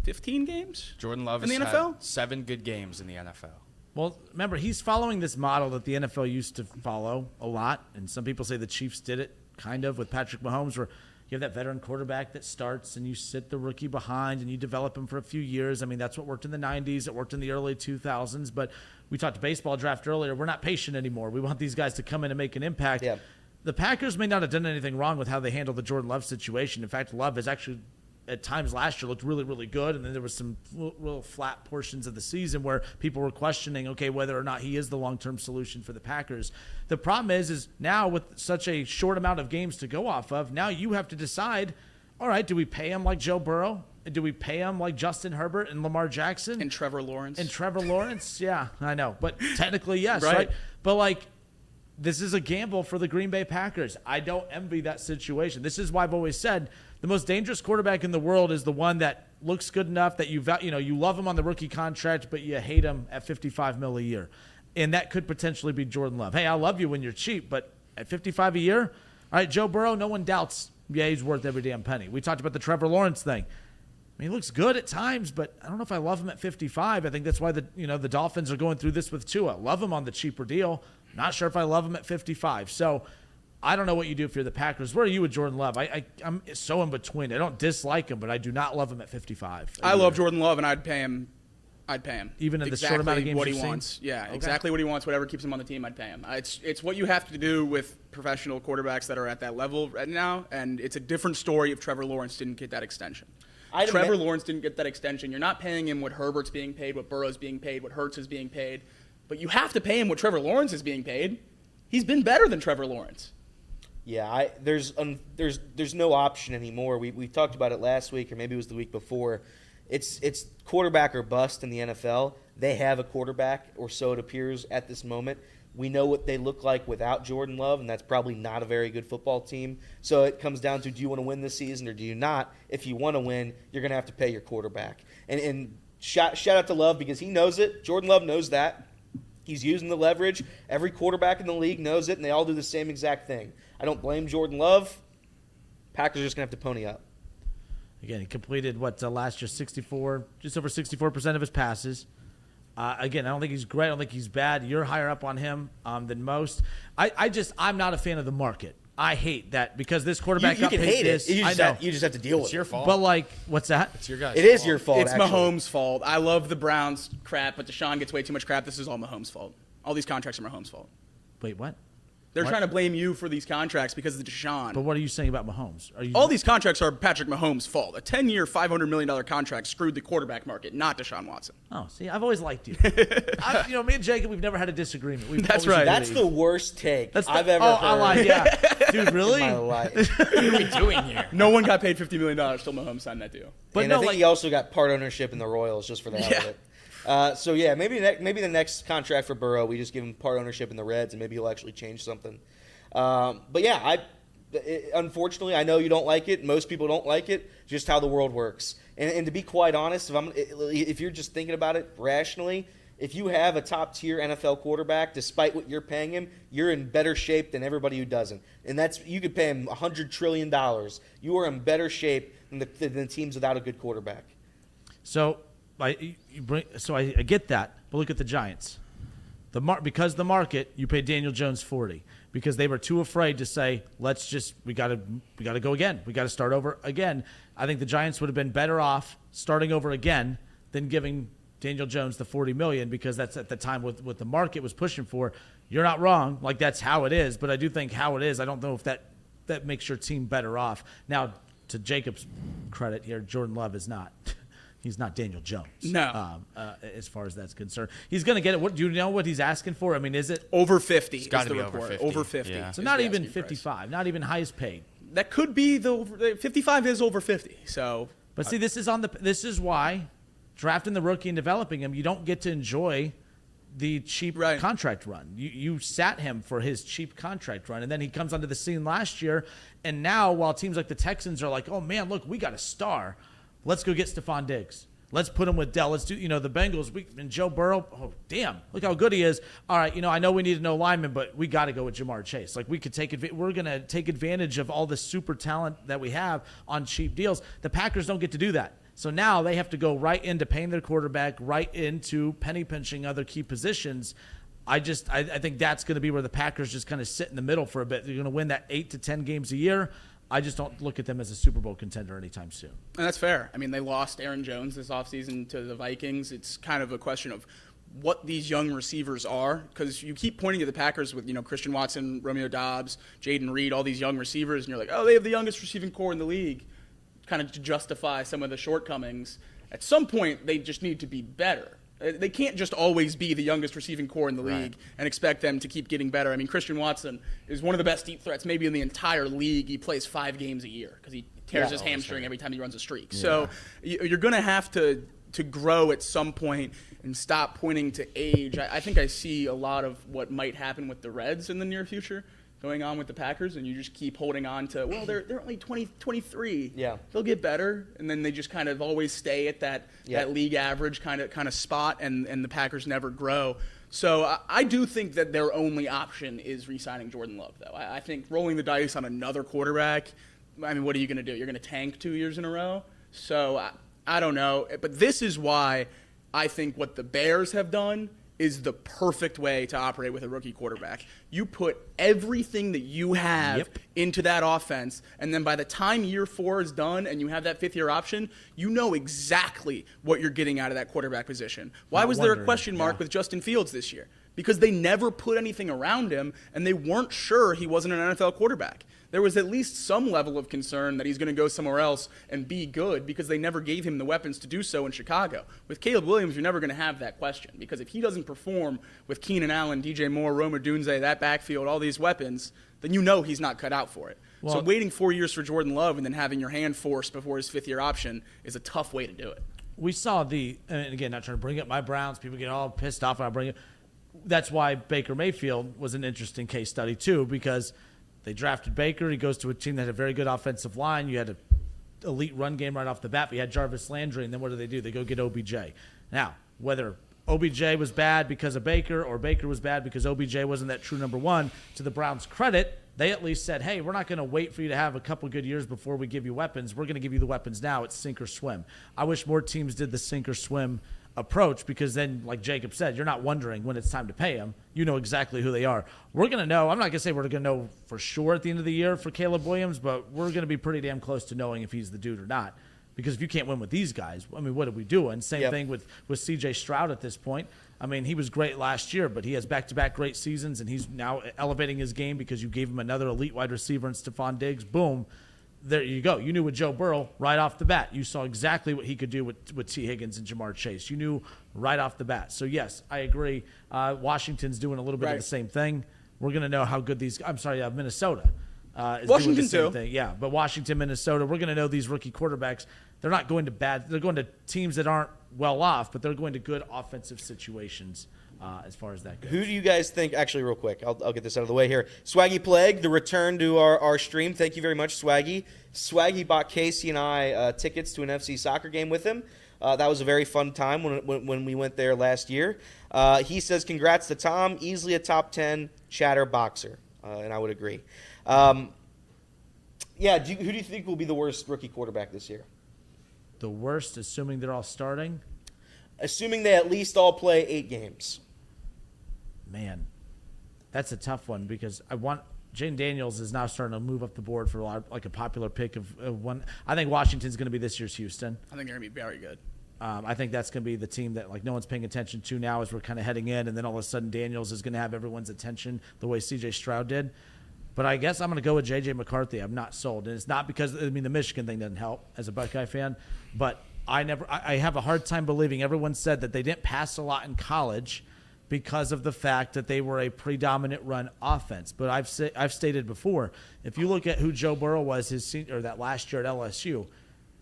15 games Jordan Love in the has NFL? had 7 good games in the NFL. Well, remember, he's following this model that the NFL used to follow a lot, and some people say the Chiefs did it, kind of, with Patrick Mahomes, where you have that veteran quarterback that starts and you sit the rookie behind and you develop him for a few years. I mean, that's what worked in the 90s. It worked in the early 2000s. But we talked baseball draft earlier. We're not patient anymore. We want these guys to come in and make an impact. Yeah. The Packers may not have done anything wrong with how they handled the Jordan Love situation. In fact, Love has actually at times last year looked really, really good, and then there was some real flat portions of the season where people were questioning, okay, whether or not he is the long-term solution for the Packers. The problem is now with such a short amount of games to go off of, now you have to decide, all right, do we pay him like Joe Burrow? Do we pay him like Justin Herbert and Lamar Jackson? And Trevor Lawrence. Yeah, I know. But technically, yes, right? But, like, this is a gamble for the Green Bay Packers. I don't envy that situation. This is why I've always said the most dangerous quarterback in the world is the one that looks good enough that you love him on the rookie contract, but you hate him at $55 million a year. And that could potentially be Jordan Love. Hey, I love you when you're cheap, but at $55 a year, all right, Joe Burrow, no one doubts, yeah, he's worth every damn penny. We talked about the Trevor Lawrence thing. I mean, he looks good at times, but I don't know if I love him at 55. I think that's why the Dolphins are going through this with Tua. Love him on the cheaper deal. Not sure if I love him at 55. So I don't know what you do if you're the Packers. Where are you with Jordan Love? I'm so in between. I don't dislike him, but I do not love him at 55. I love Jordan Love, and I'd pay him. Even in the short amount of games what you've he seen? wants. Yeah, Okay. exactly what he wants. Whatever keeps him on the team, I'd pay him. It's what you have to do with professional quarterbacks that are at that level right now, and it's a different story if Trevor Lawrence didn't get that extension. Lawrence didn't get that extension. You're not paying him what Herbert's being paid, what Burrow's being paid, what Hurts is being paid, but you have to pay him what Trevor Lawrence is being paid. He's been better than Trevor Lawrence. Yeah, there's no option anymore. We talked about it last week, or maybe it was the week before. It's quarterback or bust in the NFL. They have a quarterback, or so it appears at this moment. We know what they look like without Jordan Love, and that's probably not a very good football team. So it comes down to, do you want to win this season or do you not? If you want to win, you're going to have to pay your quarterback. And shout out to Love because he knows it. Jordan Love knows that. He's using the leverage. Every quarterback in the league knows it, and they all do the same exact thing. I don't blame Jordan Love. Packers are just going to have to pony up. Again, he completed last year, just over 64% of his passes. Again, I don't think he's great. I don't think he's bad. You're higher up on him than most. I'm not a fan of the market. I hate that because this quarterback You can hate this. it. You just have to deal with It's your it. fault. But what's that? It's your guys' It is fault. your fault. It's actually. Mahomes' fault. I love the Browns crap, but Deshaun gets way too much crap. This is all Mahomes' fault. All these contracts are Mahomes' fault. Wait, what? They're What? trying to blame you for these contracts because of Deshaun. But what are you saying about Mahomes? All these contracts are Patrick Mahomes' fault. A 10-year, $500 million contract screwed the quarterback market, not Deshaun Watson. Oh, see, I've always liked you. Me and Jacob, we've never had a disagreement. That's right. That's the worst take I've ever I heard lied, yeah. Dude, really? in my life. What are we doing here? No one got paid $50 million till Mahomes signed that deal. But And I think he also got part ownership in the Royals just for the hell of it. Maybe the next contract for Burrow, we just give him part ownership in the Reds, and maybe he'll actually change something. Unfortunately, I know you don't like it. Most people don't like it. Just how the world works. And to be quite honest, if you're just thinking about it rationally, if you have a top-tier NFL quarterback, despite what you're paying him, you're in better shape than everybody who doesn't. And you could pay him $100 trillion. You are in better shape than the teams without a good quarterback. So I get that, but look at the Giants. Because the market, you pay Daniel Jones $40 because they were too afraid to say, we got to go again. We got to start over again. I think the Giants would have been better off starting over again than giving Daniel Jones the $40 million because that's at the time what the market was pushing for. You're not wrong. That's how it is, but I do think how it is, I don't know if that makes your team better off. Now, to Jacob's credit here, Jordan Love is not. He's not Daniel Jones. No. As far as that's concerned. He's going to get it. Do you know what he's asking for? I mean, is it? Over 50 It's gotta is the be report. over 50. Over 50. Yeah. So is not the even asking price. 55. Not even highest paid. That could be the 55 is over 50. So, But see, this is why drafting the rookie and developing him, you don't get to enjoy the cheap contract run. You sat him for his cheap contract run, and then he comes onto the scene last year, and now while teams like the Texans are like, oh man, look, we got a star. Let's go get Stephon Diggs. Let's put him with Dell. Let's do, the Bengals. And Joe Burrow, oh, damn, look how good he is. All right, I know we need to know lineman, but we got to go with Jamar Chase. We could we're going to take advantage of all the super talent that we have on cheap deals. The Packers don't get to do that. So now they have to go right into paying their quarterback, right into penny pinching other key positions. I think that's going to be where the Packers just kind of sit in the middle for a bit. They're going to win that 8 to 10 games a year. I just don't look at them as a Super Bowl contender anytime soon. And that's fair. I mean, they lost Aaron Jones this offseason to the Vikings. It's kind of a question of what these young receivers are, because you keep pointing to the Packers with, Christian Watson, Romeo Doubs, Jaden Reed, all these young receivers, and you're like, oh, they have the youngest receiving core in the league, kind of to justify some of the shortcomings. At some point, they just need to be better. They can't just always be the youngest receiving core in the league and expect them to keep getting better. I mean, Christian Watson is one of the best deep threats maybe in the entire league. He plays 5 games a year because he tears his hamstring every time he runs a streak. Yeah. So you're going to have to grow at some point and stop pointing to age. I think I see a lot of what might happen with the Reds in the near future going on with the Packers, and you just keep holding on to, well, they're only 23. Yeah. They'll get better, and then they just kind of always stay at that league average kind of spot, and the Packers never grow. So I do think that their only option is re-signing Jordan Love, though. I think rolling the dice on another quarterback, I mean, what are you going to do? You're going to tank 2 years in a row? So I don't know. But this is why I think what the Bears have done is the perfect way to operate with a rookie quarterback. You put everything that you have into that offense, and then by the time year 4 is done and you have that 5th-year option, you know exactly what you're getting out of that quarterback position. Why was there a question mark with Justin Fields this year? Because they never put anything around him, and they weren't sure he wasn't an NFL quarterback. There was at least some level of concern that he's going to go somewhere else and be good because they never gave him the weapons to do so in Chicago. With Caleb Williams, you're never going to have that question because if he doesn't perform with Keenan Allen, DJ Moore, Roma Dunze, that backfield, all these weapons, then you know he's not cut out for it. Well, so waiting 4 years for Jordan Love and then having your hand forced before his 5th-year option is a tough way to do it. We saw and again, not trying to bring up my Browns. People get all pissed off when I bring it. That's why Baker Mayfield was an interesting case study, too, because they drafted Baker. He goes to a team that had a very good offensive line. You had an elite run game right off the bat. But you had Jarvis Landry, and then what do? They go get OBJ. Now, whether OBJ was bad because of Baker or Baker was bad because OBJ wasn't that true number 1, to the Browns' credit, they at least said, hey, we're not going to wait for you to have a couple good years before we give you weapons. We're going to give you the weapons now. It's sink or swim. I wish more teams did the sink or swim approach, because then, like Jacob said, you're not wondering when it's time to pay them. You know exactly who they are. We're going to know. I'm not going to say we're going to know for sure at the end of the year for Caleb Williams, but we're going to be pretty damn close to knowing if he's the dude or not. Because if you can't win with these guys, I mean, what are we doing? Same thing with C.J. Stroud at this point. I mean, he was great last year, but he has back-to-back great seasons, and he's now elevating his game because you gave him another elite wide receiver in Stephon Diggs. Boom. There you go. You knew with Joe Burrow right off the bat. You saw exactly what he could do with T. Higgins and Jamar Chase. You knew right off the bat. So, yes, I agree. Washington's doing a little bit of the same thing. We're going to know how good these – I'm sorry, Minnesota is doing the same thing. Yeah, but Washington, Minnesota, we're going to know these rookie quarterbacks. They're not going to bad – they're going to teams that aren't well off, but they're going to good offensive situations. As far as that goes. Who do you guys think? Actually, real quick, I'll get this out of the way here. Swaggy Plague, the return to our stream. Thank you very much, Swaggy. Swaggy bought Casey and I tickets to an FC soccer game with him. That was a very fun time when we went there last year. He says, congrats to Tom, easily a top 10 chatterboxer, and I would agree. Who do you think will be the worst rookie quarterback this year? The worst, assuming they're all starting? Assuming they at least all play 8 games. Man, that's a tough one because Jane Daniels is now starting to move up the board for a popular pick of one. I think Washington's going to be this year's Houston. I think they're going to be very good. I think that's going to be the team that no one's paying attention to now as we're kind of heading in, and then all of a sudden Daniels is going to have everyone's attention the way C.J. Stroud did. But I guess I'm going to go with J.J. McCarthy. I'm not sold, and it's not because the Michigan thing doesn't help as a Buckeye fan, but I have a hard time believing everyone said that they didn't pass a lot in college because of the fact that they were a predominant run offense. But I've stated before, if you look at who Joe Burrow was that last year at LSU,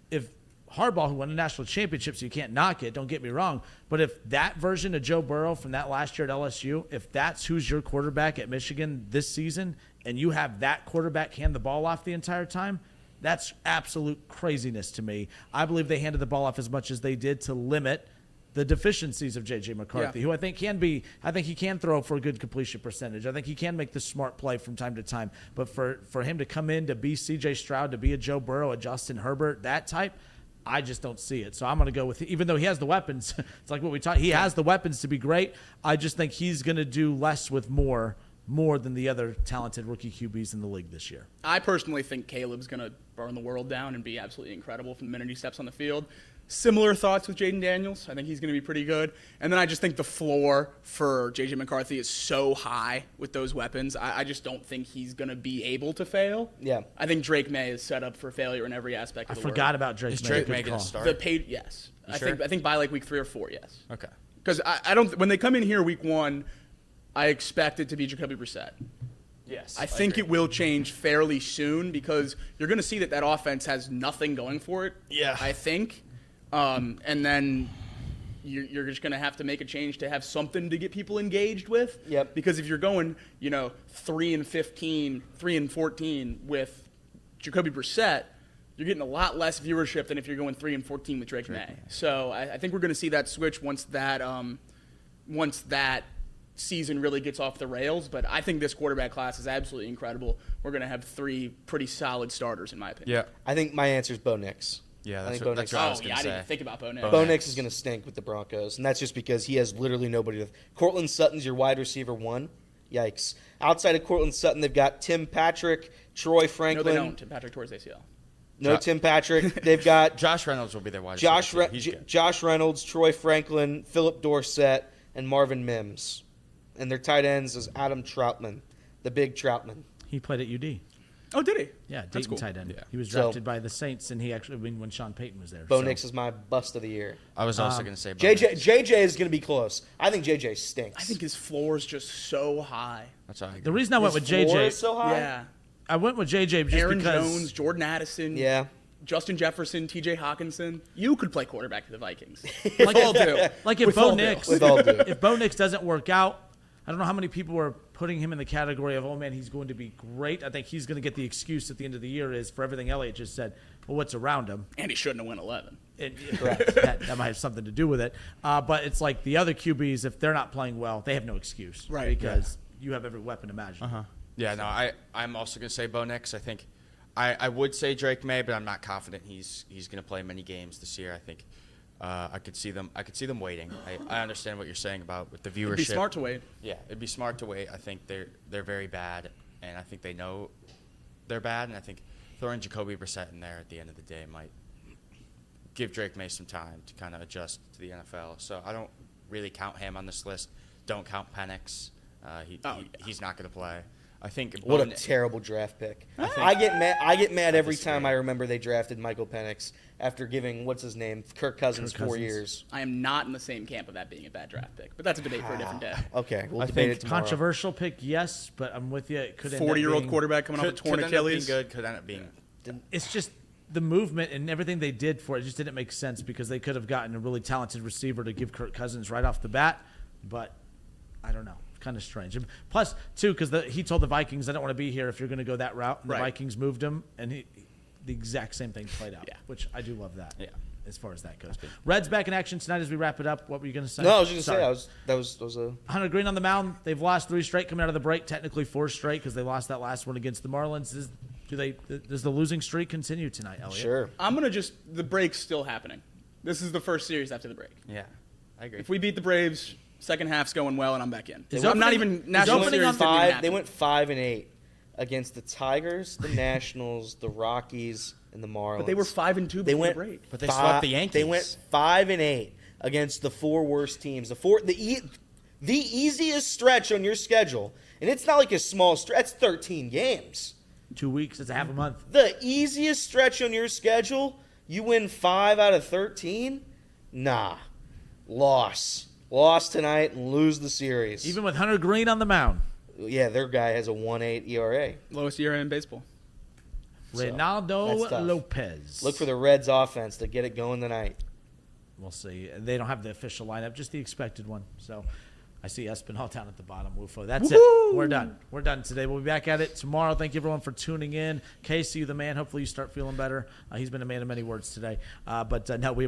if Harbaugh, who won a national championship, so you can't knock it, don't get me wrong, but if that version of Joe Burrow from that last year at LSU, if that's who's your quarterback at Michigan this season, and you have that quarterback hand the ball off the entire time, that's absolute craziness to me. I believe they handed the ball off as much as they did to limit the deficiencies of J.J. McCarthy, who I think he can throw for a good completion percentage. I think he can make the smart play from time to time. But for him to come in to be C.J. Stroud, to be a Joe Burrow, a Justin Herbert, that type, I just don't see it. So I'm going to go with, even though he has the weapons, it's like what we talked, he has the weapons to be great. I just think he's going to do less with more than the other talented rookie QBs in the league this year. I personally think Caleb's going to burn the world down and be absolutely incredible from the minute he steps on the field. Similar thoughts with Jaden Daniels. I think he's going to be pretty good. And then I just think the floor for J.J. McCarthy is so high with those weapons. I just don't think he's going to be able to fail. Yeah. I think Drake May is set up for failure in every aspect of the forgot about Drake May. Is Drake May going to start? Yes. Sure? I think by week 3 or 4, yes. Okay. Because I don't. When they come in here week 1, I expect it to be Jacoby Brissett. Yes. I think it will change fairly soon because you're going to see that offense has nothing going for it. Yeah. I think. And then you're just going to have to make a change to have something to get people engaged with. Yep. Because if you're going, 3-15, 3-14 with Jacoby Brissett, you're getting a lot less viewership than if you're going 3-14 with Drake May. So I think we're going to see that switch once that season really gets off the rails. But I think this quarterback class is absolutely incredible. We're going to have 3 pretty solid starters, in my opinion. Yeah. I think my answer is Bo Nix. Yeah, I that's think what I was I going to say. didn't think about Bo Nix. Bo Nix is going to stink with the Broncos, and that's just because he has literally nobody. Cortland Sutton's your wide receiver 1. Yikes. Outside of Cortland Sutton, they've got Tim Patrick, Troy Franklin. No, they don't. Tim Patrick tore his ACL. No Tim Patrick. They've got Josh Reynolds will be their wide receiver. Josh Reynolds, Troy Franklin, Philip Dorsett, and Marvin Mims. And their tight ends is Adam Troutman, the big Troutman. He played at UD. Oh, did he? Yeah, That's Dayton cool. tight end. Yeah. He was drafted by the Saints, and he actually when Sean Payton was there. Bo Nix is my bust of the year. I was also going to say Bo JJ Nix. is going to be close. I think JJ stinks. I think his floor is just so high. That's all I agree. The reason I went with Floor JJ, is so high? Yeah. I went with JJ just Aaron because Jones, Jordan Addison, Yeah. Justin Jefferson, T.J. Hawkinson. You could play quarterback for the Vikings. With all due. like if With Bo all Nix, due. With all due. if Bo Nix doesn't work out, I don't know how many people are putting him in the category of, oh man, he's going to be great. I think he's going to get the excuse at the end of the year is for everything Elliot just said. Well, what's around him? And he shouldn't have won 11. That might have something to do with it. But it's like the other QBs, if they're not playing well, they have no excuse. Right. Because you have every weapon imaginable. Yeah, no, I'm also going to say Bo Nix. I think I would say Drake May, but I'm not confident he's going to play many games this year. I think I could see them waiting. I understand what you're saying about with the viewership. It'd be smart to wait. Yeah, it'd be smart to wait. I think they're very bad, and I think they know they're bad, and I think throwing Jacoby Brissett in there at the end of the day might give Drake May some time to kind of adjust to the NFL. So I don't really count him on this list. Don't count Penix. He's not going to play. I think What a terrible draft pick. I get mad every time I remember they drafted Michael Penix after giving Kirk Cousins 4 years. I am not in the same camp of that being a bad draft pick, but that's a debate for a different day. Okay, we'll I debate it think tomorrow. controversial pick, yes, but I'm with you. It could end up 40-year-old being- quarterback coming off a torn could end up being Achilles. good. Could end up being. It's just the movement and everything they did for it just didn't make sense because they could have gotten a really talented receiver to give Kirk Cousins right off the bat, but I don't know. Kind of strange. And plus, too, because he told the Vikings, I don't want to be here if you're going to go that route. And the Vikings moved him, and the exact same thing played out, which I do love that. Yeah. As far as that goes. Reds back in action tonight as we wrap it up. What were you going to say? No, I was going to say that was a Hunter Greene on the mound. They've lost 3 straight coming out of the break, technically 4 straight because they lost that last one against the Marlins. Does the losing streak continue tonight, Elliot? sure. The break's still happening. This is the first series after the break. Yeah, I agree. If we beat the Braves, second half's going well, and I'm back in. Is I'm not opening- even national opening series. on didn't even They happen. went 5-8 against the Tigers, the Nationals, the Rockies, and the Marlins. But they were 5-2 before They the went, break. But they swept the Yankees. They went 5-8 against the 4 worst teams. The easiest stretch on your schedule, and it's not like a small stretch. It's 13 games. 2 weeks. It's a half a month. The easiest stretch on your schedule, you win 5 out of 13? Nah, loss tonight and lose the series. Even with Hunter Greene on the mound. Yeah, their guy has a 1.8 ERA. Lowest ERA in baseball. that's Ronaldo tough. Lopez. Look for the Reds offense to get it going tonight. We'll see. They don't have the official lineup, just the expected one. So I see Espinal down at the bottom. Wufo. That's it. We're done. We're done today. We'll be back at it tomorrow. Thank you, everyone, for tuning in. Casey, you the man. Hopefully you start feeling better. He's been a man of many words today. But no, we